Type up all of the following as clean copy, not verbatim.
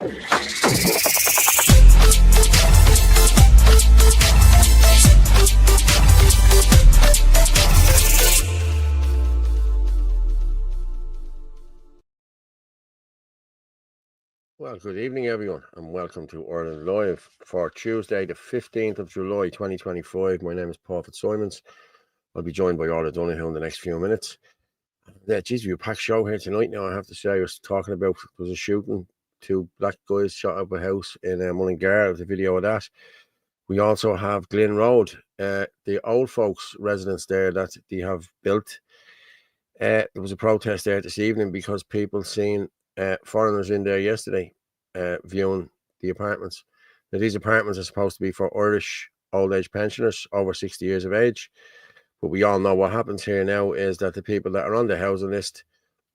Well, good evening, everyone, and welcome to Ireland Live for Tuesday, the 15th of July, 2025. My name is Paul Fitzsimons. I'll be joined by Orla Donoghue in the next few minutes. Geez, we have a packed show here tonight now, I have to say. I was talking about, there was a shooting, 2 black guys shot up a house in Mullingar, the video of that. We also have Glyn Road, the old folks' residence there that they have built. There was a protest there this evening because people seen foreigners in there yesterday viewing the apartments. Now, these apartments are supposed to be for Irish old age pensioners over 60 years of age. But we all know what happens here now is that the people that are on the housing list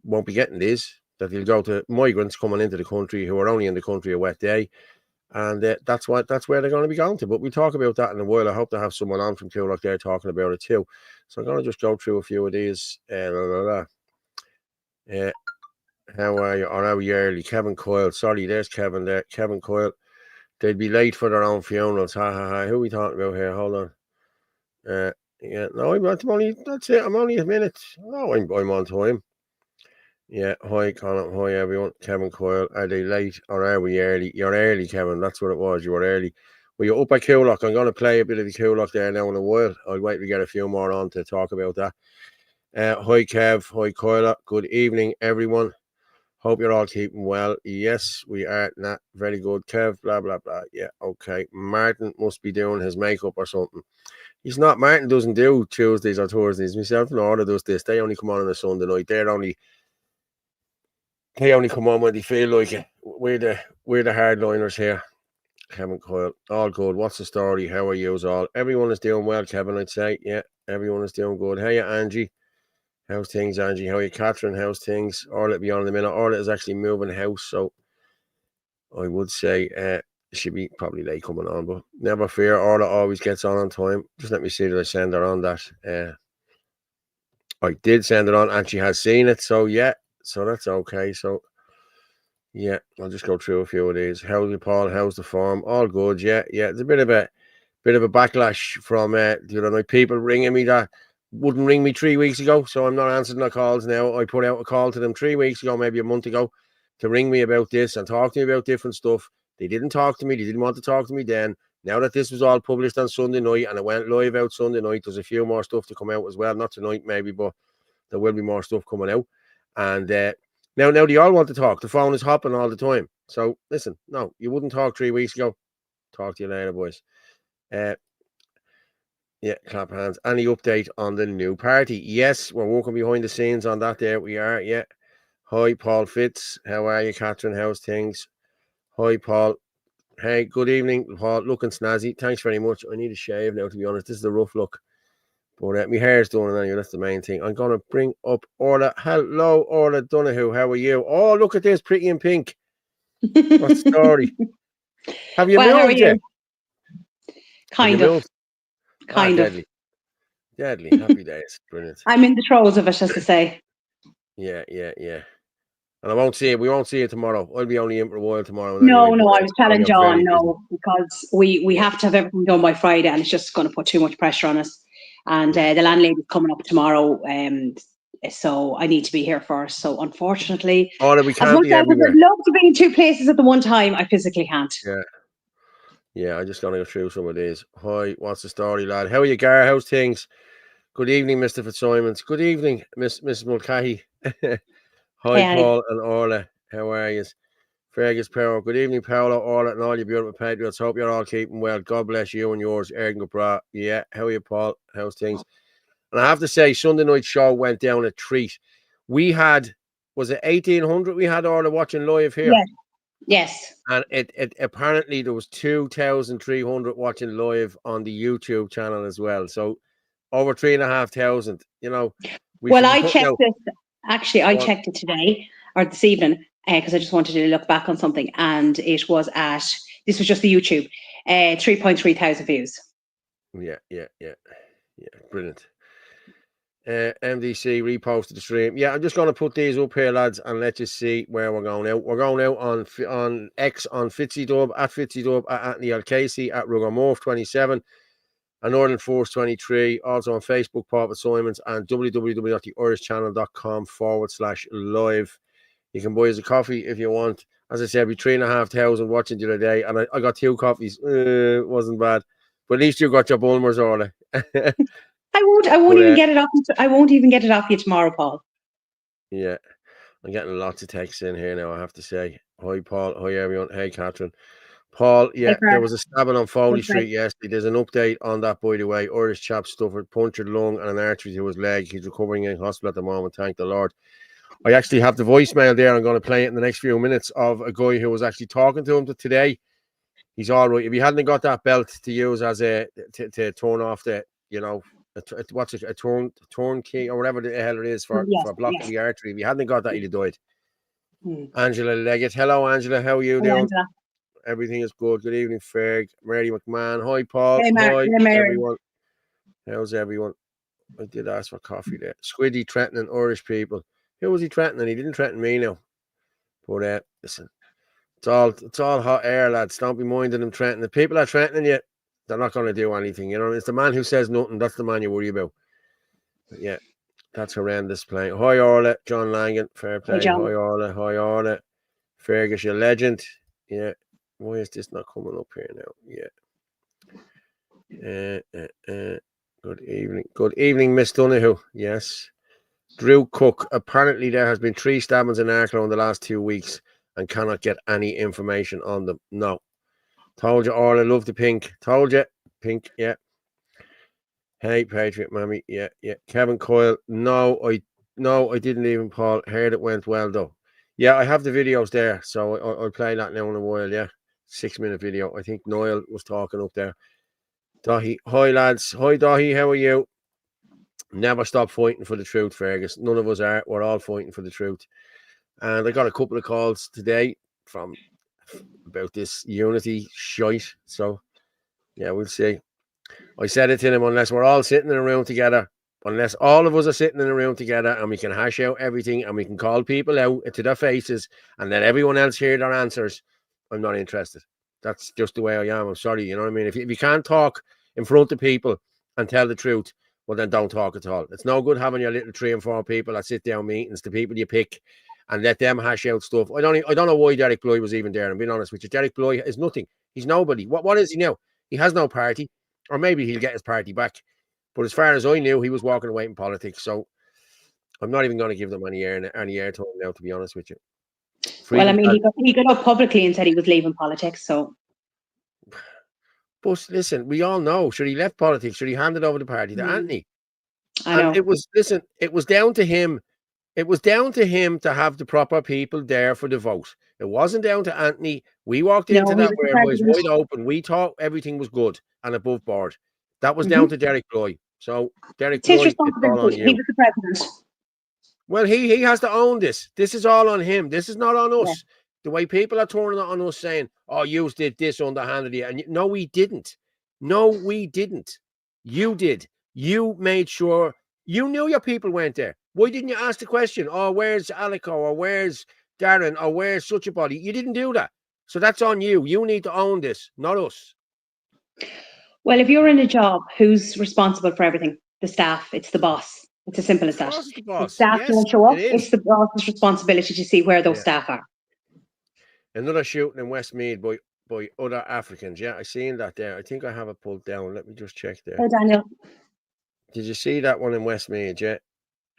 won't be getting these, that they'll go to migrants coming into the country who are only in the country a wet day. And that's where they're going to be going to. But we'll talk about that in a while. I hope to have someone on from Coolock there talking about it too. So I'm going to just go through a few of these. How are you? Or are we early? Kevin Coyle. Sorry, there's Kevin there. Kevin Coyle. They'd be late for their own funerals. Ha ha ha. Who are we talking about here? Hold on. Yeah, no, that's it. I'm only a minute. Oh, I'm on time. Yeah, hi, Colin. Hi, everyone. Kevin Coyle. Are they late or are we early? You're early, Kevin. That's what it was. You were early. Well, you're up at Coolock. I'm going to play a bit of the Coolock there now in a while. I'll wait to get a few more on to talk about that. Hi, Kev. Hi, Coyle. Good evening, everyone. Hope you're all keeping well. Yes, we are. Not very good. Kev, blah, blah, blah. Yeah, okay. Martin must be doing his makeup or something. He's not. Martin doesn't do Tuesdays or Thursdays. Myself and Orla does this. They only come on a Sunday night. They only come on when they feel like it. We're the hardliners here. Kevin Coyle. All good. What's the story? How are you all? Everyone is doing well, Kevin, I'd say. Yeah, everyone is doing good. How are you, Angie? How's things, Angie? How are you, Catherine? How's things? Orla be on in a minute. Orla is actually moving house, so I would say she'll be probably late coming on, but never fear. Orla always gets on time. Just let me see that I send her on that. I did send it on, and she has seen it. So yeah, so that's okay. So yeah, I'll just go through a few of these. How's you, Paul? How's the form? All good. Yeah. It's a bit of a backlash from the other night. People ringing me that wouldn't ring me 3 weeks ago, so I'm not answering their calls now. I put out a call to them 3 weeks ago, maybe a month ago, to ring me about this and talk to me about different stuff. They didn't talk to me. They didn't want to talk to me then. Now that this was all published on Sunday night and it went live out Sunday night, there's a few more stuff to come out as well. Not tonight, maybe, but there will be more stuff coming out. And now they all want to talk. The phone is hopping all the time. So listen, no, you wouldn't talk 3 weeks ago. Talk to you later, boys. Yeah, clap hands. Any update on the new party? Yes, we're working behind the scenes on that. There we are. Yeah. Hi, Paul Fitz. How are you, Catherine? How's things? Hi, Paul. Hey, good evening, Paul. Looking snazzy. Thanks very much. I need a shave now, to be honest. This is a rough look. But my hair's done anyway. That's the main thing. I'm going to bring up Orla. Hello, Orla Donoghue. How are you? Oh, look at this. Pretty in pink. What's the story? Have you moved? How are you? Yet? Kind of. Deadly. Happy days. Brilliant. I'm in the throes of it, as to say. Yeah. And I won't see it. We won't see it tomorrow. I'll be only in for a while tomorrow. No, I was telling John, because we have to have everything done by Friday, and it's just going to put too much pressure on us. And the landlady's coming up tomorrow, so I need to be here first. So unfortunately, we can't be everywhere. I'd love to be in 2 places at the one time. I physically can't. Yeah. I'm just going to go through some of these. Hi, what's the story, lad? How are you, Gar? How's things? Good evening, Mr. Fitzsimons. Good evening, Miss Mulcahy. Hi, Paul and Orla. How are you? Fergus Power. Good evening, Paolo, Orla, and all you beautiful patriots. Hope you're all keeping well. God bless you and yours, Ergen Bra. Yeah, how are you, Paul? How's things? And I have to say, Sunday night show went down a treat. We had, was it 1800 we had Orla watching live here? Yes. And it apparently there was 2,300 watching live on the YouTube channel as well. So over 3,500, you know. I checked it. Actually, I checked it today or this evening because I just wanted to look back on something, and it was this was just the YouTube, 3,300 views. Yeah, brilliant. MDC reposted the stream. Yeah, I'm just going to put these up here, lads, and let you see where we're going out. We're going out on X on FitzyDub, at FitzyDub, at Anthony L. Casey, at Rugermorph27, and Northern Force 23. Also on Facebook, Paul Simons, and www.theirishchannel.com/live. You can buy us a coffee if you want. As I said, we 3,500 watching the other day, and I got 2 coffees. It wasn't bad, but at least you got your Bulmers, Orla. I won't even get it off. I won't even get it off you tomorrow, Paul. Yeah, I'm getting lots of texts in here now, I have to say. Hi, Paul. Hi, everyone. Hey, Catherine. Paul, yeah, there was a stabbing on Foley Street yesterday. There's an update on that, by the way. Irish chap suffered punctured lung and an artery to his leg. He's recovering in hospital at the moment. Thank the Lord. I actually have the voicemail there. I'm going to play it in the next few minutes of a guy who was actually talking to him today. He's all right. If he hadn't got that belt to use as to turn off the, what's it, a turn key or whatever the hell it is for blocking the artery. If he hadn't got that, he'd have died. Angela Leggett. Hello, Angela. How are you doing? Angela. Everything is good. Good evening, Ferg. Mary McMahon. Hi, Paul. Hey, Hi, Mary. everyone. How's everyone? I did ask for coffee there. Squiddy threatening Irish people. Who was he threatening? He didn't threaten me now. But listen, it's all hot air, lads. Don't be minding them threatening. If people are threatening you, they're not going to do anything. You know, it's the man who says nothing. That's the man you worry about. But yeah, that's horrendous playing. Hi, Orla. John Langan. Fair play. Hi, Orla. Hi, Orla. Fergus, your legend. Yeah. Why is this not coming up here now? Yeah. Good evening. Good evening, Miss Donoghue. Yes. Drew Cook. Apparently, there has been 3 stabbings in Arklow in the last 2 weeks and cannot get any information on them. No. Told you, Orla. Love the pink. Told you. Pink. Yeah. Hey, Patriot Mammy. Yeah. Kevin Coyle. No, I didn't even, Paul. Heard it went well, though. Yeah, I have the videos there, so I'll play that now in a while, yeah. 6-minute video. I think Niall was talking up there. Dahi. Hi, lads. Hi, Dahi. How are you? Never stop fighting for the truth, Fergus. None of us are. We're all fighting for the truth. And I got a couple of calls today from about this unity shite. So, yeah, we'll see. I said it to them, unless we're all sitting in a room together, unless all of us are sitting in a room together and we can hash out everything and we can call people out to their faces and let everyone else hear their answers, I'm not interested. That's just the way I am. I'm sorry. You know what I mean? If you can't talk in front of people and tell the truth, well, then don't talk at all. It's no good having your little 3 and 4 people that sit down meetings, the people you pick, and let them hash out stuff. I don't know why Derek Bly was even there. I'm being honest with you. Derek Bly is nothing. He's nobody. What is he now? He has no party, or maybe he'll get his party back. But as far as I knew, he was walking away in politics. So I'm not even going to give them any airtime now, to be honest with you. Well, I mean, he got up publicly and said he was leaving politics. So, but listen, we all know. Should he left politics? Should he handed over the party to Anthony? I know. And it was down to him. It was down to him to have the proper people there for the vote. It wasn't down to Anthony. We walked into that warehouse wide open. We thought everything was good and above board. That was down to Derek Bly. So Derek Bly, it's all on you. He was the president. Well, he has to own this. This is all on him. This is not on us. Yeah. The way people are turning it on us saying, oh, you did this underhandedly. And no, we didn't. No, we didn't. You did. You made sure you knew your people went there. Why didn't you ask the question? Oh, where's Alico? Or where's Darren? Or where's such a body? You didn't do that. So that's on you. You need to own this, not us. Well, if you're in a job, who's responsible for everything? The staff. It's the boss. It's as simple as that. If staff don't show up, it's the boss's responsibility to see where those staff are. Another shooting in Westmead by other Africans. Yeah, I seen that there. I think I have it pulled down. Let me just check there. Hey, Daniel. Did you see that one in Westmead? Yeah.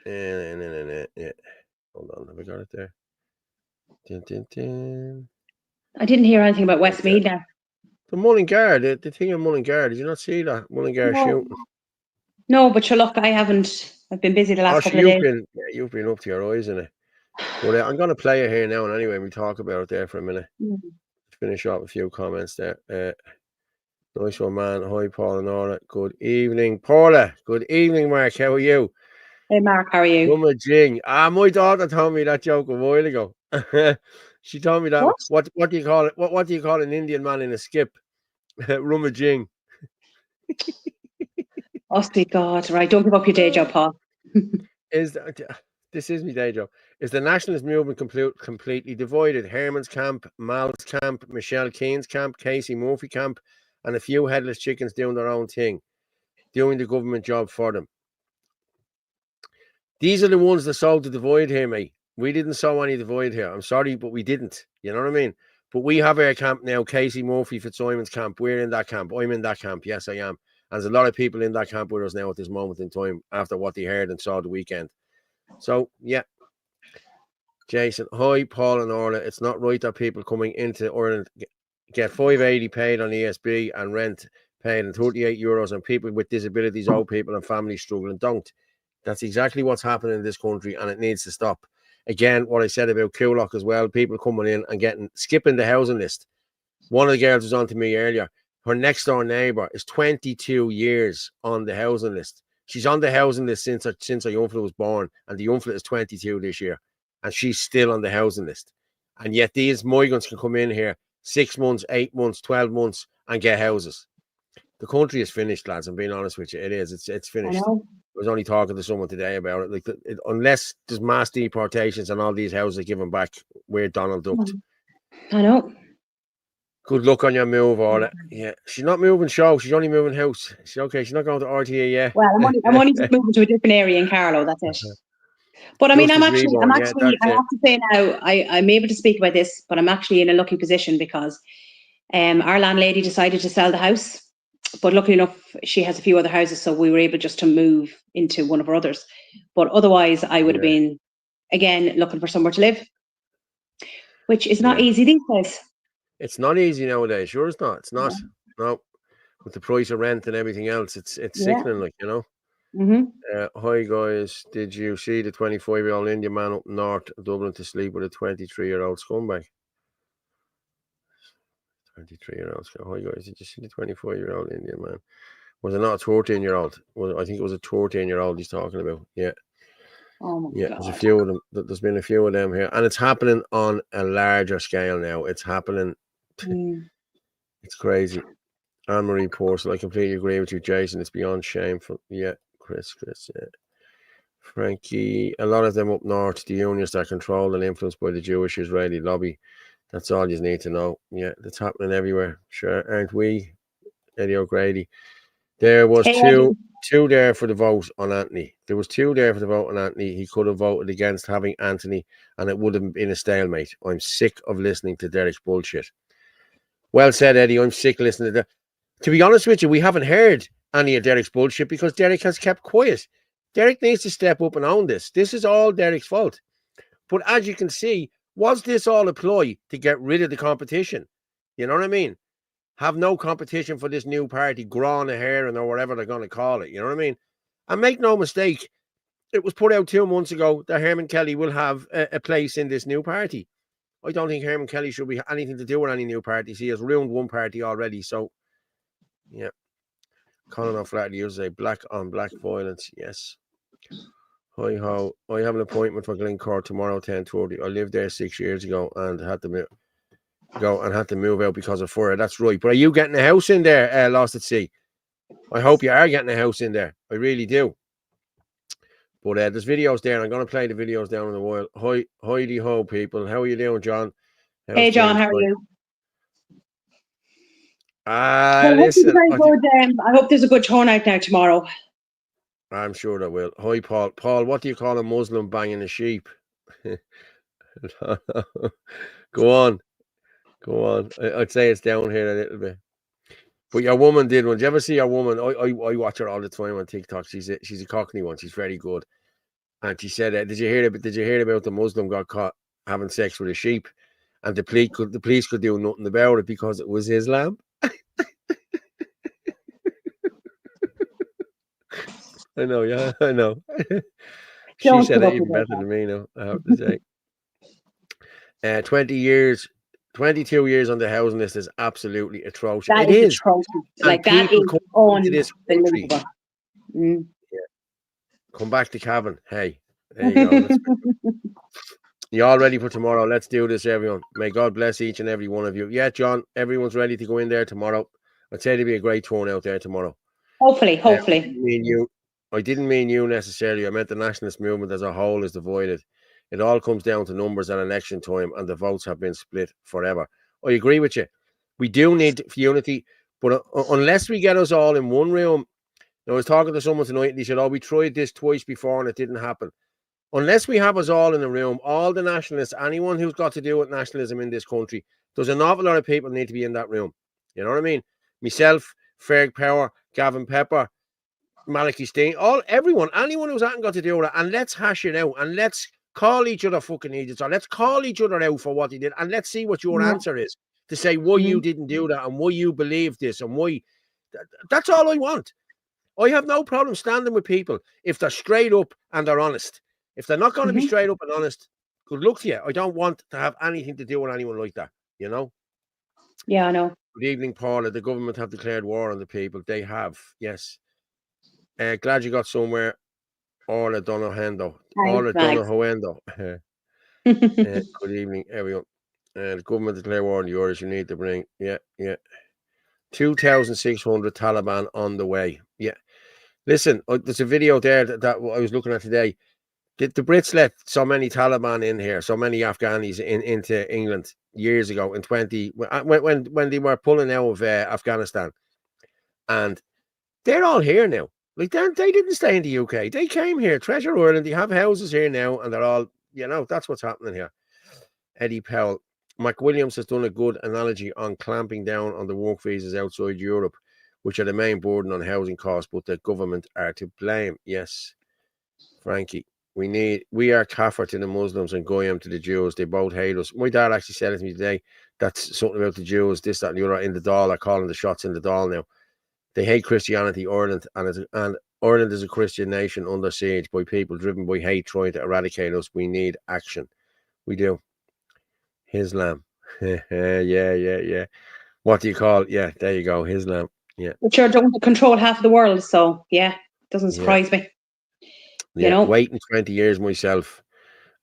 Yeah. Hold on. Have I got it there? I didn't hear anything about Westmead now. The Mullingar, the thing in Mullingar. Did you not see that? Mullingar shooting. No, but sure, look, I haven't. I've been busy the last couple of days. You've been up to your eyes in it. But I'm going to play it here now, and anyway, we talk about it there for a minute. Finish off a few comments there. Nice one, man. Hi, Paul and Nora. Good evening, Paula. Good evening, Mark. How are you? Hey, Mark. How are you? Rumma Jing. My daughter told me that joke a while ago. She told me that. What do you call it? What do you call an Indian man in a skip? Rumma Jing. Oh, sweet God. Right. Don't give up your day job, Paul. This is my day job. Is the nationalist movement completely divided? Herman's camp, Mal's camp, Michelle Keene's camp, Casey Murphy camp, and a few headless chickens doing their own thing, doing the government job for them. These are the ones that sowed the divide here, mate. We didn't sow any divide here. I'm sorry, but we didn't. You know what I mean? But we have our camp now, Casey Murphy, Fitzsimon's camp. We're in that camp. I'm in that camp. Yes, I am. And there's a lot of people in that camp with us now at this moment in time after what they heard and saw the weekend. So, yeah. Jason, hi, Paul and Orla. It's not right that people coming into Ireland get $580 paid on ESB and rent paid and €38, and people with disabilities, old people and families struggling don't. That's exactly what's happening in this country, and it needs to stop. Again, what I said about Coolock as well, people coming in and skipping the housing list. One of the girls was on to me earlier. Her next door neighbour is 22 years on the housing list. She's on the housing list since her youngfella was born, and the youngfella is 22 this year, and she's still on the housing list. And yet these migrants can come in here 6 months, 8 months, 12 months and get houses. The country is finished, lads. I'm being honest with you. It is. It's finished. I was only talking to someone today about it. Like, unless there's mass deportations and all these houses are given back, we're Donald Ducked. I know. Good luck on your move, Orla. Yeah, she's not moving show. She's only moving house. She's okay. She's not going to RTA yet. Well, I'm only just moving to a different area in Carlow. That's it. But I mean, I'm actually. I have to say now, I'm able to speak about this, but I'm actually in a lucky position because our landlady decided to sell the house. But luckily enough, she has a few other houses, so we were able just to move into one of her others. But otherwise, I would have been, again, looking for somewhere to live, which is not easy these days. It's not easy nowadays. Sure, it's not. It's not. No, with the price of rent and everything else, it's sickening, like, you know. Hi, guys. Did you see the 25-year-old Indian man up north Dublin to sleep with a 23-year-old scumbag? 23-year-old. Hi, guys. Did you see the 24-year-old Indian man? Was it not a 13-year-old? I think it was a 13-year-old he's talking about. Yeah. Oh my God. There's a few of them. There's been a few of them here, and it's happening on a larger scale now. It's happening. It's crazy. Anne-Marie Porcel, I completely agree with you, Jason. It's beyond shameful. Yeah, Chris, yeah. Frankie, a lot of them up north, the unions are controlled and influenced by the Jewish Israeli lobby. That's all you need to know. Yeah, that's happening everywhere. Sure, aren't we? Eddie O'Grady. There was two there for the vote on Anthony. There was two there for the vote on Anthony. He could have voted against having Anthony, and it would have been a stalemate. I'm sick of listening to Derek's bullshit. Well said, Eddie. I'm sick of listening to that. To be honest with you, we haven't heard any of Derek's bullshit because Derek has kept quiet. Derek needs to step up and own this. This is all Derek's fault. But as you can see, was this all a ploy to get rid of the competition? You know what I mean? Have no competition for this new party, Grán a Héireann or whatever they're going to call it. You know what I mean? And make no mistake, it was put out 2 months ago that Herman Kelly will have a place in this new party. I don't think Herman Kelly should be anything to do with any new parties. He has ruined one party already. So, yeah. Colin O'Flaherty uses a black on black violence. Yes. Hi ho. I have an appointment for Glencore tomorrow, 10:30. I lived there 6 years ago and had to move out because of fire. That's right. But are you getting a house in there, Lost at Sea? I hope you are getting a house in there. I really do. But there's videos there, and I'm going to play the videos down in a while. Heidi ho, people. How are you doing, John? Hey, John. How are you? Listen. I hope there's a good turnout now tomorrow. I'm sure there will. Hi, Paul. Paul, what do you call a Muslim banging a sheep? Go on. I'd say it's down here a little bit. But your woman did one. Did you ever see your woman? I watch her all the time on TikTok. She's a Cockney one. She's very good. And she said, "Did you hear about the Muslim got caught having sex with a sheep, and the police could do nothing about it because it was Islam?" I know, yeah, I know. She said it even better than me now, I have to say. 22 years on the housing list is absolutely atrocious. That is atrocious. Like, that is unbelievable. Yeah. Come back to Cavan. Hey, there you go. You all ready for tomorrow? Let's do this, everyone. May God bless each and every one of you. Yeah, John, everyone's ready to go in there tomorrow. I'd say there'll be a great turnout there tomorrow. Hopefully. Me and you. I didn't mean you necessarily. I meant the nationalist movement as a whole is divided. It all comes down to numbers at election time, and the votes have been split forever. I agree with you. We do need unity, but unless we get us all in one room. I was talking to someone tonight, and he said, "Oh, we tried this twice before, and it didn't happen." Unless we have us all in the room, all the nationalists, anyone who's got to do with nationalism in this country, there's an awful lot of people need to be in that room. You know what I mean? Myself, Ferg Power, Gavin Pepper, Malachy Steen, everyone, anyone who's got to do with it, and let's hash it out, and let's call each other fucking idiots, or let's call each other out for what they did, and let's see what your answer is to say why you didn't do that and why you believe this and why. That's all I want. I have no problem standing with people if they're straight up and they're honest. If they're not going to be straight up and honest, good luck to you. I don't want to have anything to do with anyone like that, you know? Yeah, I know. Good evening, Paula. The government have declared war on the people. They have, yes. Glad you got somewhere. Orla Donohendo. Orla Donohoendo. Good evening, everyone. The government declared war on the Irish. You need to bring, 2,600 Taliban on the way. Yeah. Listen, there's a video there that I was looking at today. The Brits let so many Taliban in here, so many Afghanis into England years ago in when they were pulling out of Afghanistan, and they're all here now. Like they didn't stay in the UK; they came here, treasure Ireland. They have houses here now, and they're all, that's what's happening here. Eddie Powell, Mike Williams has done a good analogy on clamping down on the work visas outside Europe, which are the main burden on housing costs, but the government are to blame. Yes, Frankie. We are kafir to the Muslims and goyim to the Jews. They both hate us. My dad actually said it to me today. That's something about the Jews, this, that, and the other in the Dáil. Are calling the shots in the Dáil now. They hate Christianity, Ireland, and Ireland is a Christian nation under siege by people driven by hate trying to eradicate us. We need action. We do. Islam. Yeah. What do you call it? Yeah, there you go. Islam. Yeah. But you're going to control half of the world, so yeah, doesn't surprise me. Yeah, waiting 20 years myself,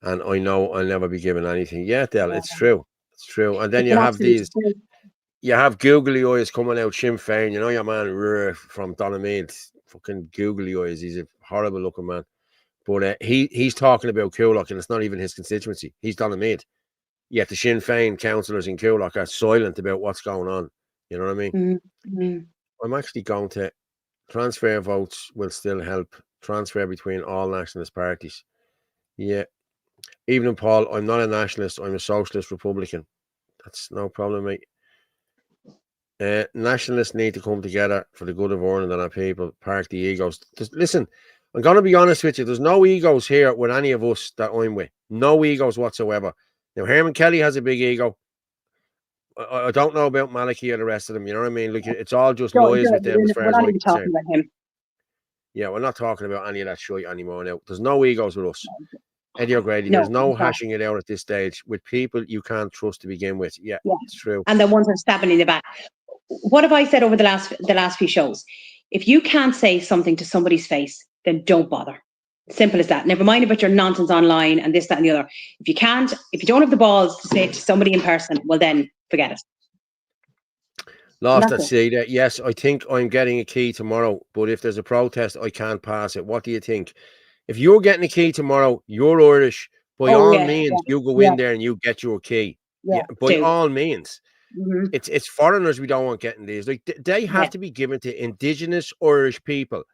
and I know I'll never be given anything. Yeah, Del, it's true. It's true. And then you have you have googly eyes coming out, Sinn Féin. You know your man from Donamead, fucking googly eyes. He's a horrible looking man. But he's talking about Coolock, and it's not even his constituency. He's Donamead. Yet the Sinn Féin councillors in Coolock are silent about what's going on. You know what I mean? Mm-hmm. I'm actually going to transfer votes will still help. Transfer between all nationalist parties. Yeah. Evening, Paul. I'm not a nationalist. I'm a socialist Republican. That's no problem, mate. Nationalists need to come together for the good of Ireland and our people. Park the egos. Listen, I'm going to be honest with you. There's no egos here with any of us that I'm with. No egos whatsoever. Now, Herman Kelly has a big ego. I don't know about Malachy or the rest of them. You know what I mean? Like, it's all just noise with them as far as I'm concerned. Yeah, we're not talking about any of that shit anymore now. There's no egos with us. Eddie O'Grady, there's no hashing it out at this stage with people you can't trust to begin with. Yeah, it's true. And the ones that are stabbing in the back. What have I said over the last few shows? If you can't say something to somebody's face, then don't bother. Simple as that. Never mind about your nonsense online and this, that, and the other. If you don't have the balls to say it to somebody in person, well then forget it. Lost at sea there. Yes, I think I'm getting a key tomorrow, but if there's a protest, I can't pass it. What do you think? If you're getting a key tomorrow, you're Irish. By all means, you go in there and you get your key. Yeah, by all means. Mm-hmm. It's foreigners we don't want getting these. Like they have to be given to Indigenous Irish people.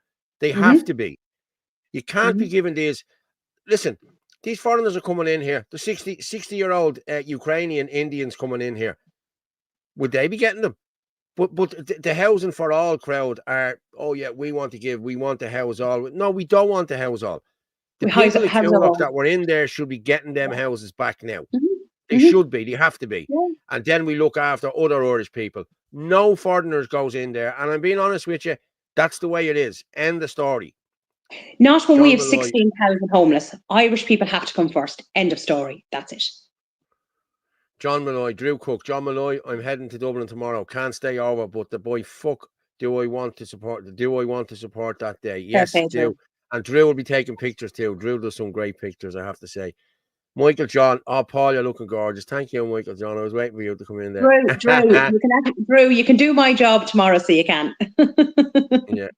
They have to be. You can't be given these. Listen, these foreigners are coming in here. The 60-year-old Ukrainian Indians coming in here. Would they be getting them? But the housing for all crowd are, we want to house all. No, we don't want to house all. The people at Coolock that were in there should be getting them houses back now. They should be. They have to be. Yeah. And then we look after other Irish people. No foreigners goes in there. And I'm being honest with you, that's the way it is. End the story. Not when we have 16,000 homeless. Irish people have to come first. End of story. That's it. John Malloy, Drew Cook. John Malloy, I'm heading to Dublin tomorrow. Can't stay over, but the boy, do I want to support that day? Yes, do. And Drew will be taking pictures too. Drew does some great pictures, I have to say. Michael John, Paul, you're looking gorgeous. Thank you, Michael John. I was waiting for you to come in there. Drew, you can do my job tomorrow, so you can. Yeah.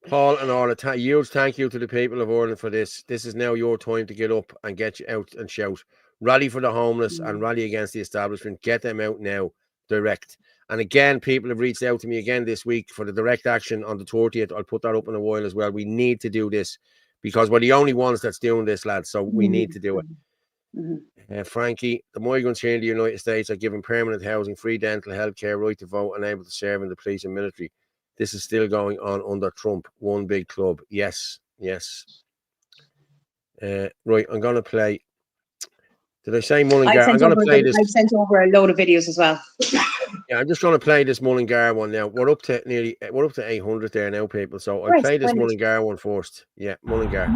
Paul and Orla, huge thank you to the people of Ireland for this. This is now your time to get up and get you out and shout. Rally for the homeless and rally against the establishment. Get them out now, direct. And again, people have reached out to me again this week for the direct action on the 30th. I'll put that up in a while as well. We need to do this because we're the only ones that's doing this, lads. So we need to do it. Frankie, the migrants here in the United States are given permanent housing, free dental health care, right to vote, and able to serve in the police and military. This is still going on under Trump. One big club. Yes, yes. Right, I'm going to play. Did I say Mullingar? I'm going to play this. I've sent over a load of videos as well. Yeah, I'm just going to play this Mullingar one now. We're up to 800 there now, people. So I'll play this Mullingar one first. Yeah, Mullingar.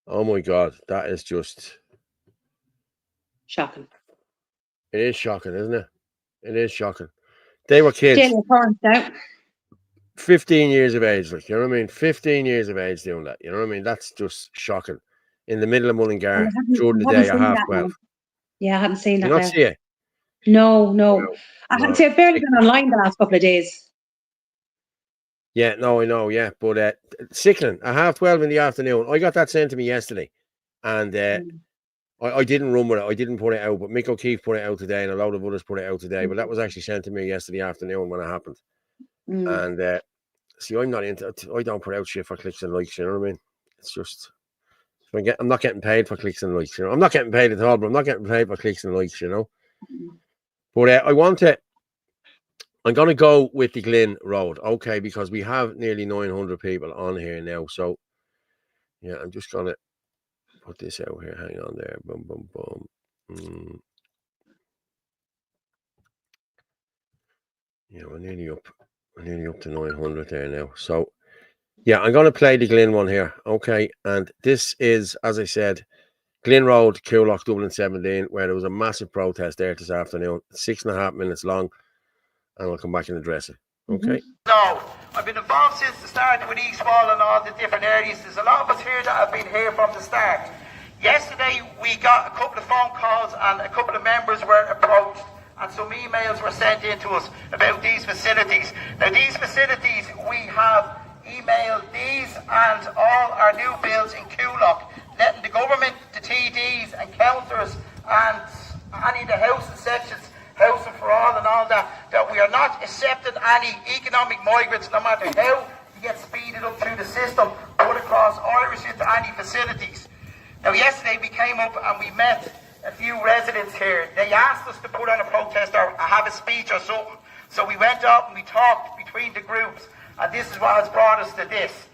Oh my God, that is just shocking. It is shocking, isn't it? It is shocking. They were kids. 15 years of age, like, you know what I mean? 15 years of age doing that, you know what I mean? That's just shocking. In the middle of Mullingar, during the day at 12:30. Yeah, I haven't seen that. Did you not see it? No. I haven't seen it. I've barely been online the last couple of days. Yeah, no, I know, yeah. But sickening, at 12:30 in the afternoon. I got that sent to me yesterday. And I didn't run with it. I didn't put it out. But Mick O'Keefe put it out today and a lot of others put it out today. But that was actually sent to me yesterday afternoon when it happened. And see, I'm not into it. I don't put out shit for clicks and likes, you know what I mean? It's just, I'm not getting paid for clicks and likes, you know? I'm not getting paid at all, but I'm not getting paid for clicks and likes, you know? But I'm going to go with the Glyn Road, okay, because we have nearly 900 people on here now. So, yeah, I'm just going to put this out here. Hang on there. Boom, boom, boom. Yeah, we're nearly up to 900 there now. So, yeah, I'm going to play the Glyn one here, okay? And this is, as I said, Glyn Road, Coolock, Dublin 17, where there was a massive protest there this afternoon, 6.5 minutes long. And I'll come back and address it. Okay. No, I've been involved since the start with East Wall and all the different areas. There's a lot of us here that have been here from the start. Yesterday we got a couple of phone calls and a couple of members were approached and some emails were sent in to us about these facilities. Now these facilities, we have emailed these and all our new builds in Coolock, letting the government, the TDs and councillors and any of the housing sections, housing for all and all that we are not accepting any economic migrants, no matter how you get speeded up through the system, put across Irish into any facilities. Now yesterday we came up and we met a few residents here. They asked us to put on a protest or have a speech or something. So we went up and we talked between the groups, and this is what has brought us to this.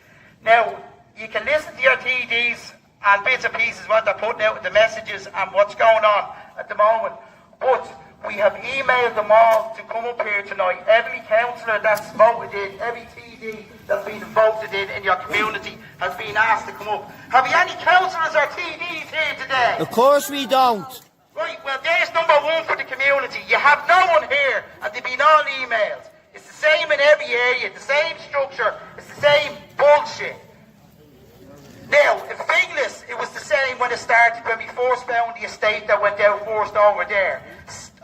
Now, you can listen to your TDs and bits and pieces what they're putting out with the messages and what's going on at the moment, but we have emailed them all to come up here tonight. Every councillor that's voted in, every TD that's been voted in your community has been asked to come up. Have you any councillors or TDs here today? Of course we don't. Right, well there's number one for the community. You have no one here and they've been all emails. It's the same in every area, the same structure, it's the same bullshit. Now, in Finglas, it was the same when it started, when we first found the estate that went out first over there.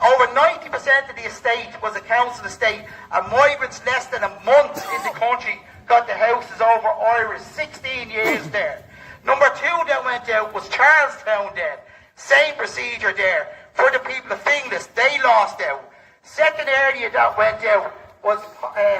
Over 90% of the estate was a council estate, and migrants less than a month in the country got the houses over Irish, 16 years there. Number two that went out was Charles Town then. Same procedure there. For the people of Finglas, they lost out. Second area that went out was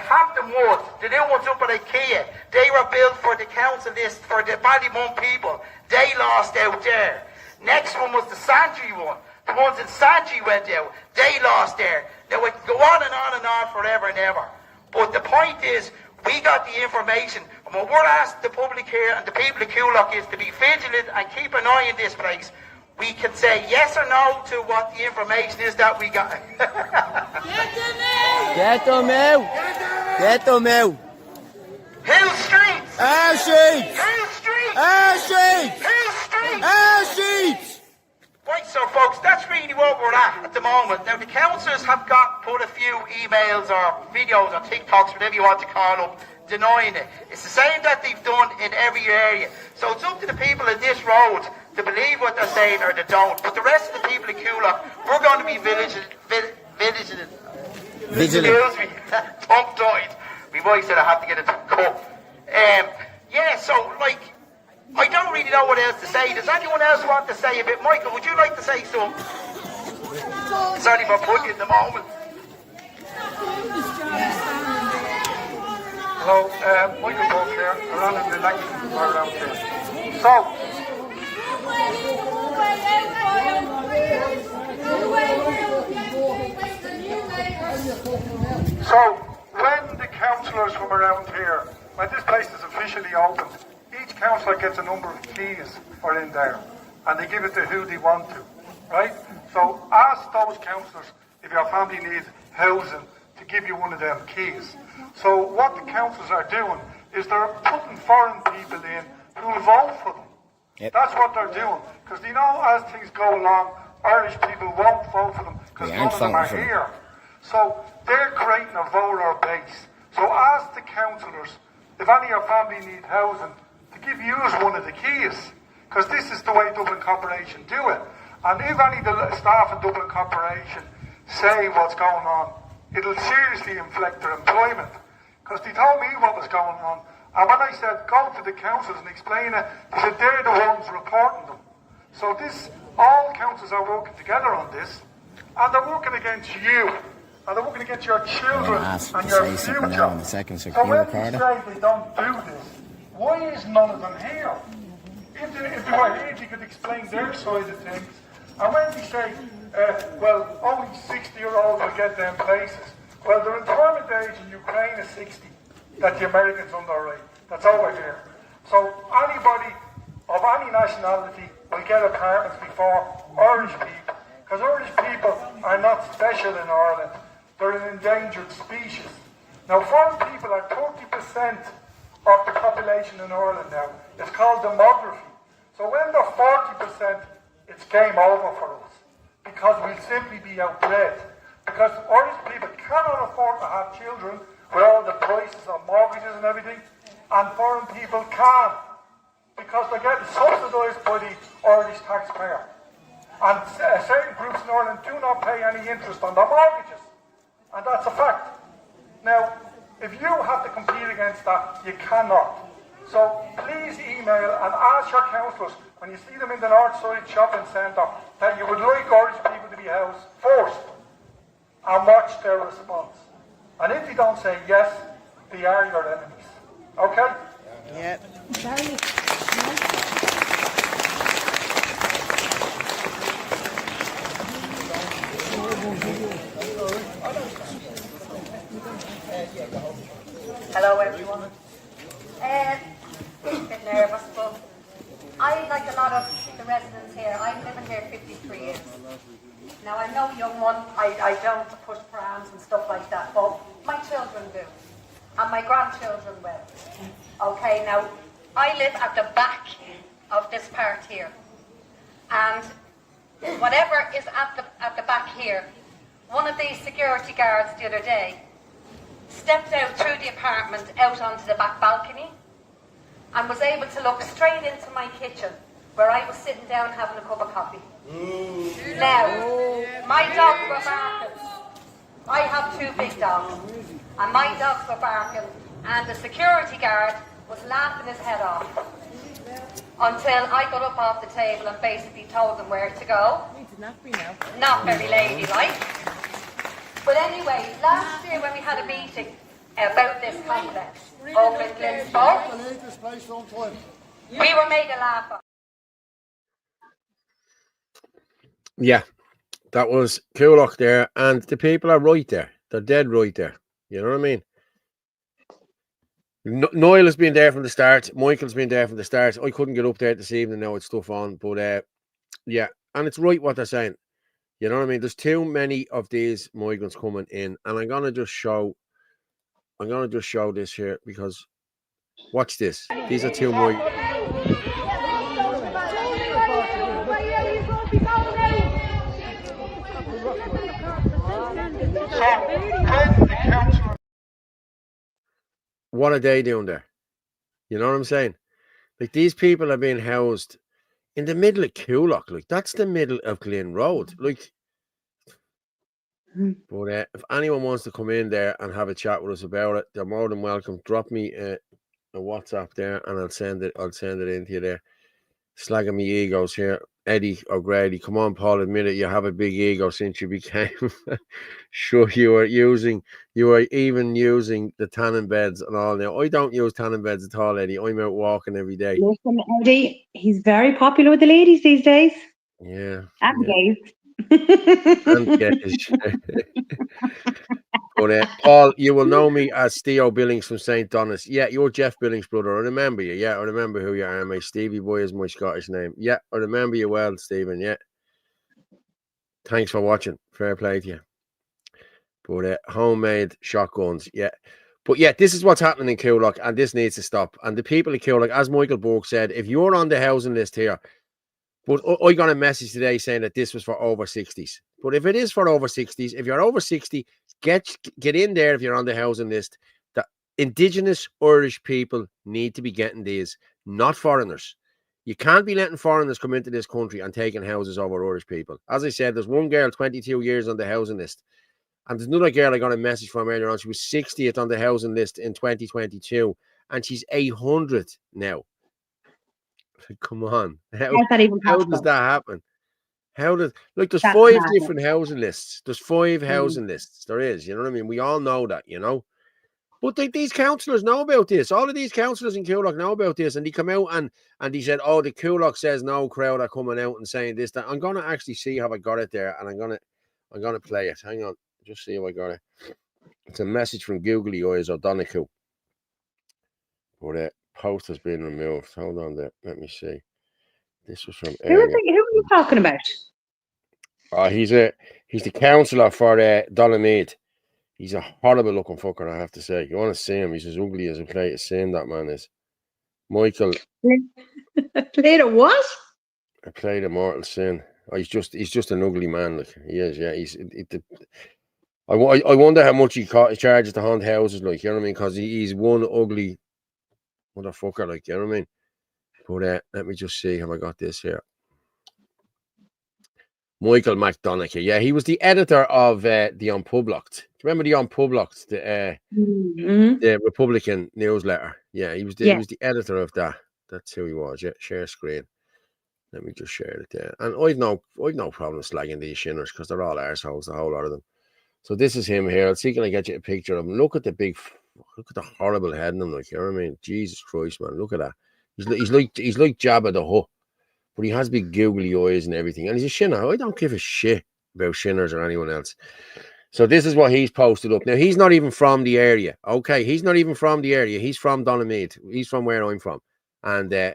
Hampton Woods, the new ones up at IKEA. They were built for the council list for the Ballymount people. They lost out there. Next one was the Santry one. The ones in Santry went out. They lost there. Now it can go on and on and on forever and ever. But the point is, we got the information. And what we're asking the public here and the people of Coolock is to be vigilant and keep an eye on this place. We can say yes or no to what the information is that we got. Get them out! Get them out! Hill Streets! Our streets! Hill Streets! Our streets! Hill Streets! Our streets! Right, so folks, that's really what we're at the moment. Now, the councillors have put a few emails or videos or TikToks, whatever you want to call them, denying it. It's the same that they've done in every area. So it's up to the people in this road to believe what they're saying or they don't. But the rest of the people in Coolock, we're going to be vigilant. Excuse me, tongue-tied. My voice said I have to get a cut. Yeah, so, like, I don't really know what else to say. Does anyone else want to say a bit? Michael, would you like to say something? Sorry for putting you in the moment. Hello, Michael Buck here. I'm running the election around here. So, when the councillors come around here, when this place is officially opened, each councillor gets a number of keys for in there, and they give it to who they want to, right? So ask those councillors if your family needs housing to give you one of them keys. So what the councillors are doing is they're putting foreign people in who will vote for them. Yep. That's what they're doing, because they know as things go along, Irish people won't vote for them because none of them are here. So they're creating a voter base. So ask the councillors if any of your family need housing to give you one of the keys, because this is the way Dublin Corporation do it. And if any of the staff in Dublin Corporation say what's going on, it'll seriously inflict their employment. Because they told me what was going on, and when I said go to the councils and explain it, they said they're the ones reporting them. So this, all councils are working together on this, and they're working against you, and they're working against your children and your future. So when they say they don't do this, why is none of them here? If they were here, they could explain their side of things. And when they say, well, only 60-year-olds will get them places, well, the retirement age in Ukraine is 60, that the Americans underrate. That's over here. So anybody of any nationality will get apartments before Irish people, because Irish people are not special in Ireland. They're an endangered species. Now, foreign people are 30% of the population in Ireland now. It's called demography. So when they're 40%, it's game over for us, because we'll simply be outbred. Because Irish people cannot afford to have children with all the prices of mortgages and everything, and foreign people can, because they're getting subsidised by the Irish taxpayer. And certain groups in Ireland do not pay any interest on their mortgages, and that's a fact. Now, if you have to compete against that, you cannot. So please email and ask your councillors, when you see them in the Northside Shopping Centre, that you would like Irish people to be housed first, and watch their response. And if they don't say yes, they are your enemies. Okay? Yeah. Hello everyone. A bit nervous, but I, like a lot of the residents here, I've lived here 53 years. Now I'm no young one, I don't push prams and stuff like that, but my children do, and my grandchildren will. Okay, now I live at the back of this part here, and whatever is at the back here, one of these security guards the other day stepped out through the apartment out onto the back balcony and was able to look straight into my kitchen where I was sitting down having a cup of coffee. Now, my dogs were barking. I have 2 big dogs, and my dogs were barking, and the security guard was laughing his head off. until I got up off the table and basically told them where to go. Not very ladylike. But anyway, last year when we had a meeting about this complex over in Glensport, we were made a laugh of. Yeah, that was Coolock there, and the people are right there. They're dead right there. You know what I mean? Niall has been there from the start. Michael's been there from the start. I couldn't get up there this evening. Now it's stuff on, but yeah, and it's right what they're saying. You know what I mean? There's too many of these migrants coming in, and I'm gonna just show this here because watch this. These are two migrants. What are they doing there? You know what I'm saying? Like, these people are being housed in the middle of Coolock. Like, that's the middle of Glen Road. Like, but if anyone wants to come in there and have a chat with us about it, they're more than welcome. Drop me a WhatsApp there, and I'll send it into you there. Slagging me egos here. Eddie O'Grady, come on, Paul, admit it. You have a big ego since you became. Sure, you are even using the tanning beds and all now. I don't use tanning beds at all, Eddie. I'm out walking every day. Listen, Eddie, he's very popular with the ladies these days. Yeah. And gays. And gays. But Paul, you will know me as Theo Billings from St. Donna's. Yeah, you're Jeff Billings' brother. I remember you. Yeah, I remember who you are, mate. Stevie Boy is my Scottish name. Yeah, I remember you well, Stephen. Yeah. Thanks for watching. Fair play to you. But homemade shotguns. Yeah. But yeah, this is what's happening in Coolock, and this needs to stop. And the people in Coolock, as Michael Burke said, if you're on the housing list here, but I got a message today saying that this was for over 60s. But if it is for over 60s, if you're over 60, get in there if you're on the housing list. The Indigenous Irish people need to be getting these, not foreigners. You can't be letting foreigners come into this country and taking houses over Irish people. As I said, there's one girl, 22 years on the housing list. And there's another girl I got a message from earlier on. She was 60th on the housing list in 2022. And she's 800 now. Come on. How does that happen? There's That's 5 different housing lists. There's 5 housing lists. There is, you know what I mean? We all know that, you know. But these councillors know about this. All of these councillors in Coolock know about this. And they come out and he said, oh, the Coolock says no crowd are coming out and saying this, that. I'm gonna actually see how I got it there, and I'm gonna play it. Hang on, just see how I got it. It's a message from Googly Eyes O'Donoghue. But post has been removed. Hold on there. Let me see. This was from who are you talking about? He's the councillor for Donamead. He's a horrible looking fucker, I have to say. You want to see him? He's as ugly as a plate of sin, that man is. Michael. Played a what? I played a mortal sin. Oh, he's just an ugly man. Like, he is, yeah. I wonder how much he charges to haunt houses, like, you know what I mean? Because he's one ugly motherfucker, like, you know what I mean? But let me just see how I got this here. Michael McDonagh. Yeah, he was the editor of the Unpublished. Do you remember the Unpublished, the Republican newsletter? Yeah, he was the editor of that. That's who he was. Yeah, share screen. Let me just share it there. And I've no problem slagging these shinners because they're all arseholes, the whole lot of them. So this is him here. Let's see, can I get you a picture of him? Look at the horrible head in him, like, you know what I mean? Jesus Christ, man, look at that. He's like Jabba the Hutt, but he has big googly eyes and everything. And he's a shinner. I don't give a shit about shinners or anyone else. So this is what he's posted up. Now, he's not even from the area. Okay, he's not even from the area. He's from Donamead. He's from where I'm from. And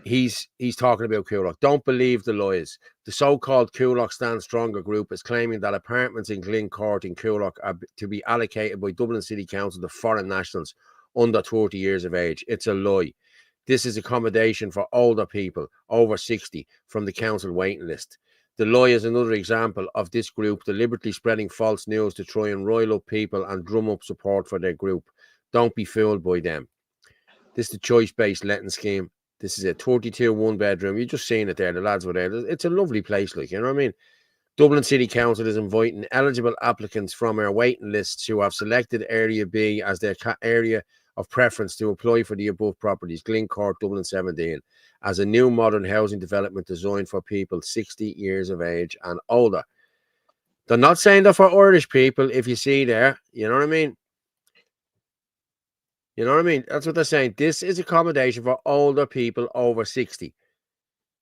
he's talking about Coolock. Don't believe the lies. The so-called Coolock Stand Stronger group is claiming that apartments in Glyn Court in Coolock are to be allocated by Dublin City Council to foreign nationals under 30 years of age. It's a lie. This is accommodation for older people over 60 from the council waiting list. The lie is another example of this group deliberately spreading false news to try and rile up people and drum up support for their group. Don't be fooled by them. This is the choice-based letting scheme. This is a 32 one-bedroom. You've just seen it there. The lads were there. It's a lovely place, like, you know what I mean? Dublin City Council is inviting eligible applicants from our waiting lists who have selected Area B as their area of preference to apply for the above properties, Glencourt, Dublin 17, as a new modern housing development designed for people 60 years of age and older. They're not saying that for Irish people, if you see there, you know what I mean? You know what I mean? That's what they're saying. This is accommodation for older people over 60.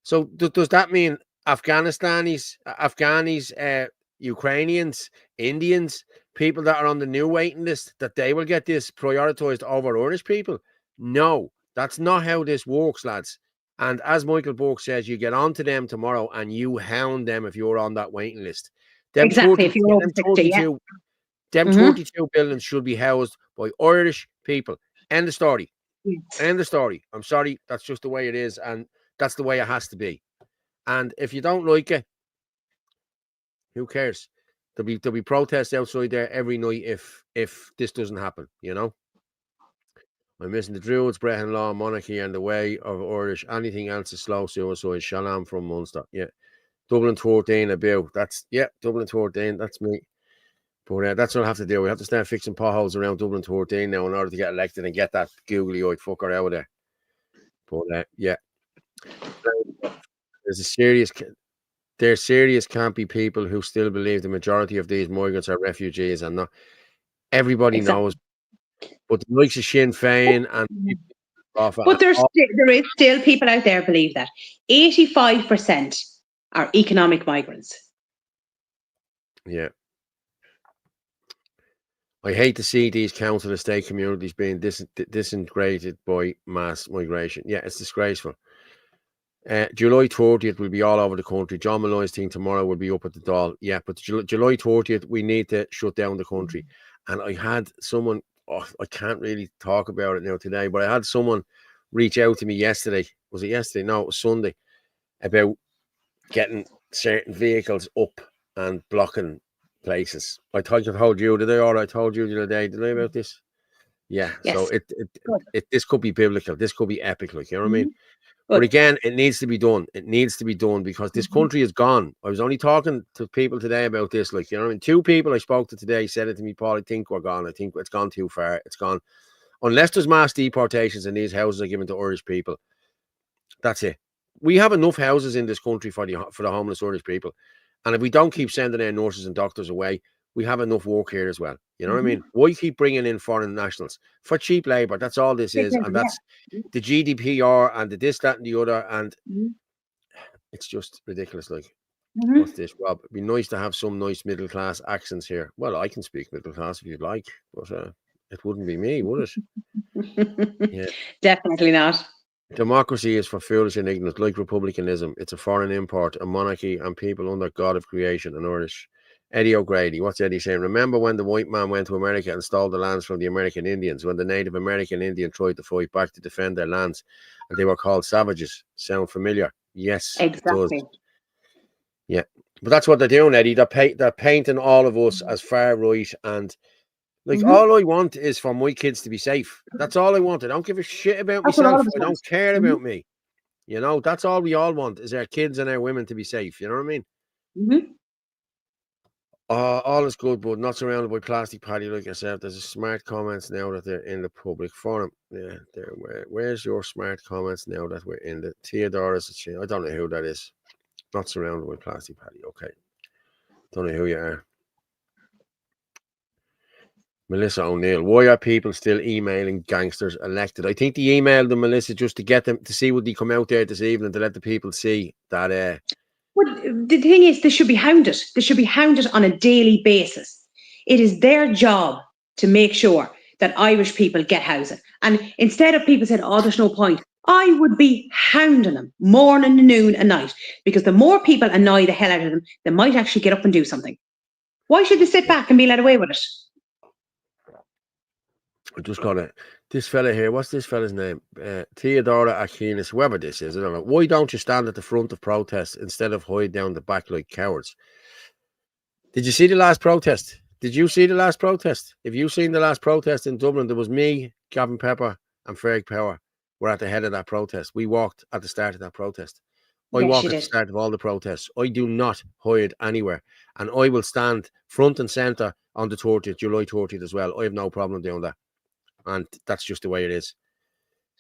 So does that mean Afghanis, Ukrainians, Indians, people that are on the new waiting list, that they will get this prioritized over Irish people? No, that's not how this works, lads. And as Michael Burke says, you get on to them tomorrow and you hound them if you're on that waiting list. Them Exactly, 30, if you're over them 60, 32, them 32 buildings should be housed by Irish people. End of story. Yes. End of story. I'm sorry, that's just the way it is, and that's the way it has to be. And if you don't like it, who cares? There'll be protests outside there every night if this doesn't happen, you know. I'm missing the Druids, Brehon law, monarchy, and the way of Irish. Anything else is slow suicide. Shalom from Munster. Yeah. Dublin 14 about. That's Dublin 14. That's me. But that's what I have to do. We have to start fixing potholes around Dublin 14 now in order to get elected and get that googly-eyed fucker out of there. But there's serious campy people who still believe the majority of these migrants are refugees, and not everybody knows. But the likes of Sinn Féin and but there is still people out there believe that 85% are economic migrants. Yeah. I hate to see these council estate communities being disintegrated by mass migration. Yeah, it's disgraceful. July 30th will be all over the country. John Malloy's thing tomorrow will be up at the Dáil. Yeah, but July 30th, we need to shut down the country. And I had someone, I can't really talk about it now today, but I had someone reach out to me yesterday. Was it yesterday? No, it was Sunday, about getting certain vehicles up and blocking places. I told you, did I? Or I told you the other day, did I, about this? Yeah. Yes. So it this could be biblical. This could be epic, like, you know what I mean? But again, it needs to be done. It needs to be done because this country is gone. I was only talking to people today about this, like, you know what I mean? 2 people I spoke to today said it to me, Paul, I think we're gone. I think it's gone too far. It's gone. Unless there's mass deportations and these houses are given to Irish people, that's it. We have enough houses in this country for the homeless Irish people. And if we don't keep sending our nurses and doctors away, we have enough work here as well. You know what I mean? Why keep bringing in foreign nationals? For cheap labour. That's all this is. And that's the GDPR and the this, that, and the other. And it's just ridiculous. Like, what's this, Rob? It'd be nice to have some nice middle class accents here. Well, I can speak middle class if you'd like, but it wouldn't be me, would it? Yeah. Definitely not. Democracy is for foolish and ignorant, like republicanism. It's a foreign import, a monarchy, and people under God of creation and Irish. Eddie O'Grady, what's Eddie saying? Remember when the white man went to America and stole the lands from the American Indians, when the Native American Indian tried to fight back to defend their lands, and they were called savages? Sound familiar? Yes, exactly. It does. Yeah, but that's what they're doing, Eddie. They're painting all of us as far right, and like all I want is for my kids to be safe. That's all I want. I don't give a shit about myself. I don't care about me. You know, that's all we all want, is our kids and our women to be safe. You know what I mean? All is good, but not surrounded by plastic, Paddy, like I said. There's a smart comments now that they're in the public forum. Yeah, where's your smart comments now that we're in the Theodora's? I don't know who that is. Not surrounded by plastic, Paddy. Okay. Don't know who you are. Melissa O'Neill, why are people still emailing gangsters elected? I think they emailed them, Melissa, just to get them to see would they come out there this evening to let the people see that. Well, the thing is, they should be hounded. They should be hounded on a daily basis. It is their job to make sure that Irish people get housing. And instead of people saying, oh, there's no point, I would be hounding them morning, noon and night, because the more people annoy the hell out of them, they might actually get up and do something. Why should they sit back and be let away with it? I just got this fella here. What's this fella's name? Theodora Aquinas, whoever this is. I don't know. Why don't you stand at the front of protests instead of hide down the back like cowards? Did you see the last protest? Did you see the last protest? If you seen the last protest in Dublin, there was me, Gavin Pepper, and Ferg Power were at the head of that protest. We walked at the start of that protest. I walk at the start of all the protests. I do not hide anywhere. And I will stand front and centre on the 30th, July 30th as well. I have no problem doing that. And that's just the way it is.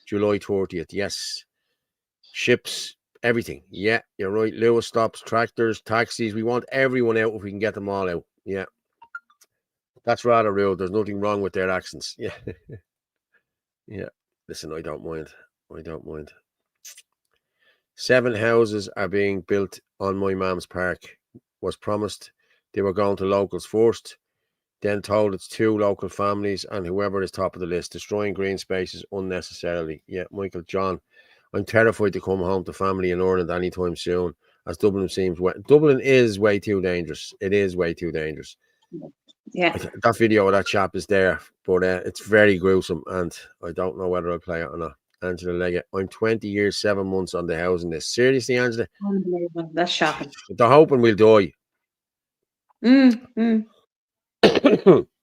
July 30th, yes. Ships, everything. Yeah, you're right. Lewis stops, tractors, taxis. We want everyone out if we can get them all out. Yeah. That's rather rude. There's nothing wrong with their accents. Yeah. Yeah. Listen, I don't mind. I don't mind. 7 houses are being built on my mum's park. Was promised they were going to locals first, then told it's 2 local families and whoever is top of the list, destroying green spaces unnecessarily. Yeah, Michael John. I'm terrified to come home to family in Ireland anytime soon, as Dublin seems Dublin is way too dangerous. It is way too dangerous. Yeah. That video of that chap is there, but it's very gruesome, and I don't know whether I'll play it or not. Angela Leggett, I'm 20 years, 7 months on the housing list. Seriously, Angela? Unbelievable. That's shocking. They're hoping we'll die.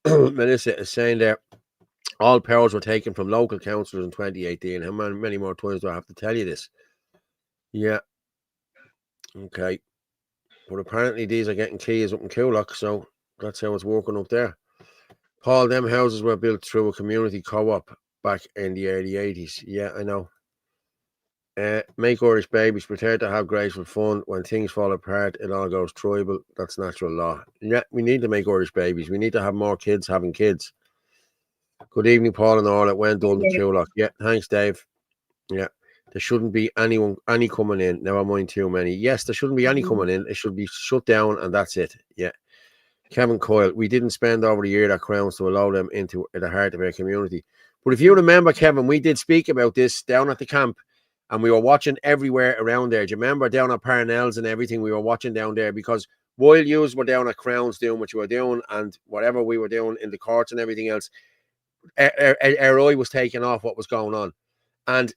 Melissa is saying there, all powers were taken from local councillors in 2018. How many more times do I have to tell you this? Yeah. Okay. But apparently these are getting keys up in Coolock, so that's how it's working up there. Paul, them houses were built through a community co-op back in the early 80s. Yeah, I know. Make Irish babies, prepare to have graceful fun. When things fall apart, it all goes tribal. That's natural law. Yeah, we need to make Irish babies. We need to have more kids having kids. Good evening, Paul and all. It went done to Coolock. Yeah, thanks, Dave. Yeah, there shouldn't be any coming in. Never mind too many. Yes, there shouldn't be any coming in. It should be shut down, and that's it. Yeah. Kevin Coyle, we didn't spend over the year at Crowns to allow them into the heart of our community. But if you remember, Kevin, we did speak about this down at the camp, and we were watching everywhere around there. Do you remember down at Parnells and everything? We were watching down there because while you were down at Crowns doing what you were doing and whatever we were doing in the courts and everything else, our eye was taking off what was going on. And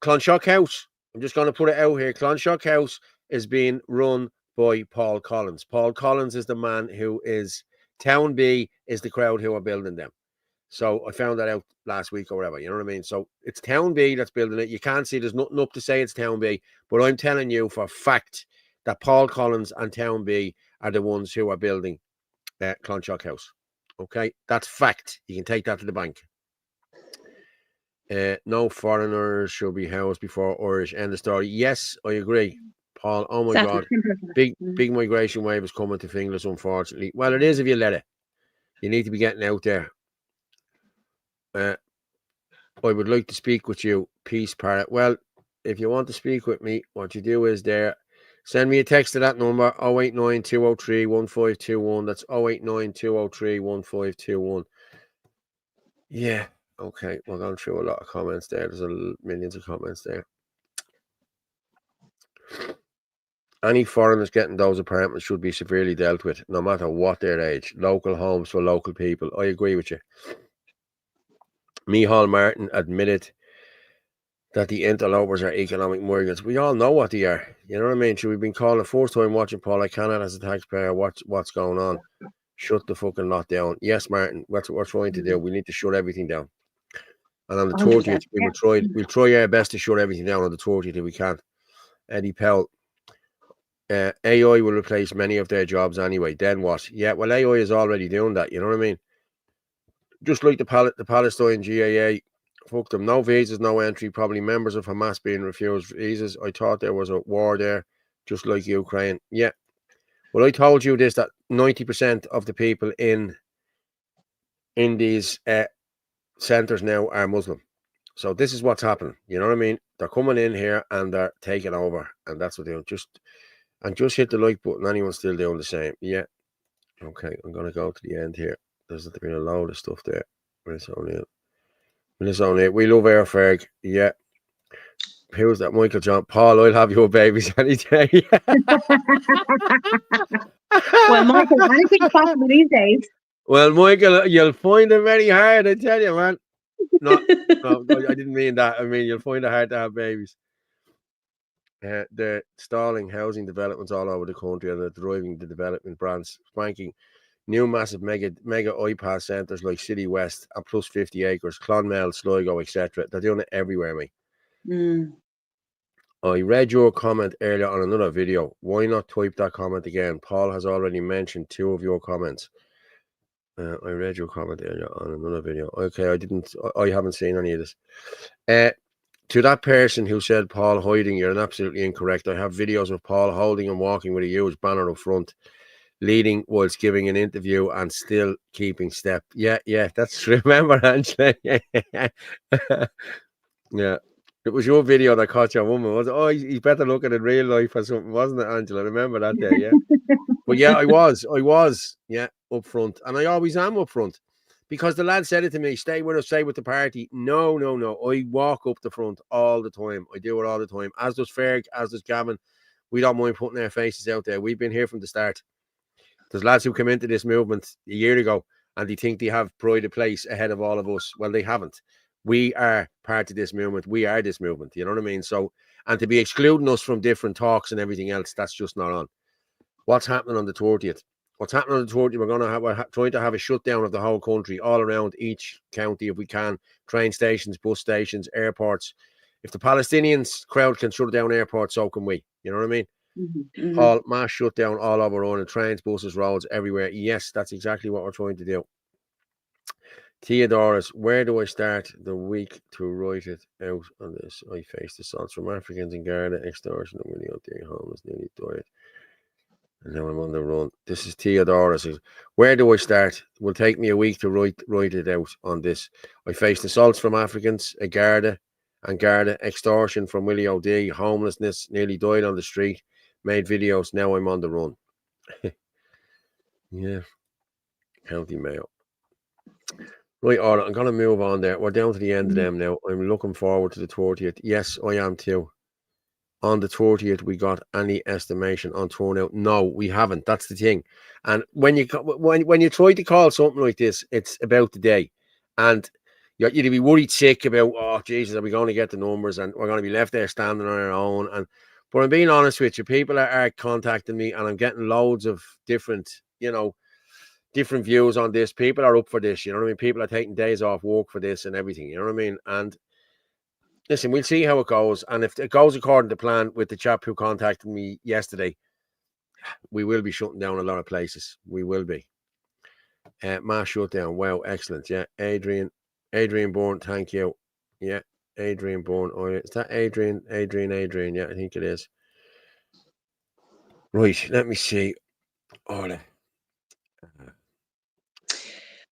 Clonshock House, I'm just going to put it out here, Clonshock House is being run by Paul Collins. Paul Collins is the man who is, Town B is the crowd who are building them. So I found that out last week or whatever, you know what I mean? So it's Town B that's building it. You can't see, there's nothing up to say it's Town B, but I'm telling you for a fact that Paul Collins and Town B are the ones who are building Clonshock House. Okay, that's fact. You can take that to the bank. No foreigners should be housed before Irish. End of story. Yes, I agree, Paul. Oh my God, big migration wave is coming to Finglas, unfortunately. Well, it is if you let it. You need to be getting out there. I would like to speak with you, Peace Parrot. Well, if you want to speak with me, what you do is there, send me a text to that number, 089 203 1521. That's 089 203 1521. Yeah. Okay, we're going through a lot of comments there. There's millions of comments there. Any foreigners getting those apartments should be severely dealt with, no matter what their age. Local homes for local people. I agree with you. Micheál Martin admitted that the interlopers are economic migrants. We all know what they are. You know what I mean? Should we been calling the first time watching Paul? I cannot, as a taxpayer, what's going on. Shut the fucking lot down. Yes, Martin, that's what we're trying to do. We need to shut everything down. And on the 30th, we'll try our best to shut everything down on the 30th if we can. Eddie Pell. AI will replace many of their jobs anyway. Then what? Yeah, well, AI is already doing that. You know what I mean? Just like the Palestine GAA, fuck them. No visas, no entry. Probably members of Hamas being refused visas. I thought there was a war there, just like Ukraine. Yeah. Well, I told you this, that 90% of the people in these centres now are Muslim. So this is what's happening. You know what I mean? They're coming in here and they're taking over, and that's what they're doing. Just hit the like button. Anyone's still doing the same? Yeah. Okay, I'm gonna go to the end here. There's been a load of stuff there. It's only it. We love Airferg. Yeah. Who's that? Michael John. Paul, I'll have your babies any day. Well, Michael, anything's possible these days. Well, Michael, you'll find it very hard, I tell you, man. No, I didn't mean that. I mean, you'll find it hard to have babies. They're stalling housing developments all over the country, and they're driving the development brands, spanking new massive mega iPass centres like City West and plus 50 acres, Clonmel, Sligo, etc. They're doing it everywhere, mate. I read your comment earlier on another video. Why not type that comment again? Paul has already mentioned 2 of your comments. I read your comment earlier on another video. Okay, I haven't seen any of this. To that person who said Paul hiding, you're absolutely incorrect. I have videos of Paul holding and walking with a huge banner up front, leading whilst giving an interview and still keeping step. Yeah, that's remember, Angela. Yeah. It was your video that caught your woman, was it? Oh, he's better looking in real life or something, wasn't it, Angela? Remember that day, yeah. But yeah, I was, yeah, up front. And I always am up front. Because the lad said it to me, stay with us, stay with the party. No. I walk up the front all the time. I do it all the time. As does Ferg, as does Gavin. We don't mind putting our faces out there. We've been here from the start. There's lads who come into this movement a year ago and they think they have pride of place ahead of all of us. Well, they haven't. We are part of this movement. We are this movement. You know what I mean? So, and to be excluding us from different talks and everything else, that's just not on. What's happening on the 30th? What's happening on the 30th? We're trying to have a shutdown of the whole country, all around each county if we can. Train stations, bus stations, airports. If the Palestinians crowd can shut down airports, so can we. You know what I mean? Mm-hmm. All mass shutdown all over on trains, buses, roads, everywhere. Yes, that's exactly what we're trying to do. Theodoros, where do I start the week to write it out on this? I face assaults from Africans in Garda, extortion, and really out there, homeless, nearly died. And now I'm on the run. This is Theodoros. Where do I start? Will take me a week to write it out on this. I faced assaults from Africans, a Garda, extortion from Willie O'D, homelessness, nearly died on the street, made videos. Now I'm on the run. Yeah. County Mayo. Right, all right, I'm going to move on there. We're down to the end of them now. I'm looking forward to the 30th. Yes, I am too. On the 30th, we got any estimation on turnout? No, we haven't. That's the thing. And when you try to call something like this, it's about the day. And you'd be worried sick about, oh, Jesus, are we going to get the numbers? And we're going to be left there standing on our own. But I'm being honest with you, people are contacting me and I'm getting loads of different views on this. People are up for this, you know what I mean? People are taking days off work for this and everything, you know what I mean? And listen, we'll see how it goes. And if it goes according to plan with the chap who contacted me yesterday, we will be shutting down a lot of places. We will be. Mass shutdown. Wow, excellent. Yeah, Adrian Bourne, thank you. Yeah, Adrian Bourne. Oh, is that Adrian? Yeah, I think it is. Right, let me see.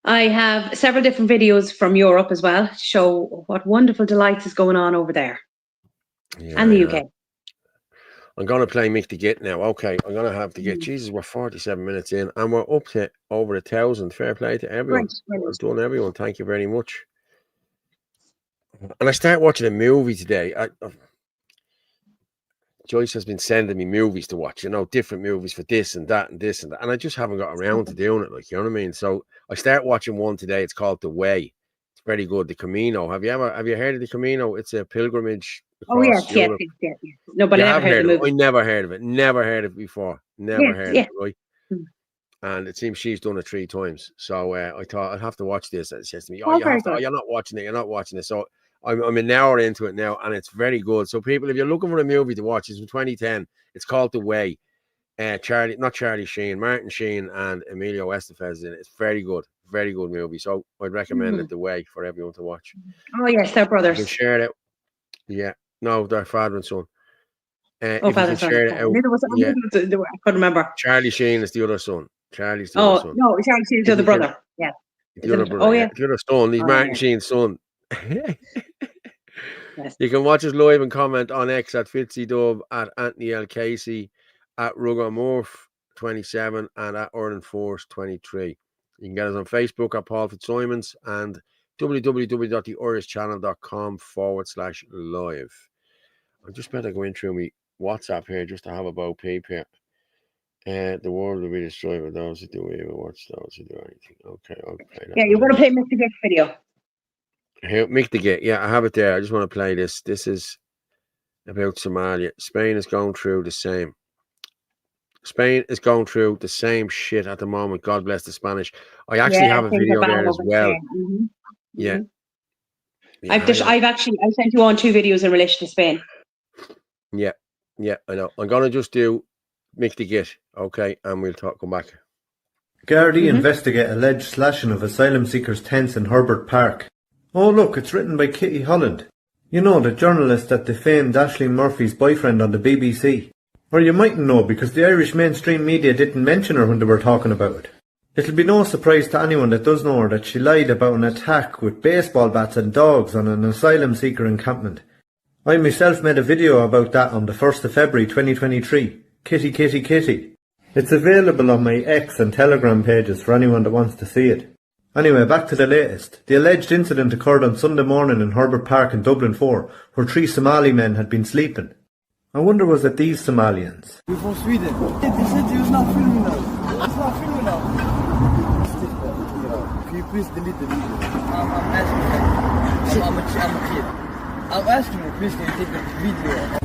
I have several different videos from Europe as well to show what wonderful delights is going on over there. And the UK. I'm going to play Mick the Git now. Okay, I'm going to have to get. Jesus, we're 47 minutes in and we're up to over 1,000. Fair play to everyone. Well done, everyone. Thank you very much. And I start watching a movie today. Joyce has been sending me movies to watch, different movies for this and that and this and that. And I just haven't got around to doing it, you know what I mean? So I start watching one today. It's called The Way. It's very good. The Camino. Have you heard of The Camino? It's a pilgrimage. Oh, yes. No, but I never heard of the movie. I never heard of it. Never heard of it before. Never heard of it, right? And it seems she's done it 3 times. So I thought I'd have to watch this. And she says to me, you're not watching it. You're not watching it. So I'm an hour into it now, and it's very good. So people, if you're looking for a movie to watch, it's from 2010. It's called The Way. Charlie Sheen, Martin Sheen, and Emilio Estevez in it. It's very good movie. So I'd recommend it, The Way, for everyone to watch. Oh yes, they're brothers. You can share it. Yeah, no, they're father and son. Father and son. I couldn't remember. Charlie Sheen is the other son. Charlie's the other son. No, Charlie Sheen's the other brother. Yeah. The other brother. Yeah. The other son. He's Martin Sheen's son. Yes. You can watch us live and comment on X at FitzyDub, at Anthony L. Casey, at Ruggermorph27, and at Force23. You can get us on Facebook at Paul Fitzsimons and www.theirishchannel.com/live. I'm just better going through my WhatsApp here just to have a bow peep here. The world will be destroyed with those who do evil. Watch those who do anything. Okay. Yeah, you want to play Mr. Gick video? Here, Mick the Git. Yeah, I have it there. I just want to play this. This is about Somalia. Spain is going through the same. Shit at the moment. God bless the Spanish. I actually have a video there as well. Mm-hmm. Yeah. I sent you on 2 videos in relation to Spain. Yeah, I know. I'm gonna just do Mick the Git, okay, and we'll come back. Gardaí investigate alleged slashing of asylum seekers' tents in Herbert Park. Oh look, it's written by Kitty Holland. You know, the journalist that defamed Ashling Murphy's boyfriend on the BBC. Or you mightn't know because the Irish mainstream media didn't mention her when they were talking about it. It'll be no surprise to anyone that does know her that she lied about an attack with baseball bats and dogs on an asylum seeker encampment. I myself made a video about that on the 1st of February 2023. Kitty, kitty, kitty. It's available on my X and Telegram pages for anyone that wants to see it. Anyway, back to the latest. The alleged incident occurred on Sunday morning in Herbert Park in Dublin 4, where 3 Somali men had been sleeping. I wonder was it these Somalians? We're from Sweden. They said he was not filming now. It's not filming now. Can you please delete the video? I'm asking. I'm a kid. I'm asking you, please can you take the video?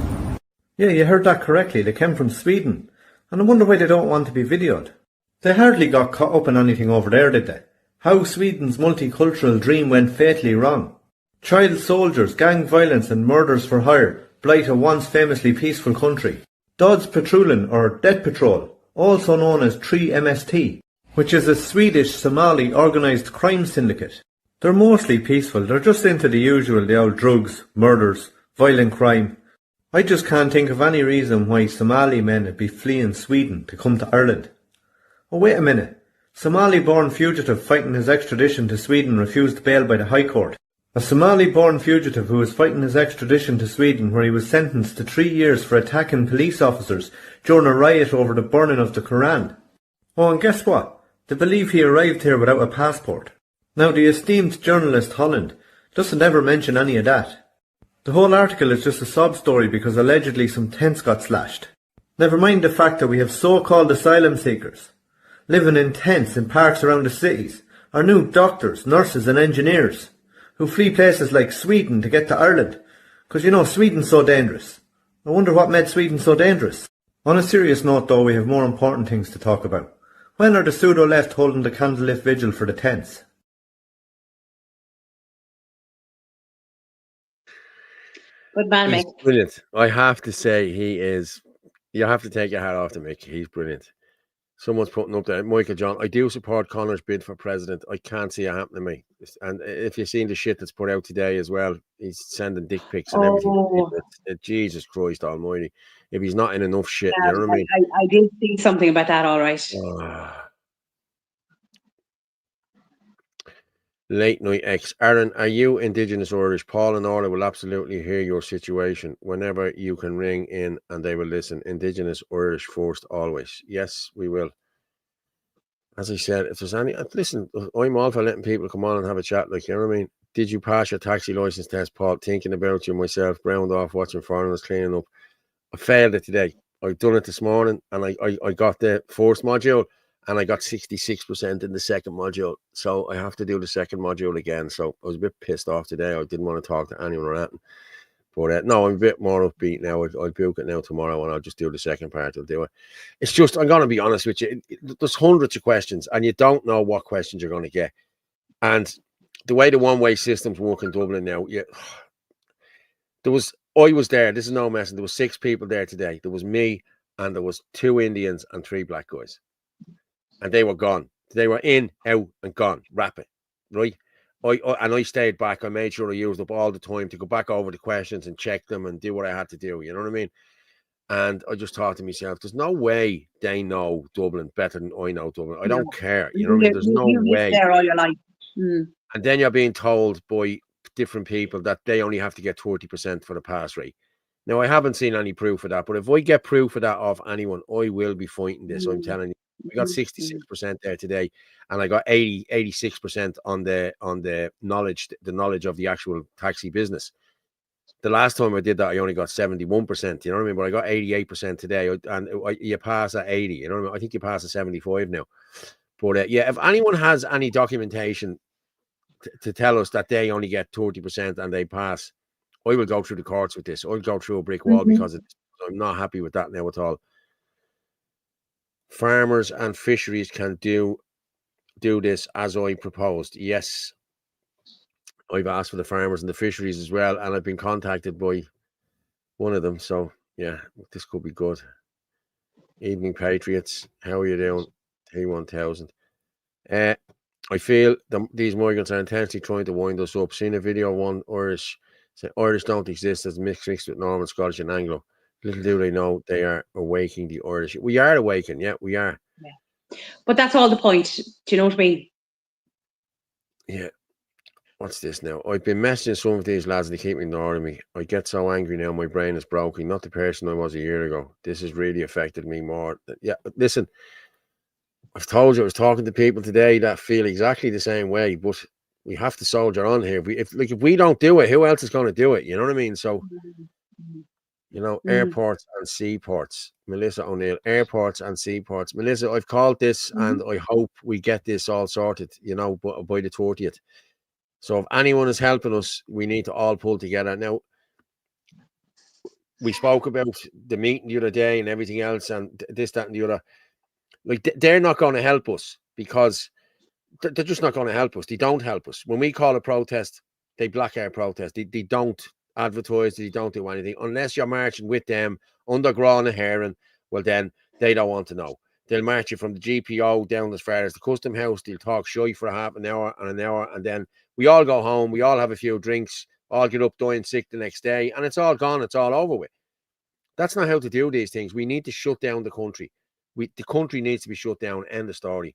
Yeah, you heard that correctly. They came from Sweden. And I wonder why they don't want to be videoed. They hardly got caught up in anything over there, did they? How Sweden's multicultural dream went fatally wrong. Child soldiers, gang violence and murders for hire blight a once famously peaceful country. Dodds Patrullen, or Death Patrol, also known as 3MST, which is a Swedish Somali organised crime syndicate. They're mostly peaceful, they're just into the usual, the old drugs, murders, violent crime. I just can't think of any reason why Somali men would be fleeing Sweden to come to Ireland. Oh wait a minute, Somali-born fugitive fighting his extradition to Sweden refused bail by the High Court. A Somali-born fugitive who was fighting his extradition to Sweden where he was sentenced to 3 years for attacking police officers during a riot over the burning of the Quran. Oh, and guess what? They believe he arrived here without a passport. Now, the esteemed journalist Holland doesn't ever mention any of that. The whole article is just a sob story because allegedly some tents got slashed. Never mind the fact that we have so-called asylum seekers living in tents in parks around the cities, our new doctors, nurses and engineers who flee places like Sweden to get to Ireland, because you know Sweden's so dangerous. I wonder what made Sweden so dangerous. On a serious note though, we have more important things to talk about. When are the pseudo-left holding the candlelit vigil for the tents? Good man, He's Mick. brilliant. I have to say he is. You have to take your hat off to Mick. He's brilliant. Someone's putting up there, Michael John. I do support Connor's bid for president. I can't see it happening to me. And if you've seen the shit that's put out today as well, he's sending dick pics and everything. Jesus Christ Almighty! If he's not in enough shit, you know what I mean? I did see something about that. All right. Late Night X. Aaron, are you Indigenous Irish? Paul and Orla will absolutely hear your situation whenever you can ring in and they will listen. Indigenous Irish first, always. Yes, we will. As I said, if there's any... Listen, I'm all for letting people come on and have a chat, like, you know what I mean? Did you pass your taxi licence test, Paul? Thinking about you myself, ground off, watching foreigners cleaning up. I failed it today. I've done it this morning and I got the first module. And I got 66% in the second module. So I have to do the second module again. So I was a bit pissed off today. I didn't want to talk to anyone or anything. But no, I'm a bit more upbeat now. I'll book it now tomorrow and I'll just do the second part. I'll do it. It's just, I'm going to be honest with you. There's hundreds of questions and you don't know what questions you're going to get. And the way the one-way systems work in Dublin now, I was there. This is no messing. There was 6 people there today. There was me and there was 2 Indians and 3 black guys. And they were gone. They were in, out, and gone. Rapid, right? I stayed back. I made sure I used up all the time to go back over the questions and check them and do what I had to do. You know what I mean? And I just thought to myself, there's no way they know Dublin better than I know Dublin. I don't care. You know what I mean? There's no way. There all your life. And then you're being told by different people that they only have to get 30% for the pass rate. Now, I haven't seen any proof of that, but if I get proof of that off anyone, I will be fighting this. I'm telling you. We got 66% there today, and I got 86% on the knowledge of the actual taxi business. The last time I did that, I only got 71%. You know what I mean? But I got 88% today, and you pass at 80. You know what I mean? I think you pass at 75 now. But yeah, if anyone has any documentation to tell us that they only get 30% and they pass, I will go through the courts with this. I'll go through a brick wall because I'm not happy with that now at all. Farmers and fisheries can do this as I proposed. Yes, I've asked for the farmers and the fisheries as well, and I've been contacted by one of them. So yeah, this could be good. Evening Patriots, how are you doing? T1000. I feel these migrants are intensely trying to wind us up. Seen a video of one Irish say Irish don't exist as mixed with Norman, Scottish, and Anglo. Little do they know they are awakening the Irish. We are awakening, yeah, we are. Yeah. But that's all the point. Do you know what I mean? Yeah. What's this now? I've been messaging some of these lads and they keep ignoring me. I get so angry now, my brain is broken. Not the person I was a year ago. This has really affected me more. Yeah, listen, I've told you I was talking to people today that feel exactly the same way, but we have to soldier on here. If we don't do it, who else is going to do it? You know what I mean? So, you know, airports and seaports. Melissa O'Neill, airports and seaports. Melissa, I've called this and I hope we get this all sorted, you know, by the 30th. So if anyone is helping us, we need to all pull together. Now, we spoke about the meeting the other day and everything else and this, that, and the other. Like, they're not going to help us because they're just not going to help us. They don't help us. When we call a protest, they block our protest. They don't advertise. They don't do anything. Unless you're marching with them under Grana Heron, well, then they don't want to know. They'll march you from the GPO down as far as the Custom House. They'll talk shy for half an hour, and then we all go home. We all have a few drinks, all get up dying sick the next day, and it's all gone. It's all over with. That's not how to do these things. We need to shut down the country. The country needs to be shut down. End of story.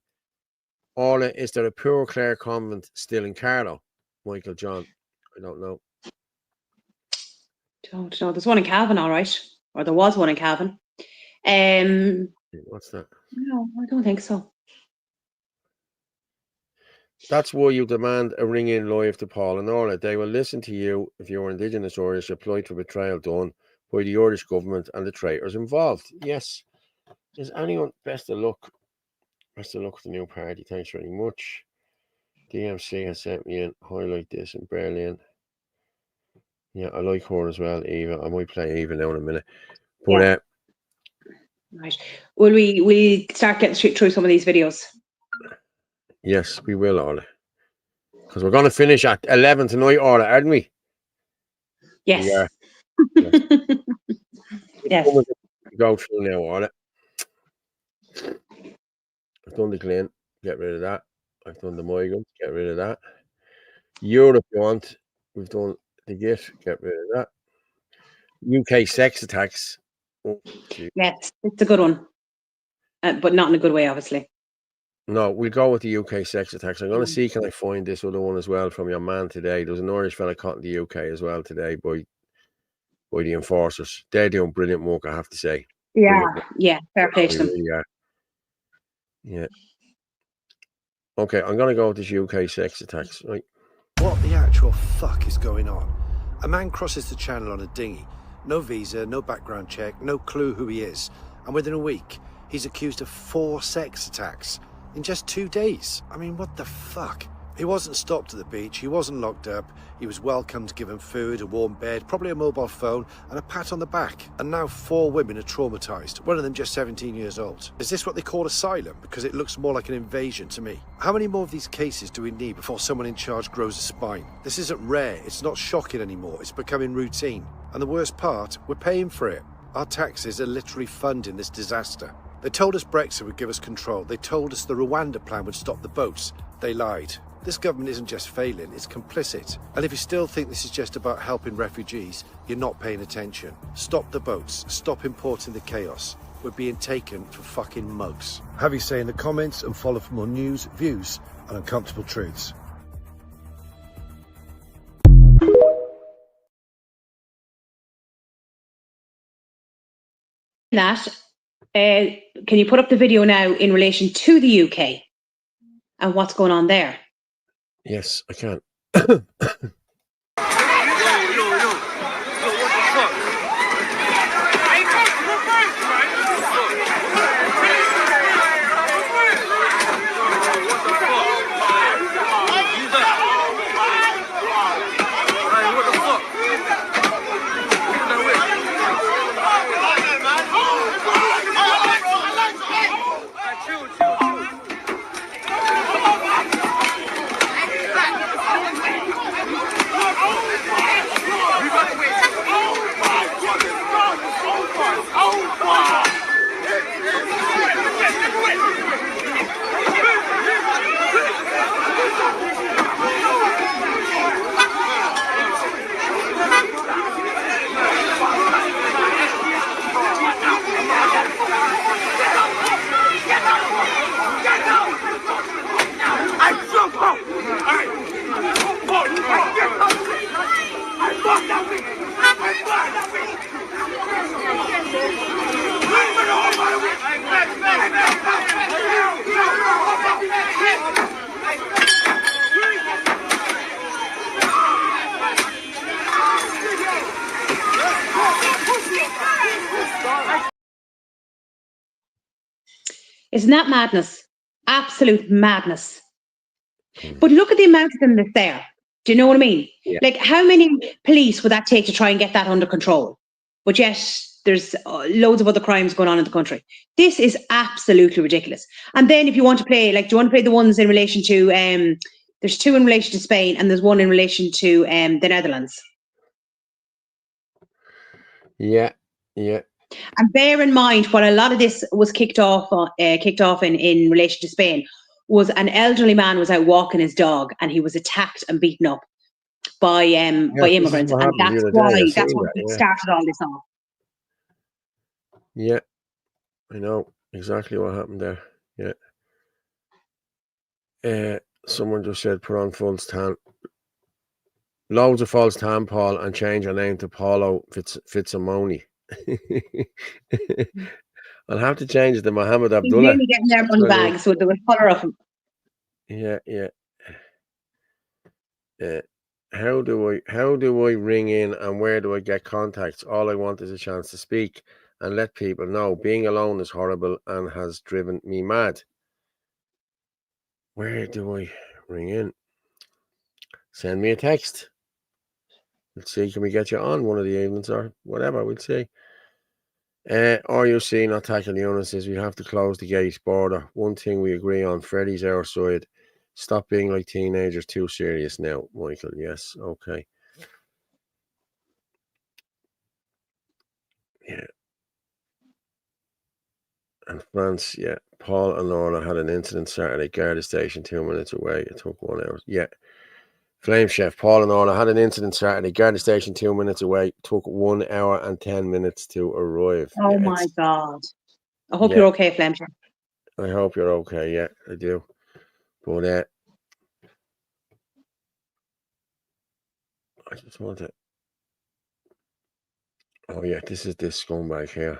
Orla, is there a Poor Clare convent still in Carlow? Michael John, I don't know. Don't know. There's one in Cavan, all right. Or there was one in Cavan. What's that? No, I don't think so. That's why you demand a ring in live to Paul and Orla. They will listen to you if you're Indigenous Irish applied for betrayal done by the Irish government and the traitors involved. Yes. Is anyone best of luck? Best of luck with the new party. Thanks very much. DMC has sent me in. Highlight this in Berlin. Yeah, I like her as well, Eva. I might play Eva now in a minute. But yeah. Right. Will we start getting through some of these videos? Yes, we will, Orla. Because we're going to finish at 11 tonight, Orla, aren't we? Yes. We are. Yes. Go through now, Orla. I've done the Glen, get rid of that. I've done the Migrant, get rid of that. Europe, you want? We've done the GIT, get rid of that. UK sex attacks. Oh, yes, it's a good one, but not in a good way, obviously. No, we'll go with the UK sex attacks. I'm going to see, can I find this other one as well from your man today? There was an Irish fella caught in the UK as well today by the enforcers. They're doing brilliant work, I have to say. Yeah, fair play to them. Really are. Yeah. Okay, I'm going to go with this UK sex attacks. Right. What the actual fuck is going on? A man crosses the channel on a dinghy. No visa, no background check, no clue who he is. And within a week, he's accused of 4 sex attacks. In just 2 days. I mean, what the fuck? He wasn't stopped at the beach, he wasn't locked up, he was welcomed, given food, a warm bed, probably a mobile phone, and a pat on the back. And now 4 women are traumatised, one of them just 17 years old. Is this what they call asylum? Because it looks more like an invasion to me. How many more of these cases do we need before someone in charge grows a spine? This isn't rare, it's not shocking anymore, it's becoming routine. And the worst part, we're paying for it. Our taxes are literally funding this disaster. They told us Brexit would give us control. They told us the Rwanda plan would stop the boats. They lied. This government isn't just failing, it's complicit. And if you still think this is just about helping refugees, you're not paying attention. Stop the boats. Stop importing the chaos. We're being taken for fucking mugs. Have your say in the comments and follow for more news, views, and uncomfortable truths. That, can you put up the video now in relation to the UK and what's going on there? Yes, I can. Isn't that madness? Absolute madness. But look at the amount of them that's there. Do you know what I mean? Yeah. Like, how many police would that take to try and get that under control? But yet, there's loads of other crimes going on in the country. This is absolutely ridiculous. And then if you want to play, like, do you want to play the ones in relation to, there's two in relation to Spain and there's one in relation to the Netherlands. Yeah, yeah. And bear in mind, what a lot of this was kicked off in relation to Spain was an elderly man was out walking his dog and he was attacked and beaten up by immigrants, and that's why started all this off. Yeah, I know exactly what happened there. Yeah. Someone just said put on false tan. Loads of false tan, Paul, and change your name to Paulo Fitzsimoni. I'll have to change it to Mohammed Abdullah. He's really getting their money bags with the colour of him. Yeah. How do I ring in and where do I get contacts? All I want is a chance to speak and let people know. Being alone is horrible and has driven me mad. Where do I ring in? Send me a text. Let's see, can we get you on one of the evenings or whatever? We'll see. RUC not tackling the illnesses. We have to close the gate border. One thing we agree on, Freddie's our side. Stop being like teenagers, too serious now, Michael. Yes, okay. Yeah. And France, yeah. Paul and Laura had an incident Saturday, Garda station 2 minutes away. It took 1 hour. Yeah. Flame Chef, Paul and Laura had an incident Saturday, Garda station 2 minutes away. It took 1 hour and 10 minutes to arrive. Oh my God. I hope you're okay, Flame Chef. I hope you're okay. Yeah, I do. But I just want to. Oh yeah, this is this scumbag here.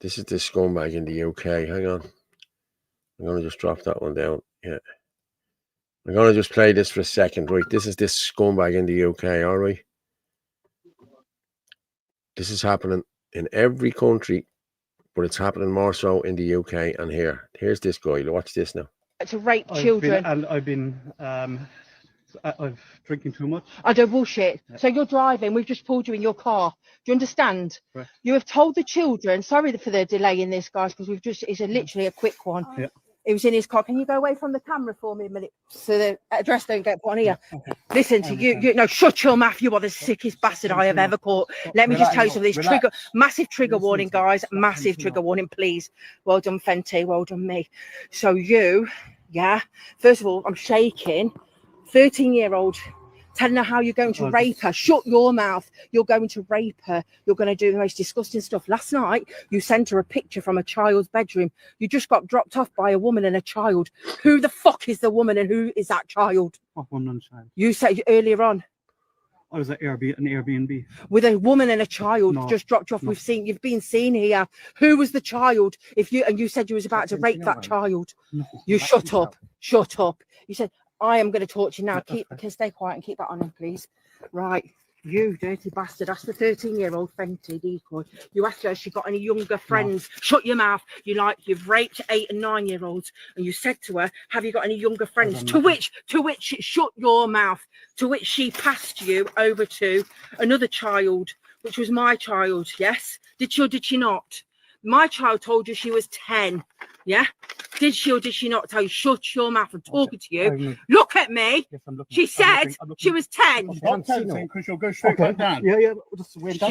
This is this scumbag in the UK. Hang on. I'm going to just drop that one down. Yeah. I'm going to just play this for a second. Right. This is this scumbag in the UK. All right. This is happening in every country, but it's happening more so in the UK and here. Here's this guy. Watch this now. To rape children. I've been drinking too much. I don't bullshit. Yeah. So you're driving, we've just pulled you in your car. Do you understand? Right. You have told the children, sorry for the delay in this, guys, because it's literally a quick one. Yeah. It was in his car. Can you go away from the camera for me a minute so the address don't get put on here? Okay. Listen to you. No, shut your mouth. You are the sickest bastard I have ever caught. Let me just tell you something. This massive trigger warning, guys. Massive trigger warning, please. Well done, Fenty. Well done, me. So you, first of all, I'm shaking. 13-year-old telling her how you're going to rape her. Shut your mouth. You're going to rape her. You're going to do the most disgusting stuff. Last night, you sent her a picture from a child's bedroom. You just got dropped off by a woman and a child. Who the fuck is the woman and who is that child? What woman and child? You said earlier on. I was at an Airbnb. With a woman and a child just dropped you off. You've been seen here. Who was the child? You said you was about to rape that child. You shut up. Shut up. You said, I am going to talk to you now. Stay quiet and keep that on him, please. Right. You dirty bastard. That's the 13-year-old Fenty decoy. You asked her if she got any younger friends. No. Shut your mouth. You've raped 8 and 9-year-olds. And you said to her, have you got any younger friends? To which, shut your mouth. To which she passed you over to another child, which was my child. Yes. Did she or did she not? My child told you she was 10. Yeah? Did she or did she not tell you? Shut your mouth. I'm talking to you. Look at me. Yes, she said she was 10. She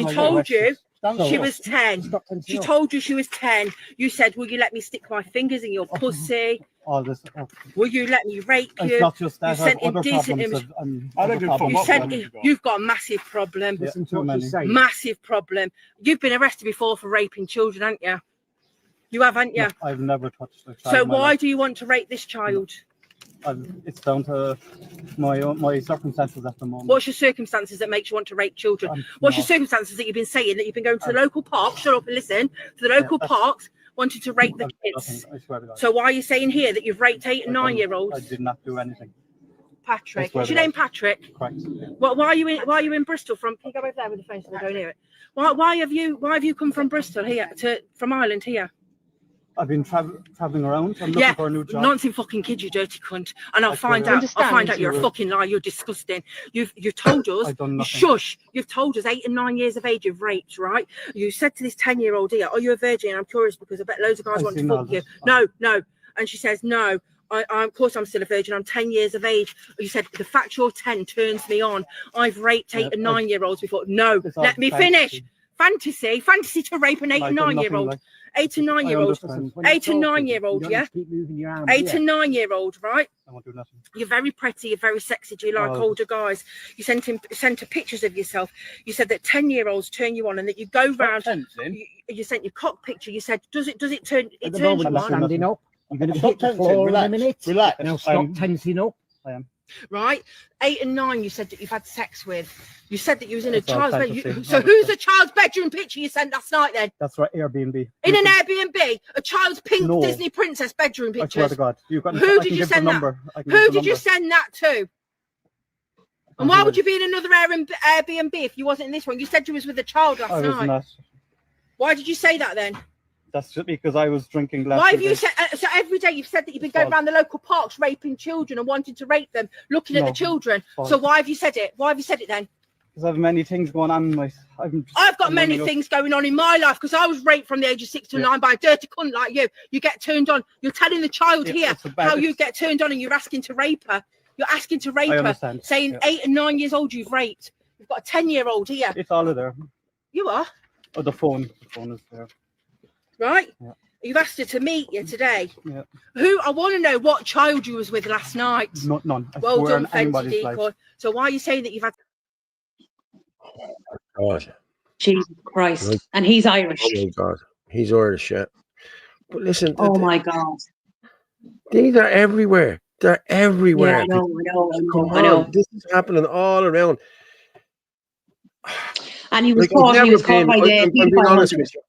told you she was 10. She told you she was 10. You said, will you let me stick my fingers in your pussy? Will you let me rape you? It's not just that. You sent indecent images. You've got a massive problem. Massive problem. You've been arrested before for raping children, haven't you? You have, haven't you? I've never touched a child. So why do you want to rape this child? It's down to my circumstances at the moment. What's your circumstances that makes you want to rape children? What's your circumstances that you've been saying that you've been going to the local park? Shut up and listen. To the local parks, wanting to rape the kids. I swear to God. So why are you saying here that you've raped 8 and 9-year-olds? I did not do anything. Patrick, is your name Patrick? Correct. Well, why are you in Bristol from? Can you go over there with the phone so they don't hear it? Why have you come from Bristol here from Ireland here? I've been traveling around. I'm looking for a new job. Nonsense, fucking kid, you dirty cunt! And I'll find out you're a fucking liar. You're disgusting. You've told us. Shush! You've told us 8 and 9 years of age you've raped, right? You said to this 10-year-old here, "Are you a virgin?" I'm curious because I bet loads of guys want to fuck you. No. And she says no. Of course I'm still a virgin. I'm 10 years of age. You said the fact you're 10 turns me on. I've raped 8 and 9-year-olds before. No, let me finish. Fantasy to rape an 8 and 9-year-old. 8 and 9-year-old. 8 and 9-year-old, yeah? 8 and 9-year-old, right? I won't do nothing. You're very pretty, you're very sexy, do you like older guys? You sent her pictures of yourself. You said that 10-year-olds turn you on and that you go round. You sent your cock picture. You said, does it turn you on? Standing up. You're going to hit the floor in a minute. Relax. Now stop tensing up. I am. Right? 8 and 9 you said that you've had sex with. You said that you was in a child's bedroom. So who's the child's bedroom picture you sent last night then? That's right, Airbnb. In an Airbnb? A child's pink Disney princess bedroom picture? I swear to God. Who did you send that? Who did you send that to? And why would you be in another Airbnb if you wasn't in this one? You said you was with a child last night. Not. Why did you say that then? That's just because I was drinking last. Why have you said so every day you've said that you've been going around the local parks raping children and wanting to rape them, looking at the children. So why have you said it? Why have you said it then? Because I have many things going on in my I've got many things going on in my life because I was raped from the age of 6 to 9 by a dirty cunt like you. You get turned on. You're telling the child here how you get turned on and you're asking to rape her. You're asking to rape her, saying 8 and 9 years old you've raped. You've got a 10-year-old here. It's all there. You are? Oh, the phone. The phone is there. Right? Yeah. You've asked her to meet you today. Yeah. I want to know what child you was with last night. None. Well done, Fenty Decoy. So why are you saying that you've had... God. Jesus Christ. And he's Irish. Oh my God. He's Irish, yeah. But listen. My God. These are everywhere. They're everywhere. Yeah, I know. This is happening all around. And he was caught by the...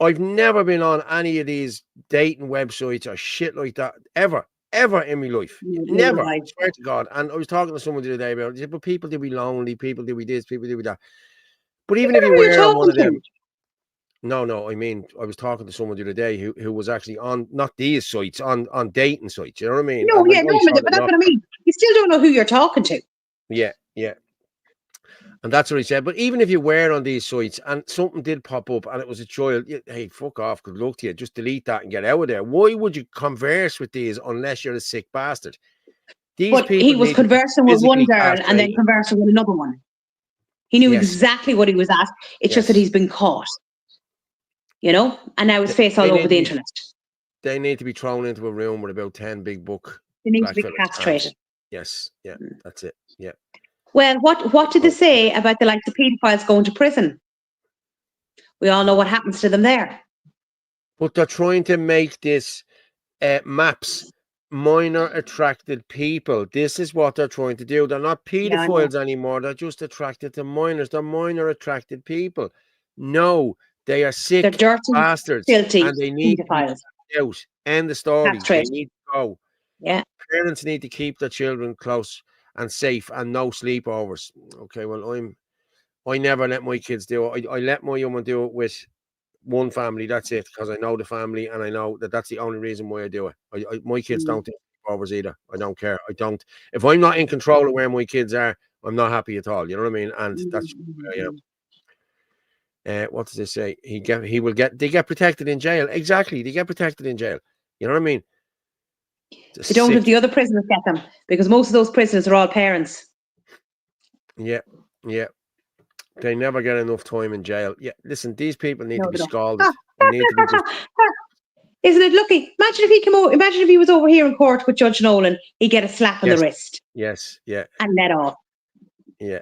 I've never been on any of these dating websites or shit like that ever in my life. Never. I swear to God. And I was talking to someone the other day about it. But people do be lonely, people do be this, people do be that. But even if you were on one of them, no. I mean, I was talking to someone the other day who was actually on not these sites, on dating sites. You know what I mean? No, but that's what I mean. You still don't know who you're talking to. Yeah. And that's what he said. But even if you were on these sites and something did pop up and it was a child, hey, fuck off, good luck to you. Just delete that and get out of there. Why would you converse with these unless you're a sick bastard? But he was conversing with one girl and then conversing with another one. He knew exactly what he was at. It's just that he's been caught. You know? And now his face all over the internet. They need to be thrown into a room with about 10 big book. They need to be castrated. Yes, that's it. Yeah. Well, what did they say about the paedophiles going to prison? We all know what happens to them there. But they're trying to make this MAPS, minor attracted people. This is what they're trying to do. They're not paedophiles anymore. They're just attracted to minors. They're minor attracted people. No, they are sick, they're dirty, bastards, filthy, and they need pedophiles. To out. End the story. They need to go. Yeah. Parents need to keep their children close and safe and no sleepovers. Okay, well, I never let my kids do it. I let my young one do it with one family. That's it, because I know the family and I know that's the only reason why I do it. My kids don't do sleepovers either. I don't care. I don't. If I'm not in control of where my kids are, I'm not happy at all. You know what I mean? And that's where I am. What does it say? They get protected in jail. Exactly. They get protected in jail. You know what I mean? They don't have the other prisoners get them because most of those prisoners are all parents. Yeah. They never get enough time in jail. Yeah, listen, these people need to be scalded. Isn't it lucky? Imagine if he came over. Imagine if he was over here in court with Judge Nolan. He'd get a slap on the wrist. Yes, yeah. And let off. Yeah.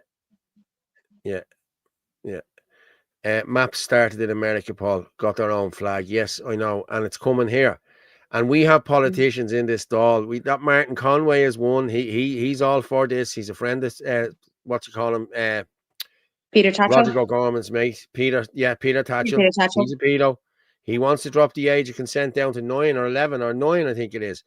MAPS started in America, Paul. Got their own flag. Yes, I know, and it's coming here. And we have politicians in this stall. That Martin Conway is one. He's all for this. He's a friend of what you call him, Peter Tatchell. Roger O'Gorman's mate. Peter Tatchell. Peter Tatchell. He's a pedo. He wants to drop the age of consent down to 9 or 11 or 9, I think it is.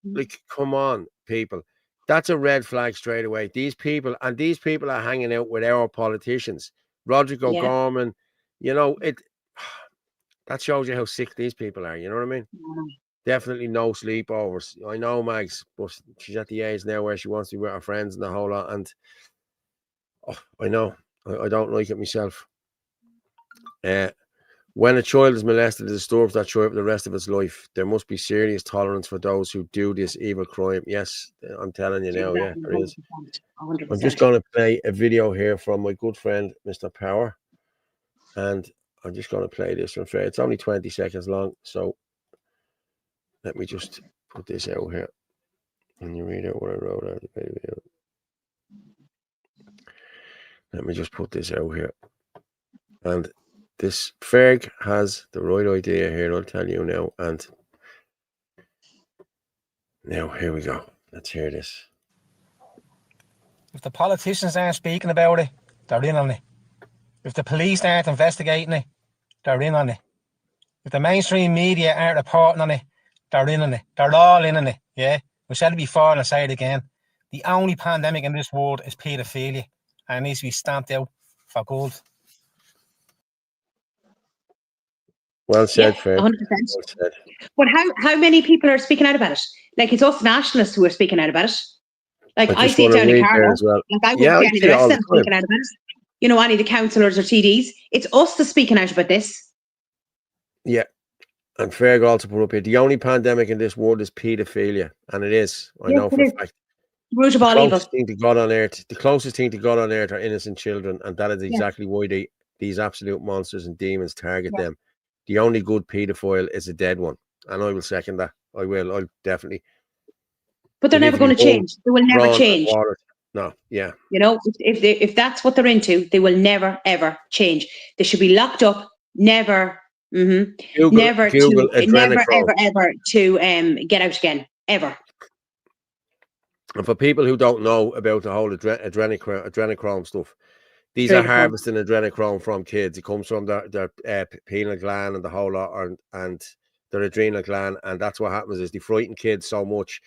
Like, come on, people. That's a red flag straight away. These people are hanging out with our politicians. Roger O'Gorman, you know, that shows you how sick these people are. You know what I mean? Definitely no sleepovers. I know Mags, but she's at the age now where she wants to be with her friends and the whole lot. And I know I don't like it myself. When a child is molested, it disturbs that child for the rest of its life. There must be serious tolerance for those who do this evil crime. Yes, I'm telling you now. Yeah, there is. 100%. I'm just going to play a video here from my good friend, Mr. Power. And I'm just going to play this one. It's only 20 seconds long. So let me just put this out here. Can you read out what I wrote out? Let me just put this out here. And this Ferg has the right idea here, I'll tell you now. And now, here we go. Let's hear this. If the politicians aren't speaking about it, they're in on it. If the police aren't investigating it, they're in on it. If the mainstream media aren't reporting on it, they're in on it. They're all in on it, yeah? We said it before and I say it again. The only pandemic in this world is paedophilia, and it needs to be stamped out for good. Well said, Ferg. 100%. Well said. But how many people are speaking out about it? Like, it's us nationalists who are speaking out about it. Like, I see it down in Carlo. Well. Like, I wouldn't see any of the rest of them speaking out about it. You know, any of the councillors or TDs. It's us that's speaking out about this. Yeah. And Ferg also put up here, the only pandemic in this world is paedophilia. And it is. I know for a fact. Root of all evil. The closest thing to God on earth are innocent children. And that is exactly why these absolute monsters and demons target them. The only good paedophile is a dead one. And I will second that. I'll definitely. But they're never going to change. They will never change. No, yeah. You know, if that's what they're into, they will never, ever change. They should be locked up, never, ever to get out again, ever. And for people who don't know about the whole adrenochrome stuff, these are harvesting adrenochrome from kids. It comes from their pineal gland and the whole lot, and their adrenal gland. And that's what happens is they frighten kids so much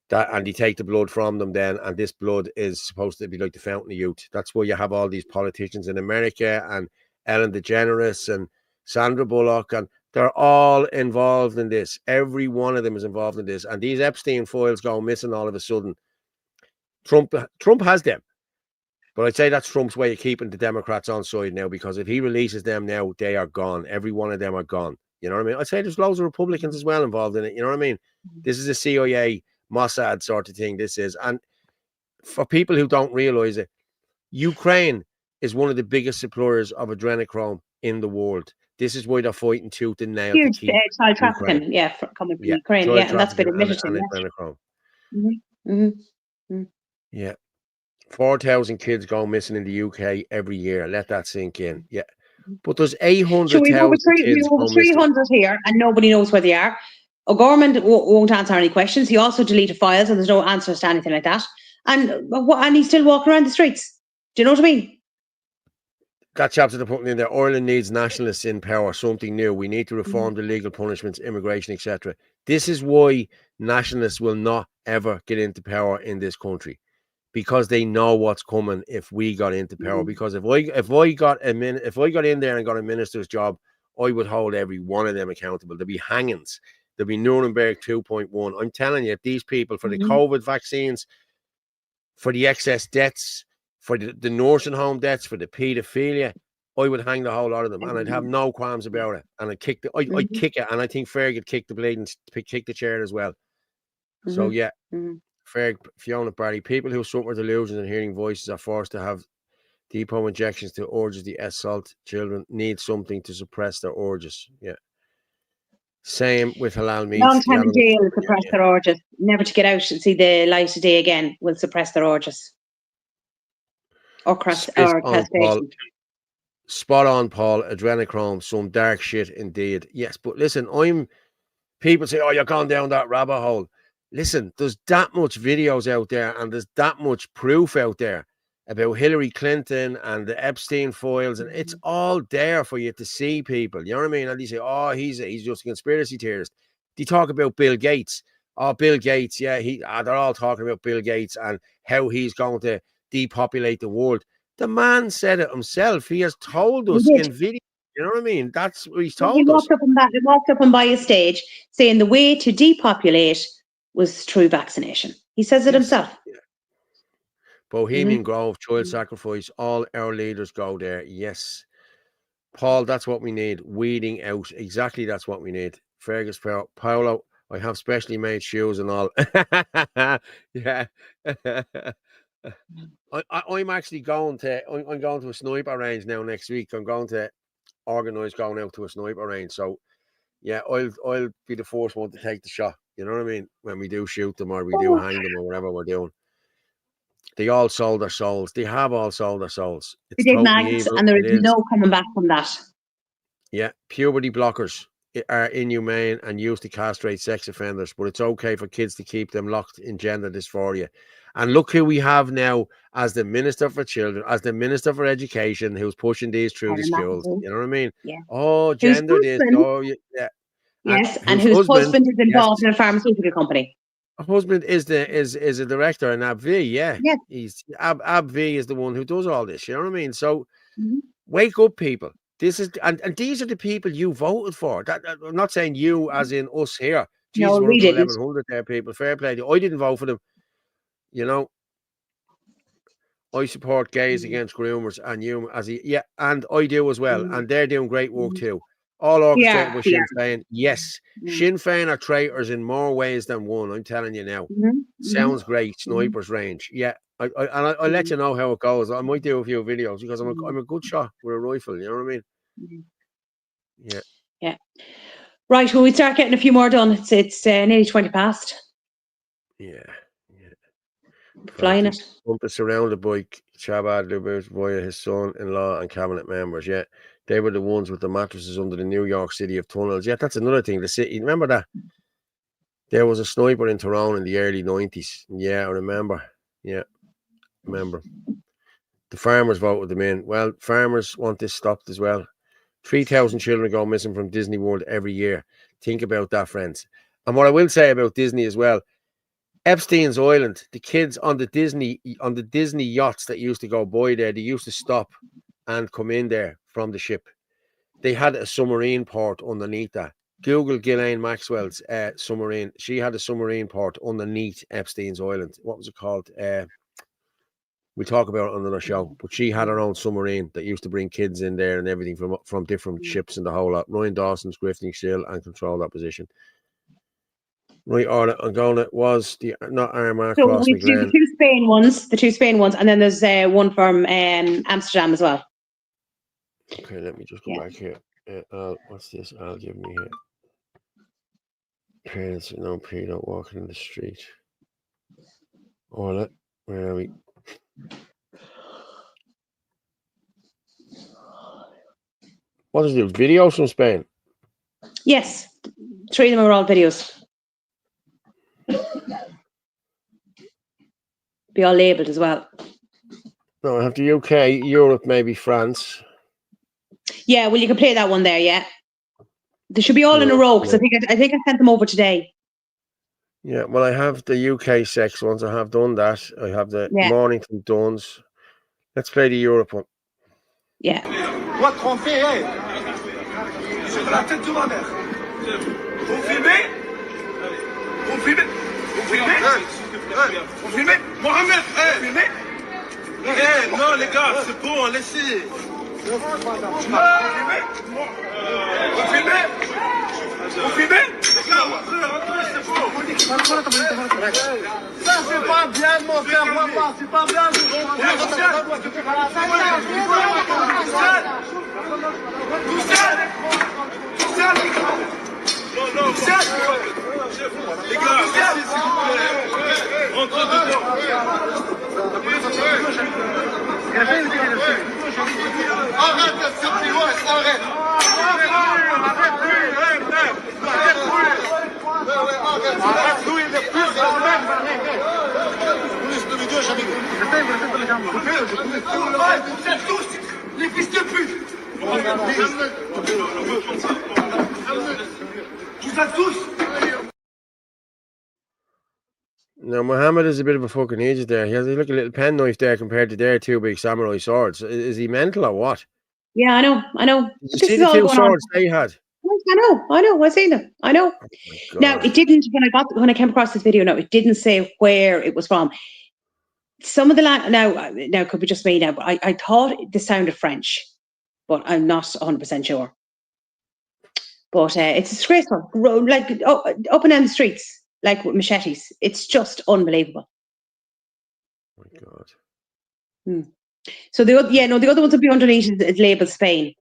and they take the blood from them then. And this blood is supposed to be like the fountain of youth. That's why you have all these politicians in America and Ellen DeGeneres and Sandra Bullock. And they're all involved in this. Every one of them is involved in this. And these Epstein files go missing all of a sudden. Trump has them. But I'd say that's Trump's way of keeping the Democrats on side now, because if he releases them now, they are gone. Every one of them are gone. You know what I mean? I'd say there's loads of Republicans as well involved in it. You know what I mean? This is a CIA, Mossad sort of thing, this is. And for people who don't realize it, Ukraine is one of the biggest suppliers of adrenochrome in the world. This is why they're fighting tooth and nail. Huge child trafficking, coming from Ukraine. Yeah, and that's been admitted to. Adrenochrome. Yeah. 4,000 kids go missing in the UK every year. Let that sink in. Yeah. But there's 800,000 kids. Over 300 here, and nobody knows where they are. O'Gorman won't answer any questions. He also deleted files, and there's no answers to anything like that. And he's still walking around the streets. Do you know what I mean? That chapter they're putting in there. Ireland needs nationalists in power, something new. We need to reform the legal punishments, immigration, etc. This is why nationalists will not ever get into power in this country. Because they know what's coming if we got into power. Because if I got in there and got a minister's job, I would hold every one of them accountable. There'd be hangings. There'd be Nuremberg 2.1. I'm telling you, these people, for the COVID vaccines, for the excess deaths, for the nursing home deaths, for the paedophilia, I would hang the whole lot of them, and I'd have no qualms about it. And I'd kick it, and I think Ferg would kick the blade and kick the chair as well. So yeah. Ferg, Fiona Barry, people who suffer delusions and hearing voices are forced to have depot injections to urges the assault children need something to suppress their urges. Yeah. Same with halal meat. Long time in jail will suppress their urges. Never to get out and see the light of day again will suppress their urges. Or castration. Spot on, Paul. Adrenochrome, some dark shit indeed. Yes, but listen, People say, oh, you're gone down that rabbit hole. Listen, there's that much videos out there and there's that much proof out there about Hillary Clinton and the Epstein files, and it's all there for you to see, people. You know what I mean? And they say, oh, he's just a conspiracy theorist. They talk about Bill Gates. Oh, Bill Gates, yeah, they're all talking about Bill Gates and how he's going to depopulate the world. The man said it himself. He has told us in video. You know what I mean? That's what he's told us. He walked up on by a stage saying the way to depopulate was through vaccination. He says it himself. Yeah. Bohemian Grove, child sacrifice, all our leaders go there. Yes. Paul, that's what we need. Weeding out. Exactly, that's what we need. Fergus Paolo, I have specially made shoes and all. Yeah. I'm actually going to a sniper range now next week. I'm going to organise going out to a sniper range. So yeah, I'll be the first one to take the shot. You know what I mean? When we do shoot them or we do hang them or whatever we're doing. They all sold their souls. They have all sold their souls. It's totally evil. And there is no coming back from that. Yeah, puberty blockers are inhumane and used to castrate sex offenders, but it's okay for kids to keep them locked in gender dysphoria. And look who we have now as the Minister for Children, as the Minister for Education, who's pushing these through the schools. You know what I mean? Yeah. Oh, gender this. Oh, yeah. Yes, and whose husband is involved in a pharmaceutical company. Her husband is a director in AbbVie. Yeah, he's AbbVie is the one who does all this. You know what I mean? So wake up, people. This is and these are the people you voted for. I'm not saying you as in us here. Jesus, no, we didn't. 1100 there, people. Fair play. I didn't vote for them. You know, I support gays against groomers and you and I do as well. And they're doing great work too. All orchestrated by Sinn Féin. Yes. Sinn Féin are traitors in more ways than one. I'm telling you now. Sounds great. Sniper's range. Yeah. I'll let you know how it goes. I might do a few videos because I'm a good shot with a rifle. You know what I mean? Yeah. Yeah. Right. Well, we start getting a few more done. It's nearly 20 past. Yeah. Flying it. Trump is surrounded by Chabad Lubers via his son-in-law and cabinet members. Yeah. They were the ones with the mattresses under the New York City of tunnels. Yeah, that's another thing. The city, remember that? There was a sniper in Tyrone in the early 90s. Yeah, I remember. Yeah, remember. The farmers voted them in. Well, farmers want this stopped as well. 3,000 children go missing from Disney World every year. Think about that, friends. And what I will say about Disney as well, Epstein's Island, the kids on the Disney yachts that used to go by there, they used to stop and come in there from the ship. They had a submarine port underneath that. Google Ghislaine Maxwell's submarine. She had a submarine port underneath Epstein's Island. What was it called? We'll talk about it on another show. But she had her own submarine that used to bring kids in there and everything from different ships and the whole lot. Ryan Dawson's grifting still and control that position. Right, Orla, I'm going to was the not Armagh so Cross we do McGlen. the two Spain ones, and then there's one from Amsterdam as well. Okay, let me just go back here. What's this? I'll give me here. Parents, no Peter walking in the street. Orla, where are we? What is it? Videos from Spain? Yes, 3 of them are all videos. Be all labelled as well. No, I have the UK, Europe, maybe France. Yeah, well, you can play that one there. Yeah, they should be all in a row because I think I sent them over today. Yeah, well, I have the UK sex ones. I have done that. I have the Mornington Duns. Let's play the Europe one. Yeah. What qu'on fait, hey? C'est de la tête de ma mère. Vous filmez? Vous filmez? Vous filmez? Vous filmez? Mohamed, vous filmez? Eh, non, les gars, c'est bon, laissez. Vous filmez? Vous filmez? Vous filmez? Les gars, c'est bon. Ça, c'est pas bien, mon frère, moi, c'est pas bien. Tout seul. Non, les gars, laissez, s'il vous plaît. Rentrez dedans. Arrête, s'il te plaît, arrête. Now, Muhammad is a bit of a fucking idiot there. He has like a little penknife there compared to their two big samurai swords. Is he mental or what? Yeah, I know. Did you see the two swords they had? I know. I've seen them. I know. Oh Now, it didn't, when I came across this video, no, it didn't say where it was from. Some of the now it could be just me now, but I thought this sounded French, but I'm not 100% sure. But it's disgraceful, like up and down the streets, like with machetes. It's just unbelievable. Oh my God. So the other ones will be underneath is labeled Spain.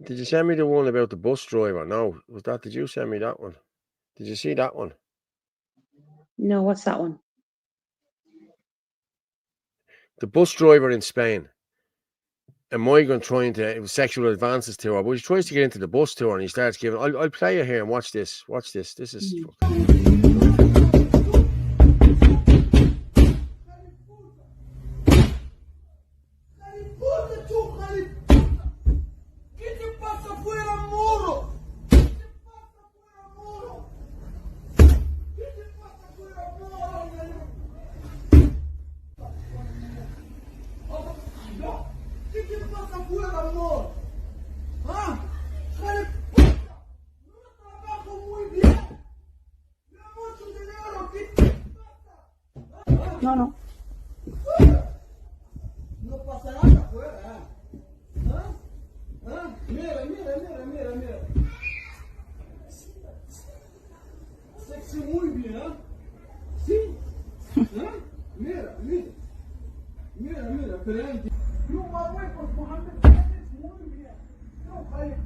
Did you send me the one about the bus driver? No, did you send me that one? Did you see that one? No, what's that one? The bus driver in Spain. A migrant trying to sexual advances to her, but he tries to get into the bus to her and he starts giving. I'll play it here and watch this. Watch this. This is. No. No pasa nada afuera. Mira. Sexy muy bien, ¿sí? Mira, creyente. You my way for 400 seconds, muy bien. No, vale,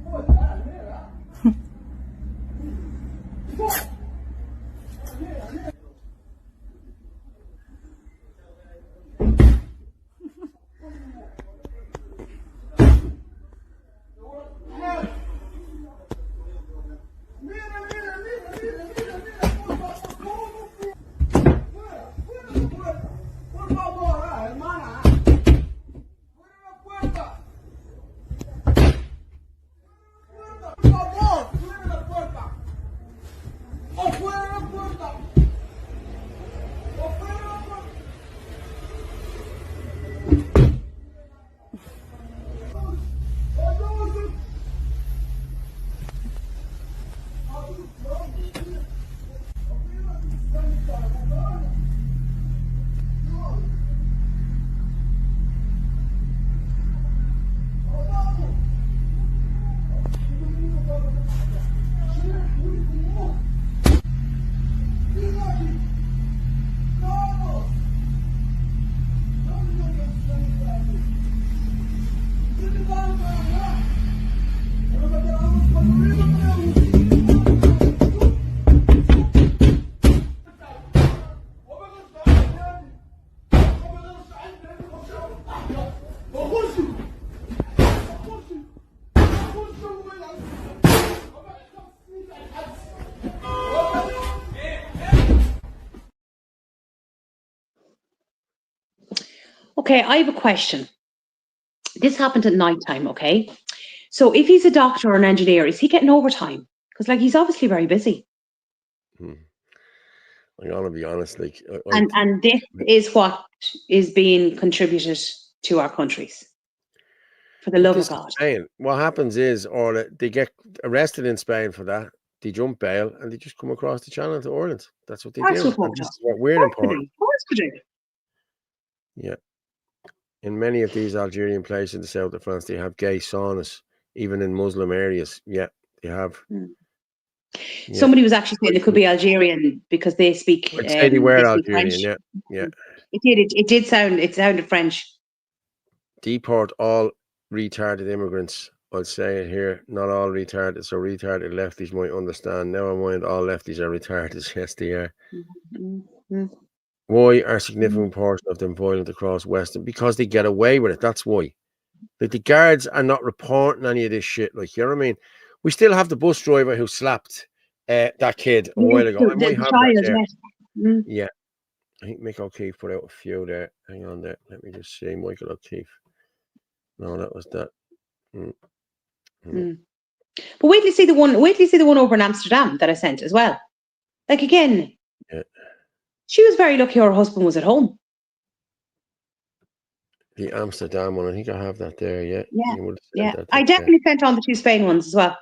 mira. Mira. Okay, I have a question. This happened at night time, okay? So if he's a doctor or an engineer, is he getting overtime? Because he's obviously very busy. I'm gonna be honest, and this is what is being contributed to our countries. For the love of God. Spain. What happens is, or they get arrested in Spain for that. They jump bail and they just come across the channel to Ireland. That's what they do. And this is what we're important. Of course we do. Yeah. In many of these Algerian places in the south of France, they have gay saunas, even in Muslim areas. Yeah, they have. Yeah. Somebody was actually saying it could be Algerian because they speak. I'd say they were Algerian. French. Yeah. It sounded French. Deport all retarded immigrants. I'll say it here. Not all retarded. So retarded lefties might understand. Never mind, all lefties are retarded. Yes, they are. Why are a significant portion of them violent across Western? Because they get away with it. That's why. The guards are not reporting any of this shit. You know what I mean? We still have the bus driver who slapped that kid a while ago. I might have that there. Yes. Yeah. I think Mick O'Keefe put out a few there. Hang on there. Let me just see. Michael O'Keefe. No, that was that. But wait till you see the one. Wait till you see the one over in Amsterdam that I sent as well. Like again, she was very lucky her husband was at home. The Amsterdam one. I think I have that there. Yeah. Yeah. I definitely sent on the 2 Spain ones as well.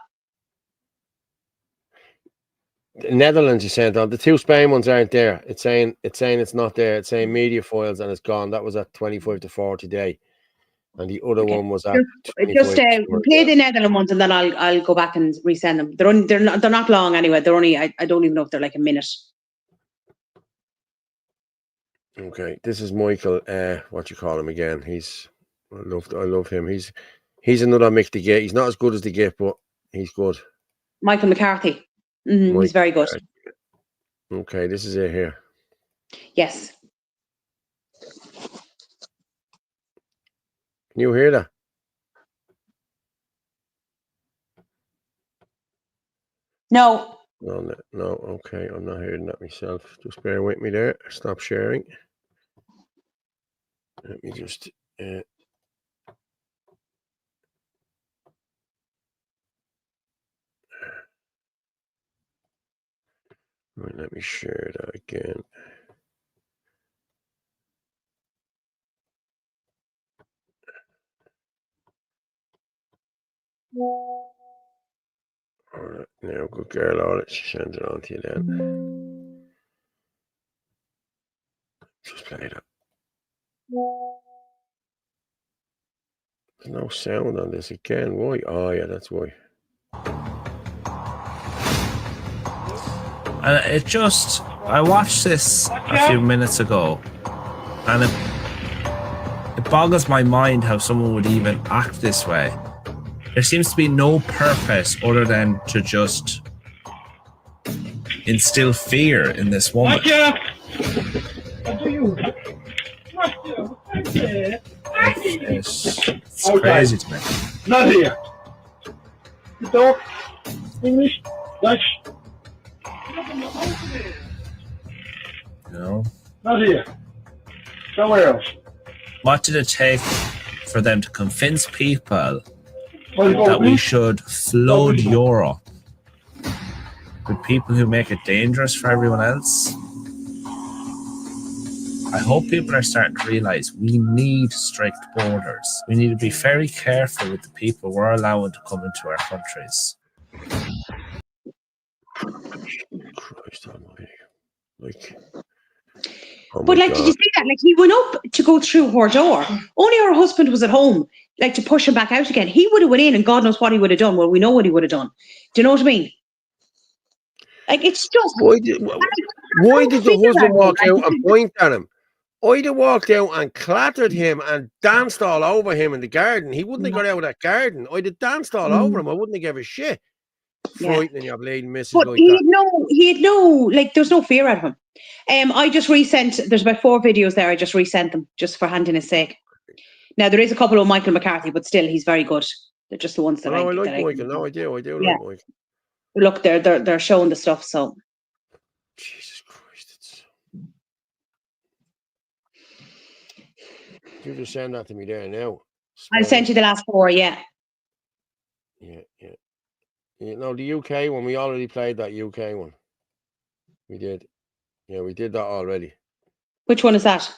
The Netherlands you sent on. The 2 Spain ones aren't there. It's saying it's not there. It's saying media files and it's gone. That was at 25 to 40 today. And the other one was at just play the Netherlands ones and then I'll go back and resend them. They're not long anyway. They're only I don't even know if they're like a minute. Okay, this is Michael. What you call him again? I love him. He's another Mick the Git. He's not as good as the Git, but he's good. Michael McCarthy. He's very good. Okay, this is it here. Yes. Can you hear that? No. No. Okay, I'm not hearing that myself. Just bear with me there. Stop sharing. Let me just. Right, let me share that again. All right, now good girl, all right, she sends it on to you then. Just play that. There's no sound on this again. Why? Oh yeah, that's why. I watched this a few minutes ago, and it boggles my mind how someone would even act this way. There seems to be no purpose other than to just instill fear in this woman. It's crazy to me. Not here. You talk English, Dutch. No. Not here. Somewhere else. What did it take for them to convince people that we should flood Europe with people who make it dangerous for everyone else? I hope people are starting to realise we need strict borders. We need to be very careful with the people we're allowing to come into our countries. Christ almighty. But did you see that? Like, he went up to go through her door. Only her husband was at home, like, to push him back out again. He would have went in and God knows what he would have done. Well, we know what he would have done. Do you know what I mean? Like, it's just... Why did the husband walk out and point at him? I'd have walked out and clattered him and danced all over him in the garden. He wouldn't have got out of that garden. I'd have danced all over him. I wouldn't have given a shit. Frightening your bleeding missus but like he that. had no, like, there's no fear out of him. I just resent, there's about 4 videos there. I just resent them just for handiness sake. Now, there is a couple of Michael McCarthy, but still, he's very good. They're just the ones that I like Michael. No, I do like Michael. Look, they're showing the stuff, so. Jesus Christ. You just send that to me there now. I sent you the last 4, yeah. Yeah. No, the UK one, we already played that UK one. We did. Yeah, we did that already. Which one is that?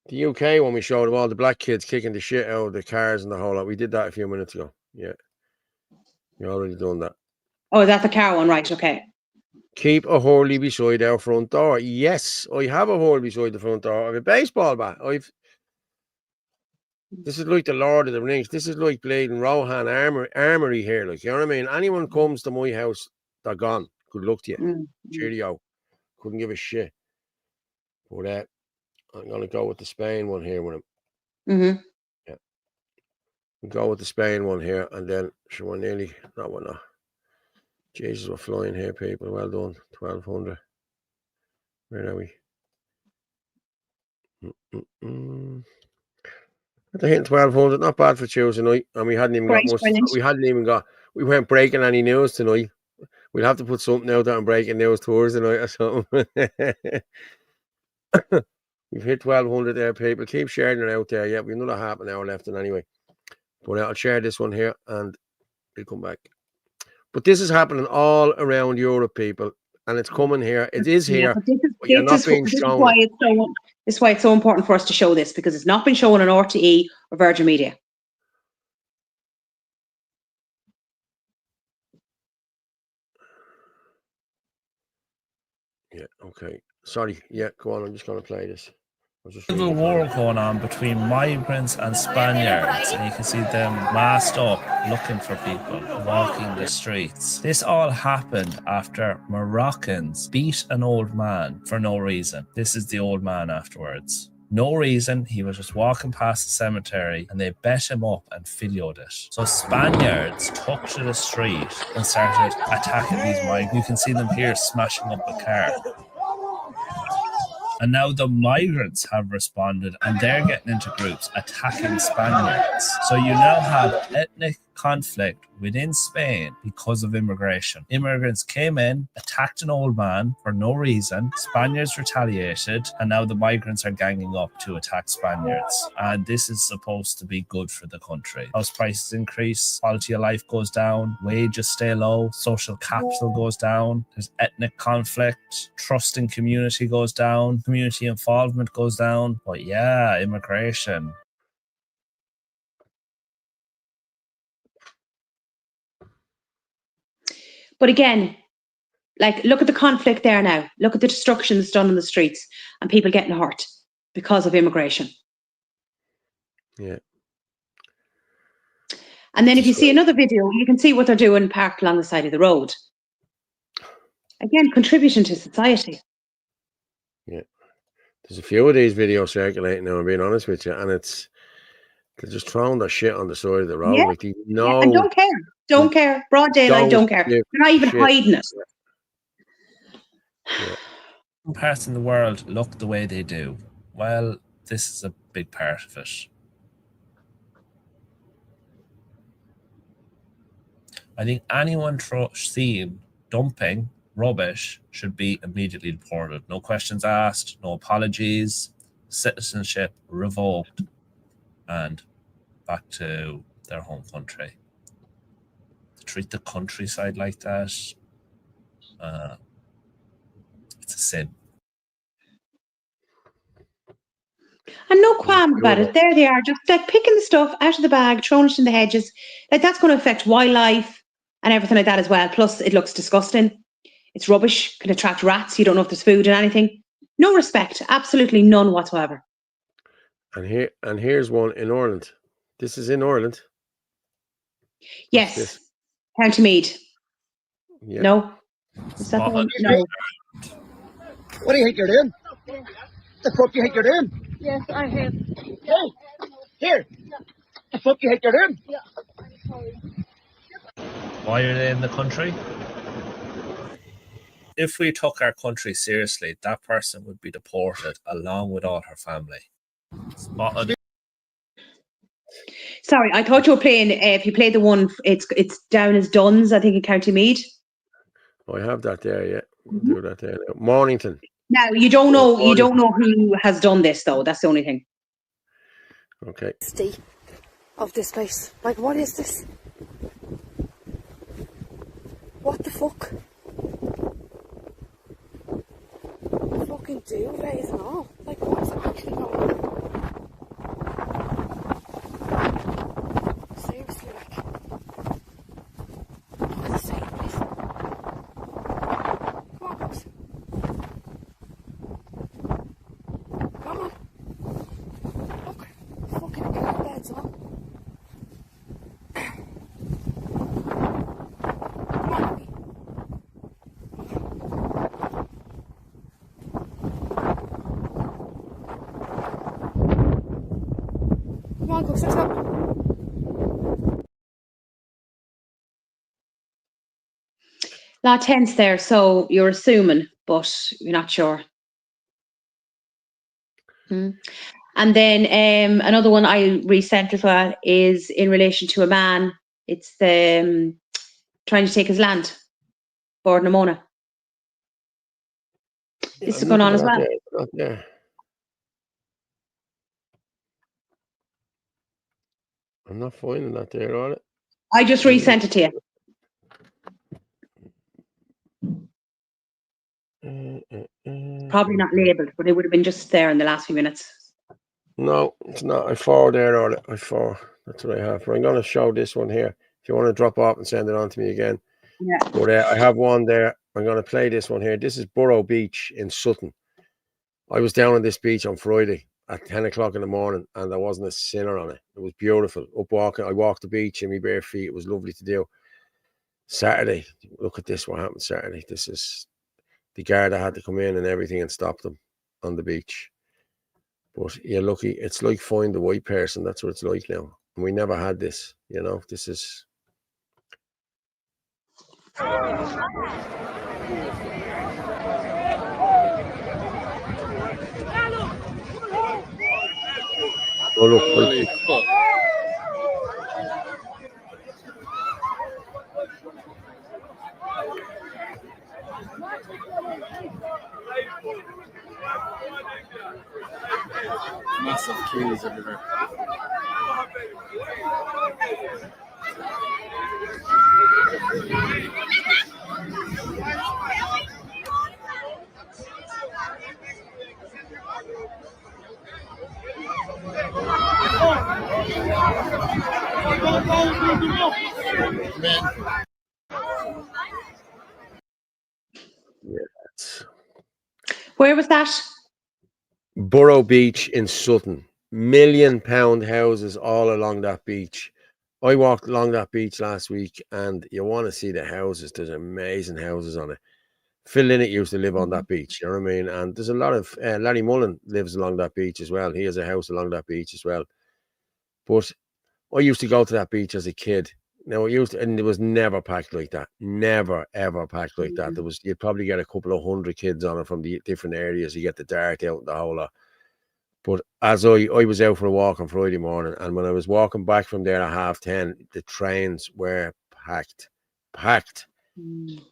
The UK one we showed of all the black kids kicking the shit out of the cars and the whole lot. We did that a few minutes ago. Yeah. You already done that. Oh, that's the car one, right? Okay. Keep a Hurley beside our front door. Yes, I have a Hurley beside the front door. I have a baseball bat. This is like the Lord of the Rings. This is like Bleeding Rohan armory here. Like, you know what I mean? Anyone comes to my house, they're gone. Good luck to you. Cheerio. Couldn't give a shit. But I'm gonna go with the Spain one here with him. Yeah. We'll go with the Spain one here, and then we're nearly not. Jesus, we're flying here, people. Well done. 1200. Where are we? They're hitting 1,200. Not bad for Tuesday night. And we hadn't even Great, got much. brilliant. We weren't breaking any news tonight. We'll have to put something out on breaking news Thursday night or something. We've hit 1,200 there, people. Keep sharing it out there. Yeah, we've another half an hour left. And anyway, but I'll share this one here and we'll come back. But this is happening all around Europe, people. And it's coming here. It is here. But But you're not being shown. This is why it's so important for us to show this, because it's not been shown on RTE or Virgin Media. Yeah, okay. Sorry. Yeah, go on. I'm just going to play this. Civil war going on between migrants and Spaniards, and you can see them masked up looking for people walking the streets. This all happened after Moroccans beat an old man for no reason. This is the old man afterwards. No reason, he was just walking past the cemetery and they bet him up and videoed it. So Spaniards took to the street and started attacking these migrants. You can see them here smashing up a car. And now the migrants have responded and they're getting into groups attacking Spaniards. So you now have ethnic conflict within Spain because of immigration. Immigrants came in, attacked an old man for no reason. Spaniards retaliated, and now the migrants are ganging up to attack Spaniards. And this is supposed to be good for the country. House prices increase, quality of life goes down, wages stay low, social capital goes down, there's ethnic conflict, trust in community goes down, community involvement goes down. But yeah, immigration. But again, like, look at the conflict there now. Look at the destruction that's done on the streets and people getting hurt because of immigration. Yeah. And then if you see another video, you can see what they're doing parked along the side of the road. Again, contributing to society. Yeah. There's a few of these videos circulating now, I'm being honest with you, and they're just throwing their shit on the side of the road. Yeah. Like, And don't care. Don't care. Broad daylight, don't care. They're not even hiding it. Yeah. Parts in the world look the way they do. Well, this is a big part of it. I think anyone seen dumping rubbish should be immediately deported. No questions asked, no apologies, citizenship revoked, and back to their home country. To treat the countryside like that, it's a sin. And no qualms about it. There they are, just like picking the stuff out of the bag, throwing it in the hedges. Like, that's going to affect wildlife and everything like that as well. Plus, it looks disgusting. It's rubbish. Can attract rats. You don't know if there's food in anything. No respect. Absolutely none whatsoever. And here's one in Ireland. This is in Ireland. Yes. County Meath. Yeah. No. Is that the one? No. What do you think you're doing? The fuck do you think you're doing? Yes, I have. Hey, here. The fuck do you think you're doing? Yeah, I'm sorry. Why are they in the country? If we took our country seriously, that person would be deported along with all her family. Spotted. Sorry, I thought you were playing. If you play the one, it's down as Duns, I think, in County Meath. Oh, I have that there. Yeah, we'll do that there now. Mornington. Now you don't know who has done this though. That's the only thing. Okay. Of this place, like, what is this? What the fuck? Fucking duvets and all. Like, what's actually going on? Seriously, like, what is saying this? Come on, folks. Come on. Look, fucking car beds on. Lot tense there, so you're assuming, but you're not sure. And then another one I resent as well is in relation to a man. It's trying to take his land, Bord na Mona. This is going on as well. Yeah. I'm not finding that there, are it? I just resent it to you. Probably not labelled, but it would have been just there in the last few minutes. No, it's not. I forward there, or I forward. That's what I have. But I'm going to show this one here. If you want to drop off and send it on to me again. Yeah. But I have one there. I'm going to play this one here. This is Burrow Beach in Sutton. I was down on this beach on Friday at 10 o'clock in the morning, and there wasn't a sinner on it. It was beautiful. Up walking, I walked the beach in my bare feet. It was lovely to do. Saturday, look at this. What happened Saturday? This is the guard had to come in and everything and stop them on the beach. But you're lucky. It's like find the white person. That's what it's like now. And we never had this. You know, this is. Oh, look. Holy fuck. Massive queues everywhere. Where was that? Burrow Beach in Sutton. £1 million houses all along that beach. I walked along that beach last week, and you want to see the houses. There's amazing houses on it. Phil Lynott used to live on that beach, you know what I mean? And there's a lot of Larry Mullen lives along that beach as well. He has a house along that beach as well. But I used to go to that beach as a kid. Now and it was never packed like that. Never ever packed like that. There was, you'd probably get a couple of 100 kids on it from the different areas. You get the dart out and the whole lot. But as I was out for a walk on Friday morning, and when I was walking back from there at 10:30, the trains were packed.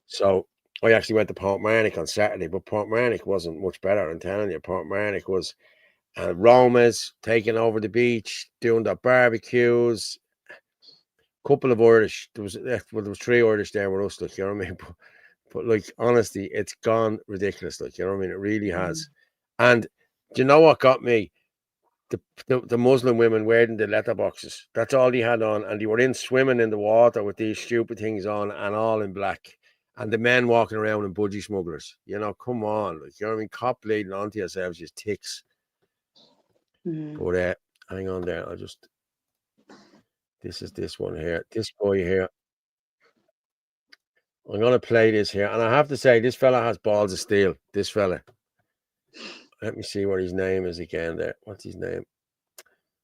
So I actually went to Portmarnock on Saturday, but Portmarnock wasn't much better. I'm telling you, Portmarnock was Roma's taking over the beach, doing the barbecues. Couple of Irish. There was 3 Irish there with us, like, you know what I mean? But like, honestly, it's gone ridiculous, like, you know what I mean? It really has. And do you know what got me? The Muslim women wearing the letterboxes. That's all they had on, and they were in swimming in the water with these stupid things on, and all in black. And the men walking around in budgie smugglers. You know, come on, like, you know what I mean? Cop bleeding onto yourselves, just ticks. But hang on there. I'll just. This is this one here. This boy here. I'm going to play this here. And I have to say, this fella has balls of steel. This fella. Let me see what his name is again there. What's his name?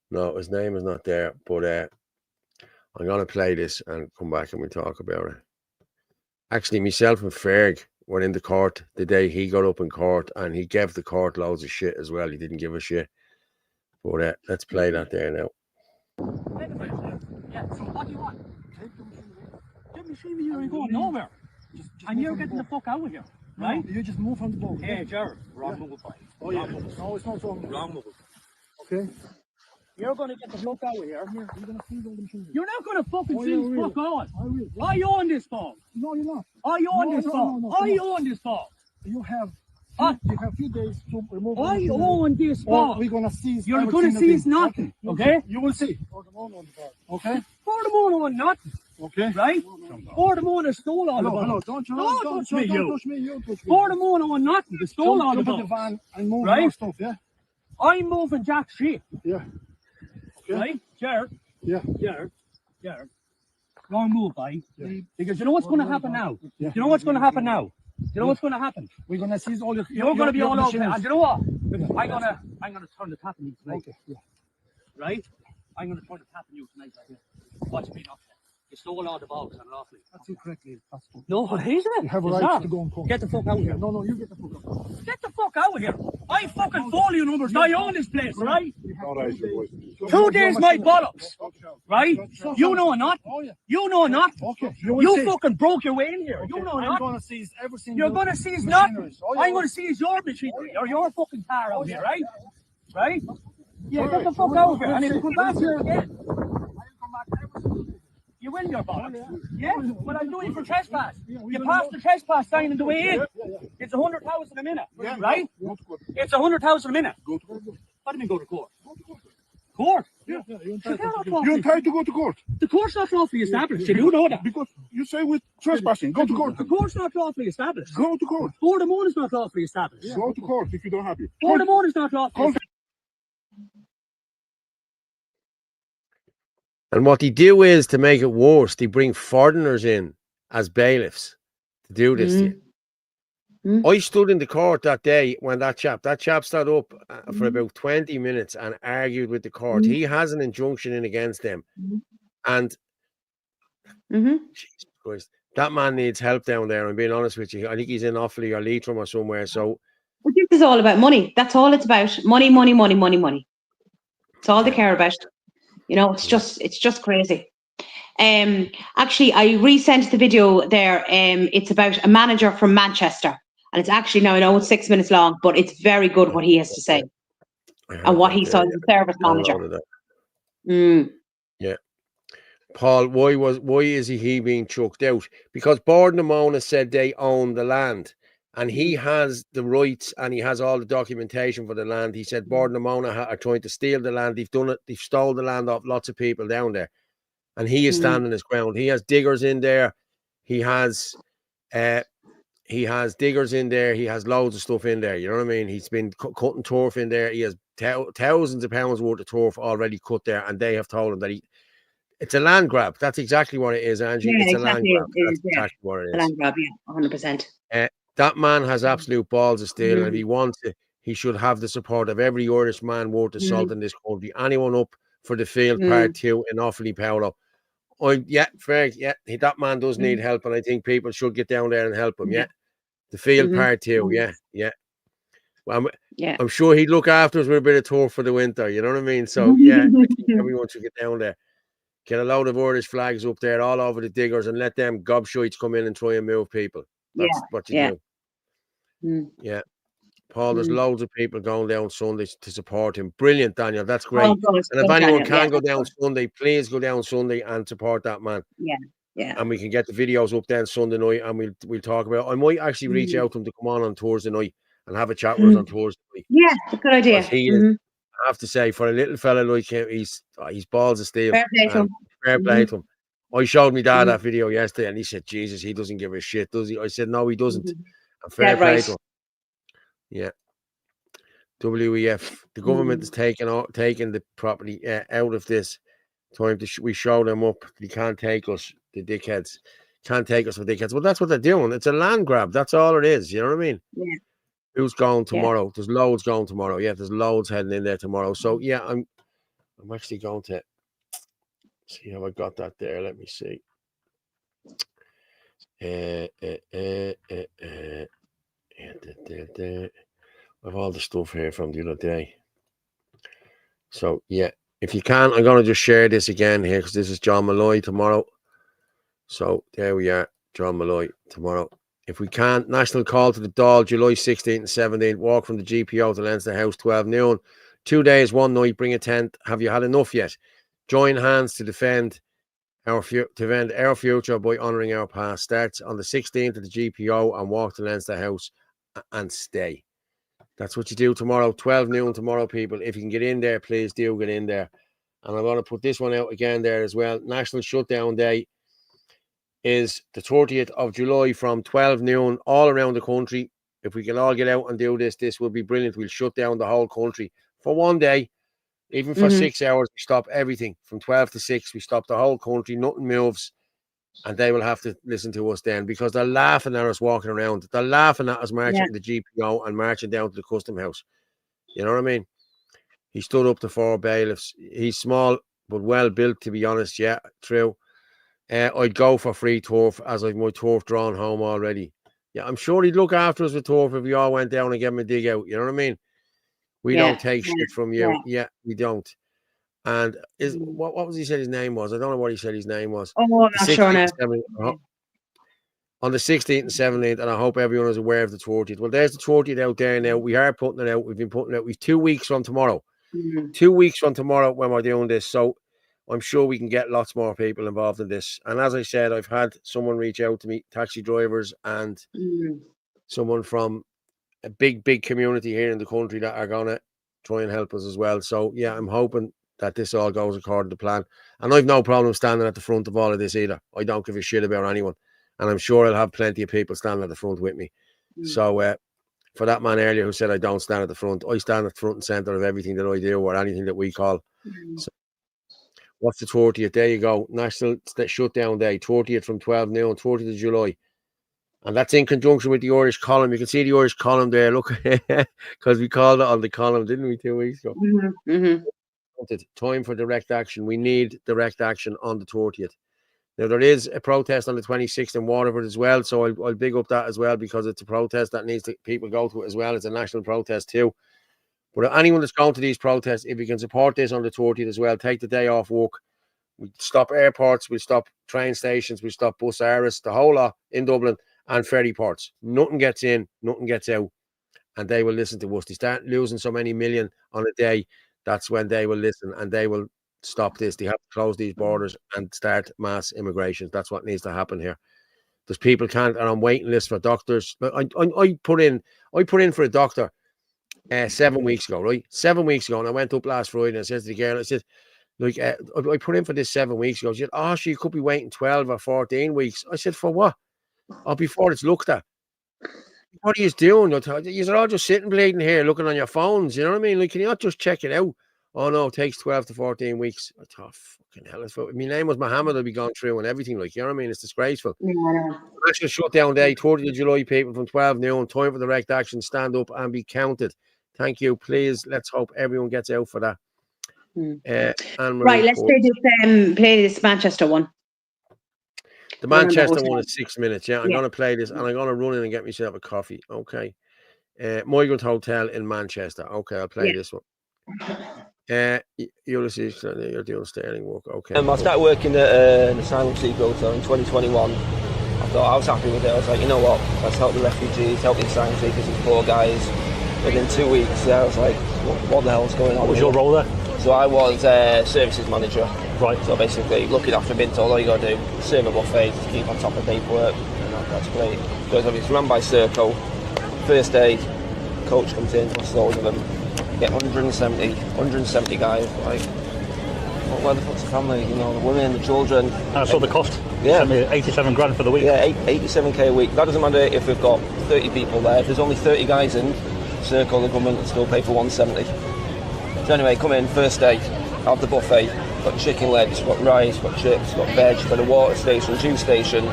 No, his name is not there. But I'm going to play this and come back and we'll talk about it. Actually, myself and Ferg went into court the day he got up in court, and he gave the court loads of shit as well. He didn't give a shit. But let's play that there now. Yeah, so what do you want? Let me see me, you ain't going nowhere. And you're getting the fuck out of here, right? No, you just move from the boat. Hey, Jared, wrong move, boy. Oh, yeah. No, it's not wrong. Wrong move. Okay. You're going to get the fuck out of here. You're going to freeze all the machines. You're not going to fucking yeah, fuck on. I will. I own this phone. No, you're not. I own this phone. I own this phone. You have few days to remove. I own this phone. We're gonna seize. You're gonna seize nothing. Okay? You will see. Okay. For the moon on nothing. Okay. Right? For the moon stole all the money. Hello, don't touch me. You touch me. You touch me. For the moon on nothing. They stole all the money. Jump in the van and move right? your stuff. Yeah. I'm moving Jack's shit. Yeah. Okay. Right? Jared. Yeah. Jared. Wrong move, boy. Yeah. Because you know what's going to happen now? Yeah. You know what's going to happen now? You know what's going to happen? We're going to seize all your. You're going to be all over. And you know what? I'm going to turn the tap on you tonight. Okay. Yeah. Right? I'm going to turn the tap on you tonight. Right? Watch me not. You stole all the balls unlawfully. That's incorrectly. That's fine. No, it isn't. You have a It's right not. to go and court. Get the fuck out of here. No, you get the fuck out. Get the fuck out of here. I fucking follow you numbers. I own this place, right? All right, your voice. 2 days my bollocks, right? You know or not? Oh, yeah. You know or not? Okay. You fucking broke your way in here. You know or I'm not? going to seize everything. You're going to seize nothing. I'm going to seize your machinery or your fucking car out here, right? Right? Yeah, get the fuck out of here. And if you come back here again, you win your bollocks. Yeah? But I'm doing it for trespass. You passed the trespass sign on the way in. It's 100,000 a minute, right? It's 100,000 a minute. What do you mean go to court? Court? Yeah, you're entitled to go to court. The court's not lawfully established. You know that. Because you say with trespassing, go to court. The court's not lawfully established. Go to court. Boredom is not lawfully established. Go to court if you don't have it. Boredom is not lawfully established. And what they do is, to make it worse, they bring foreigners in as bailiffs to do this to you. I stood in the court that day when that chap stood up for about 20 minutes and argued with the court. He has an injunction in against them. And Jesus Christ, that man needs help down there. I'm being honest with you. I think he's in Offaly or Leitrim or somewhere. So this is all about money. That's all it's about. Money, money, money, money, money. It's all they care about. You know, it's just crazy. Actually, I resent the video there. It's about a manager from Manchester, and it's actually, now I know it's 6 minutes long, but it's very good what he has to say and what he saw as a service manager. Yeah, Paul, why is he being chucked out? Because Borden said they own the land, and he has the rights and he has all the documentation for the land. He said Borden are trying to steal the land. They've done it. They've stole the land off lots of people down there. And he is standing his ground. He has diggers in there. He has diggers in there. He has loads of stuff in there. You know what I mean? He's been cutting turf in there. He has thousands of pounds worth of turf already cut there. And they have told him that it's a land grab. That's exactly what it is, Angie. Yeah, it's a exactly. land grab. That's exactly what it is. A land grab, yeah, 100%. That man has absolute balls of steel, and if he wants it, he should have the support of every Irish man worth of salt in this country. Anyone up for the field part 2 in Offaly, Paolo? That man does need help, and I think people should get down there and help him. Yeah, the field part 2. Yeah. Well, I'm sure he'd look after us with a bit of turf for the winter. You know what I mean? So yeah, I think everyone should get down there. Get a load of Irish flags up there all over the diggers and let them gobshites come in and try and move people. That's what you do. Yeah. Paul, there's loads of people going down Sunday to support him. Brilliant, Daniel. That's great. And if anyone can go down Sunday, please go down Sunday and support that man. Yeah. And we can get the videos up then Sunday night, and we'll talk about it. I might actually reach out to him to come on Thursday night and have a chat with us on Thursday night. Yeah, it's a good idea. He is, I have to say, for a little fella like him, he's balls of steel. Fair play to him. Fair play to him. I showed me dad that video yesterday, and he said, Jesus, he doesn't give a shit, does he? I said, no, he doesn't. And fair play to him. Yeah. WEF, the government is taking the property out of this time. We show them up. They can't take us, the dickheads. Can't take us for dickheads. Well, that's what they're doing. It's a land grab. That's all it is. You know what I mean? Yeah. Who's going tomorrow? There's loads going tomorrow. Yeah, there's loads heading in there tomorrow. So yeah, I'm actually going to see how I got that there. Let me see. Of all the stuff here from the other day. So yeah, if you can, I'm going to just share this again here, because this is John Malloy tomorrow. So there we are, John Malloy tomorrow. If we can, national call to the Dáil, July 16th and 17th. Walk from the GPO to Leinster House, 12 noon. 2 days, 1 night. Bring a tent. Have you had enough yet? Join hands to defend our future by honouring our past. Starts on the 16th at the GPO and walk to Leinster House and stay. That's what you do tomorrow, 12 noon tomorrow, people. If you can get in there, please do get in there. And I'm going to put this one out again there as well. National Shutdown Day is the 30th of July from 12 noon all around the country. If we can all get out and do this, this will be brilliant. We'll shut down the whole country for 1 day, even for 6 hours. We stop everything from 12 to 6. We stop the whole country. Nothing moves. And they will have to listen to us then, because they're laughing at us walking around. They're laughing at us marching to the GPO and marching down to the Custom House. You know what I mean? He stood up to 4 bailiffs. He's small, but well built, to be honest. Yeah, true. I'd go for free turf, as I've my turf drawn home already. Yeah, I'm sure he'd look after us with turf if we all went down and gave him a dig out. You know what I mean? We don't take shit from you. Yeah, we don't. And what was he said his name was? I don't know what he said his name was. Oh, I'm not sure now. On the 16th and 17th, and I hope everyone is aware of the 30th. Well, there's the 30th out there now. We are putting it out. We've been putting it out. We've 2 weeks from tomorrow. 2 weeks from tomorrow when we're doing this. So I'm sure we can get lots more people involved in this. And as I said, I've had someone reach out to me, taxi drivers and someone from a big community here in the country that are going to try and help us as well. So, yeah, I'm hoping that this all goes according to plan. And I've no problem standing at the front of all of this either. I don't give a shit about anyone. And I'm sure I'll have plenty of people standing at the front with me. So, for that man earlier who said I don't stand at the front, I stand at the front and centre of everything that I do or anything that we call. So, what's the 30th? There you go. National Shutdown Day, 30th from 12 noon, 30th of July. And that's in conjunction with the Irish column. You can see the Irish column there. Look, because we called it on the column, didn't we, 2 weeks ago? Time for direct action. We need direct action on the 30th. Now, there is a protest on the 26th in Waterford as well, so I'll big up that as well because it's a protest that needs people go to it as well. It's a national protest too. But anyone that's going to these protests, if you can support this on the 30th as well, take the day off work. We stop airports, we stop train stations, we stop bus areas, the whole lot in Dublin and ferry ports. Nothing gets in, nothing gets out, and they will listen to us. They start losing so many million on a day, that's when they will listen and they will stop this. They have to close these borders and start mass immigration. That's what needs to happen here. There's people can't are on waiting lists for doctors. I put in for a doctor 7 weeks ago, right? 7 weeks ago, and I went up last Friday and I said to the girl, I said, like, I put in for this 7 weeks ago. She said, oh, she could be waiting 12 or 14 weeks. I said, for what? Oh, before it's looked at. What are you doing? You're all just sitting bleeding here looking on your phones. You know what I mean? Like, can you not just check it out? Oh, no, it takes 12 to 14 weeks. I thought, fucking hell. If my name was Mohammed, I'd be gone through and everything. Like, you know what I mean? It's disgraceful. National Shutdown Day, 30th of July, people from 12 noon. Time for direct action. Stand up and be counted. Thank you. Please, let's hope everyone gets out for that. Right, let's play this Manchester one. The Manchester one is 6 minutes. Yeah, I'm going to play this and I'm going to run in and get myself a coffee. Okay. Migrant Hotel in Manchester. Okay, I'll play this one. Ulysses, you're doing sterling work. Okay. I started working at an asylum seeker hotel in 2021. I thought I was happy with it. I was like, you know what? Let's help the refugees, help the asylum seekers and poor guys. Within 2 weeks, I was like, what the hell's going on? What was your role there? So I was services manager. Right. So basically, looking after being told all you got to do, serve a buffet, to keep on top of paperwork, and that's great. Because it's run by Serco. First day, coach comes in, plus loads of them. Get 170 guys. Like, where the fuck's the family? You know, the women, the children. And I saw the cost. Yeah, 87 grand for the week. Yeah, 87k a week. That doesn't matter if we've got 30 people there. If there's only 30 guys in, Serco, the government will still pay for 170. So anyway, come in first day, have the buffet. Got chicken legs, got rice, got chips, got veg, got a water station, juice station.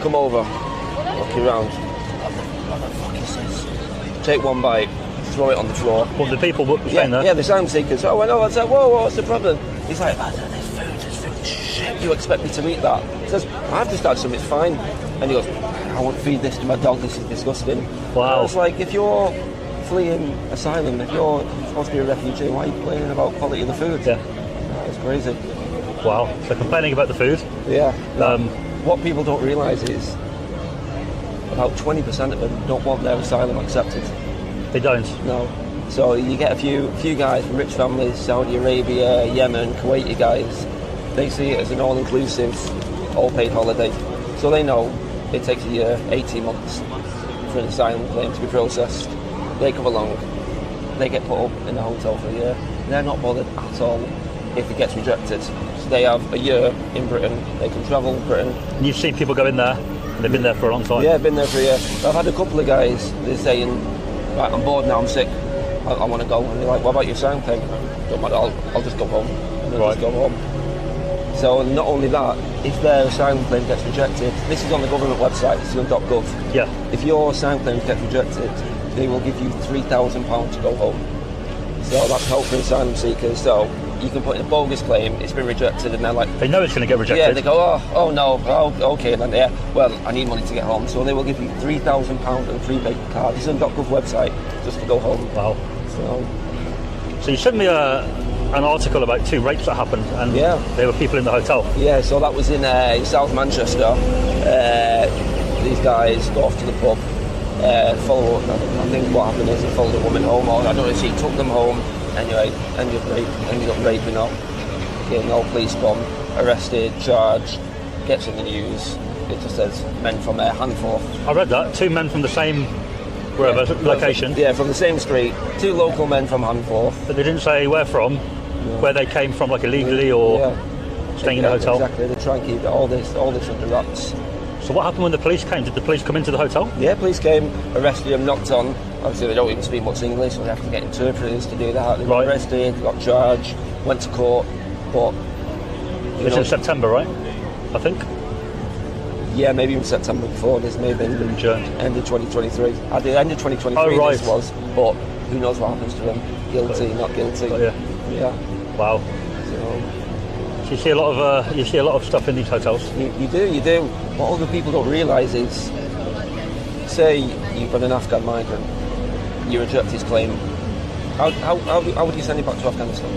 Come over, walk you around. What the fuck is this? Take one bite, throw it on the floor. Well, the people were saying that? Yeah, the asylum seekers. Oh, I know. I was like, whoa, what's the problem? He's like, there's food. Shit, you expect me to eat that? He says, I've just had some, it's fine. And he goes, I won't feed this to my dog, this is disgusting. Wow. I was like, if you're fleeing asylum, if you're supposed to be a refugee, why are you complaining about quality of the food? Yeah. It's crazy. Wow. So complaining about the food? Yeah. What people don't realise is about 20% of them don't want their asylum accepted. They don't? No. So you get a few guys from rich families, Saudi Arabia, Yemen, Kuwaiti guys. They see it as an all-inclusive, all-paid holiday. So they know it takes a year, 18 months for an asylum claim to be processed. They come along, they get put up in a hotel for a year. They're not bothered at all if it gets rejected. So they have a year in Britain, they can travel Britain. And you've seen people go in there, and they've been there for a long time? Yeah, been there for a year. I've had a couple of guys, they're saying, right, I'm bored now, I'm sick, I want to go. And they're like, what about your asylum claim? Don't matter, I'll just go home. And they'll just go home. So not only that, if their asylum claim gets rejected, this is on the government website, it's on .gov. Yeah. If your asylum claim gets rejected, they will give you £3,000 to go home. So that's help for asylum seekers. So you can put in a bogus claim, it's been rejected, and they're like... They know it's going to get rejected. Yeah, they go, oh no, okay, then yeah, well, I need money to get home, so they will give you £3,000 and a prepaid card. It's on .gov website, just to go home. Wow. So you sent me an article about 2 rapes that happened, and there were people in the hotel. Yeah, so that was in South Manchester. These guys go off to the pub, follow up. I think what happened is they followed a woman home, or I don't know if she took them home. Anyway, ended up raping her, getting all police bomb, arrested, charged, gets in the news. It just says men from Handforth. I read that, 2 men from the same location. Yeah, from the same street. 2 local men from Handforth. But they didn't say where from, where they came from, like illegally or staying in a hotel. Exactly, they try and keep all this under wraps. So what happened when the police came? Did the police come into the hotel? Yeah, police came, arrested him, knocked on. Obviously they don't even speak much English, so they have to get interpreters to do that. They got arrested, got charged, went to court, but... It's in September, right? I think? Yeah, maybe in September before this, maybe end of 2023. At the end of 2023 this was, but who knows what happens to him. Guilty, not guilty. Yeah. Wow. So you see a lot of stuff in these hotels. You do. What other people don't realise is, say you've got an Afghan migrant, you reject his claim. How would you send him back to Afghanistan?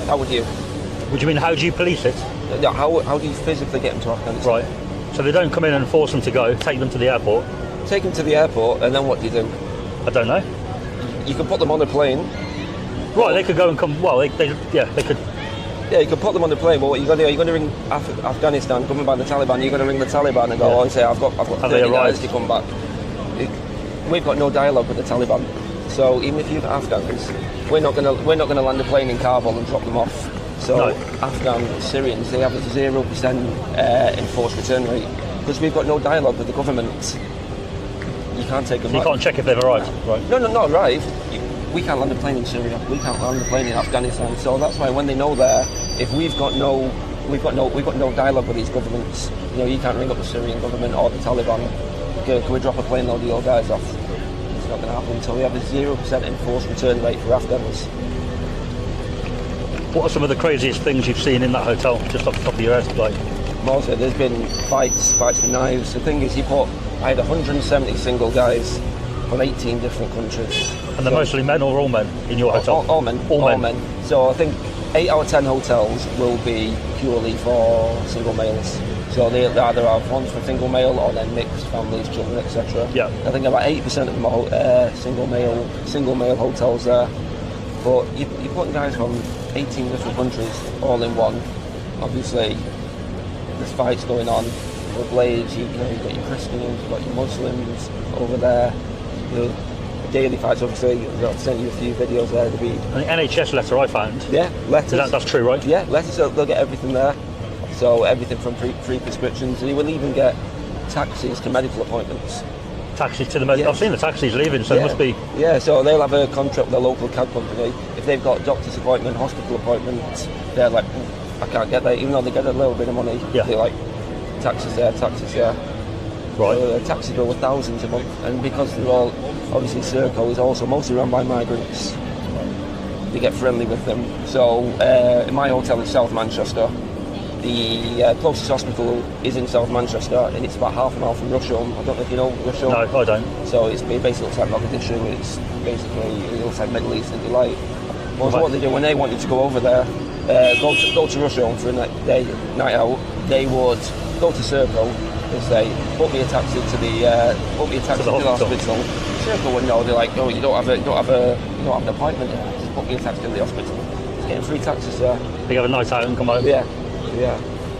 How would you? What do you mean? How do you police it? Yeah, how do you physically get him to Afghanistan? Right. So they don't come in and force them to go. Take them to the airport. Take them to the airport, and then what do you do? I don't know. You can put them on a plane. Right. They could go and come. Well, they could. Yeah, you can put them on the plane, but what you got to do, you're going to ring Afghanistan, coming by the Taliban, you're going to ring the Taliban and go, and say, I've got 30 guys to come back. We've got no dialogue with the Taliban. So even if you've got Afghans, we're not going to land a plane in Kabul and drop them off. So Afghan Syrians, they have a 0% enforced return rate. Because we've got no dialogue with the government, you can't take them back. You can't check if they've arrived, right? No, not arrived. We can't land a plane in Syria. We can't land a plane in Afghanistan. So that's why when they know there, if we've got no dialogue with these governments, you can't ring up the Syrian government or the Taliban. Can we drop a plane load of your guys off? It's not going to happen until we have a 0% enforced return rate for Afghans. What are some of the craziest things you've seen in that hotel, just off the top of your head? Also, there's been fights with knives. The thing is, I had 170 single guys from 18 different countries. And they're mostly men or all men in your hotel? All men. All men. So I think 8 out of 10 hotels will be purely for single males. So they either have ones for single male or then mixed families, children, etc. Yeah. I think about 80% of them are single male hotels there. But you're putting guys from 18 different countries all in one. Obviously, there's fights going on. With blades, you've got your Christians, you've got your Muslims over there. The daily fights, obviously, I've sent you a few videos there to be... And the NHS letter I found. Yeah, letters. That's true, right? Yeah, letters, they'll get everything there. So everything from free prescriptions, and you will even get taxis to medical appointments. Taxis to the medical... I've seen the taxis leaving, so it must be... Yeah, so they'll have a contract with a local cab company. If they've got a doctor's appointment, hospital appointments, they're like, I can't get that, even though they get a little bit of money. Yeah. They're like, taxis there. Right. So a taxi bill with thousands a month, and because they're all, obviously Serco is also mostly run by migrants, they get friendly with them. So in my hotel in South Manchester, the closest hospital is in South Manchester, and it's about half a mile from Rusholme. I don't know if you know Rusholme. No, I don't. So it basically looks like Mogadishu. It's basically, it looks like Middle Eastern delight. Well, so what they do when they want you to go over there, go to Rusholme for a night out, they would go to Serco and say, book me a taxi to the hospital. Serco would know. They're like, oh, you don't have an appointment. Just book me a taxi to the hospital. Just getting free taxis there. They have a night out and come home. Yeah.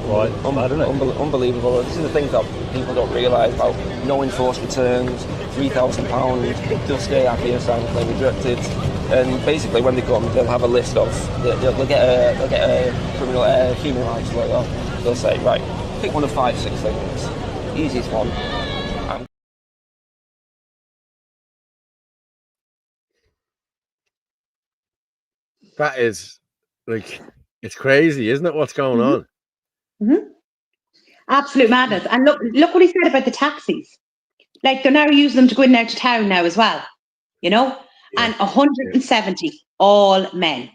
Right. Unbelievable. This is the thing that people don't realise about no enforced returns, £3,000, they'll stay happy if sign claim rejected. And basically, when they come, they'll have a list of they'll get a criminal human rights lawyer. They'll say, right, pick one of 5, 6 things. Easiest one. That is it's crazy, isn't it? What's going on? Mm-hmm. Absolute madness. And look what he said about the taxis. Like, they're now using them to go in and out of town now as well. And 170 all men.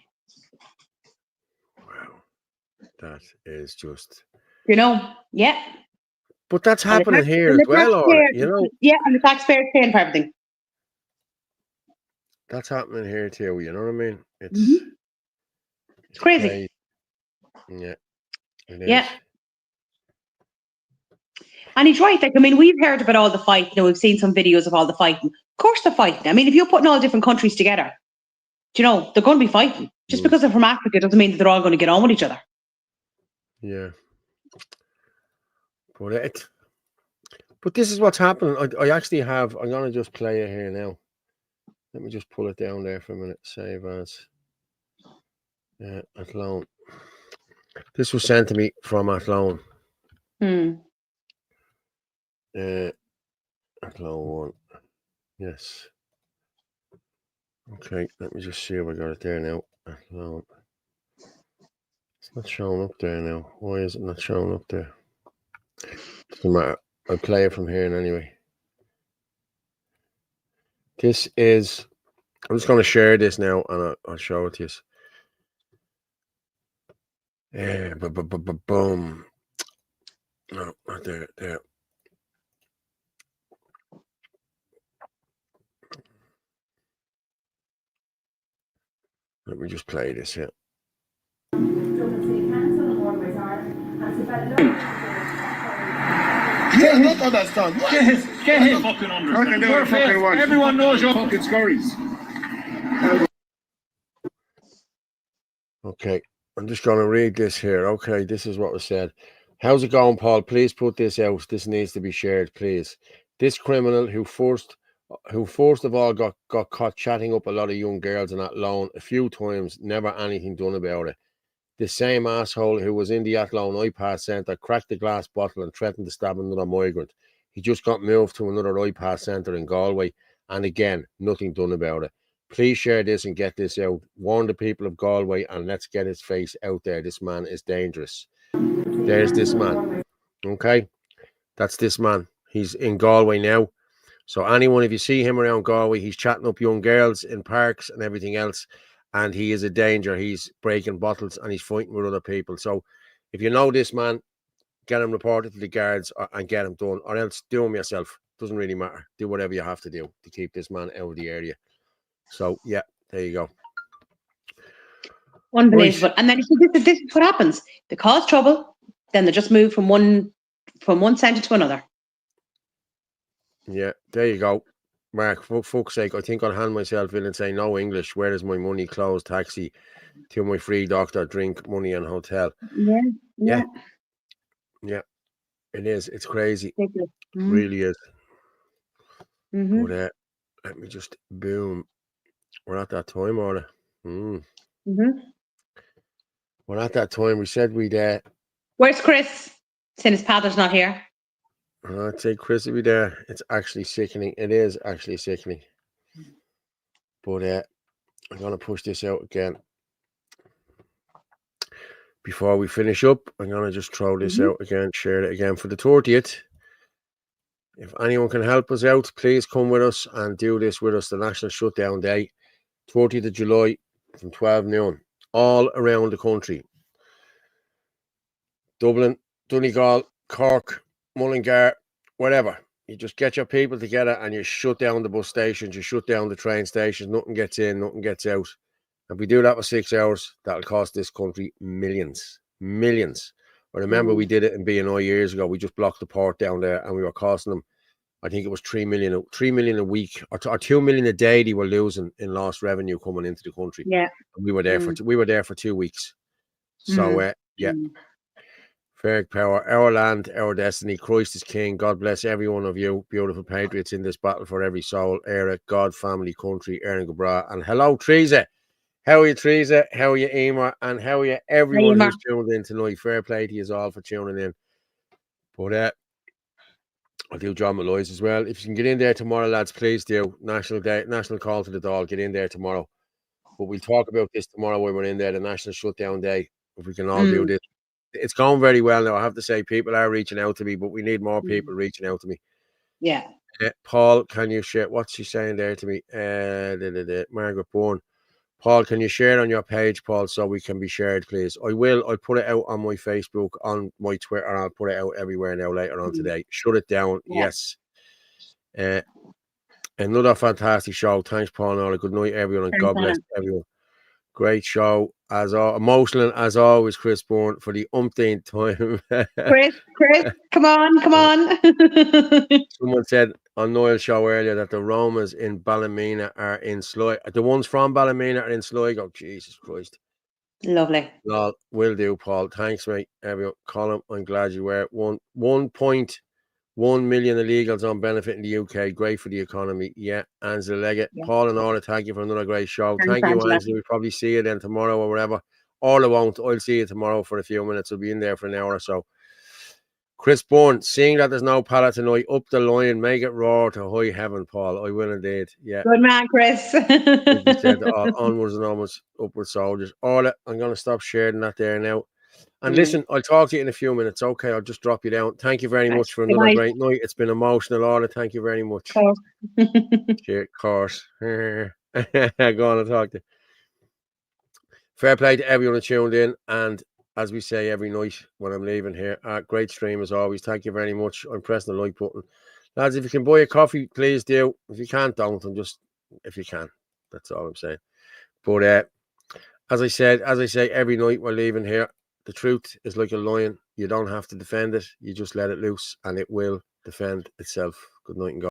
That is just, you know, yeah. But that's And the happening tax- here and as the well, Orla, taxpayer- you know. Yeah, and the taxpayers paying for everything. That's happening here too, you know what I mean? It's It's crazy. Yeah, it is. Yeah. And he's right. Like, I mean, we've heard about all the fight. You know, we've seen some videos of all the fighting. Of course they're fighting. I mean, if you're putting all different countries together, you know, they're going to be fighting. Just because they're from Africa doesn't mean that they're all going to get on with each other. Yeah. But this is what's happening. I actually have, I'm going to just play it here now. Let me just pull it down there for a minute. Save as. Athlone. This was sent to me from Athlone. Athlone 1. Yes. Okay, let me just see if I got it there now. Athlone. It's not showing up there now. Why is it not showing up there? Doesn't matter. I'll play it from here anyway. This is, I'm just going to share this now and I'll show it to you. Yeah, boom. No, not there. There. Let me just play this here. Yeah, I don't understand. Get him. Fucking understand. Everyone knows your fucking stories. Okay, I'm just going to read this here. Okay, this is what was said. How's it going, Paul? Please put this out. This needs to be shared, please. This criminal who first of all got caught chatting up a lot of young girls in that loan a few times, never anything done about it. The same asshole who was in the Athlone iPass centre cracked the glass bottle and threatened to stab another migrant. He just got moved to another iPass centre in Galway, and again, nothing done about it. Please share this and get this out. Warn the people of Galway and let's get his face out there. This man is dangerous. There's this man. Okay? That's this man. He's in Galway now. So anyone, if you see him around Galway, he's chatting up young girls in parks and everything else. And he is a danger. He's breaking bottles and he's fighting with other people. So if you know this man, get him reported to the guards and get him done. Or else do him yourself. Doesn't really matter. Do whatever you have to do to keep this man out of the area. So, yeah, there you go. Unbelievable. Right. And then this is what happens. They cause trouble, then they just move from one centre to another. Yeah, there you go. Mark, for fuck's sake, I think I'll hand myself in and say no English. Where is my money, clothes, taxi, to my free doctor, drink, money and hotel? Yeah. It is. It's crazy. It really is. But let me just boom. We're at that time, Orla. We're at that time. We said we'd Where's Chris? Since his father's not here. I'd say Chris will be there. It's actually sickening. It is actually sickening. But I'm gonna push this out again. Before we finish up, I'm gonna just throw this out again, share it again for the 30th. If anyone can help us out, please come with us and do this with us. The National Shutdown Day, 30th of July from 12 noon, all around the country. Dublin, Donegal, Cork, Mullingar, whatever. You just get your people together and you shut down the bus stations, you shut down the train stations, nothing gets in, nothing gets out. If we do that for 6 hours, that'll cost this country millions. I remember we did it in B&I years ago. We just blocked the port down there and we were costing them, I think it was 3 million a week or 2 million a day they were losing in lost revenue coming into the country. Yeah. And we were there for 2 weeks. So yeah. Fair power, our land, our destiny. Christ is King. God bless every one of you, beautiful patriots in this battle for every soul. Eric, God, family, country, Erin Gabra. And hello, Teresa. How are you, Teresa? How are you, Emer? And how are you, everyone who's tuned in tonight? Fair play to you all for tuning in. But I'll do John Malloy's as well. If you can get in there tomorrow, lads, please do. National call to the Dáil. Get in there tomorrow. But we'll talk about this tomorrow when we're in there, the National Shutdown Day. If we can all do this. It's going very well now. I have to say, people are reaching out to me, but we need more people reaching out to me. Yeah. Paul, can you share? What's she saying there to me? Margaret Bourne. Paul, can you share it on your page, Paul, so we can be shared, please? I will. I'll put it out on my Facebook, on my Twitter, and I'll put it out everywhere now later on today. Shut it down. Yeah. Yes. Another fantastic show. Thanks, Paul, and all. Good night, everyone, and God bless everyone. Great show, as all emotional as always, Chris Bourne, for the umpteenth time. Chris, come on. Someone said on Noel's show earlier that the Romas in Ballymena are in Sligo. The ones from Ballymena are in Sligo. Jesus Christ. Lovely. Well, will do, Paul. Thanks, mate. Everyone, Colin, I'm glad you were. 1.1 million illegals on benefit in the UK. Great for the economy. Yeah, Angela Leggett. Yeah. Paul and Orla, thank you for another great show. Thanks, Thank you, Angela. Angela. We'll probably see you then tomorrow or whatever. Or I won't. I'll see you tomorrow for a few minutes. I'll be in there for an hour or so. Chris Bourne, seeing that there's no pallet tonight, up the line, make it roar to high heaven, Paul. I will indeed. Yeah. Good man, Chris. Like you said, all onwards and onwards, upward soldiers. Orla, I'm going to stop sharing that there now. And listen, I'll talk to you in a few minutes. Okay, I'll just drop you down. Thank you very much for another great night. It's been emotional, Orla. Thank you very much. Cheers, course. Go on and talk to you. Fair play to everyone who tuned in. And as we say every night when I'm leaving here, great stream as always. Thank you very much. I'm pressing the like button. Lads, if you can buy a coffee, please do. If you can't, don't. And just, if you can. That's all I'm saying. But as I say every night we're leaving here, the truth is like a lion. You don't have to defend it. You just let it loose and it will defend itself. Good night and God.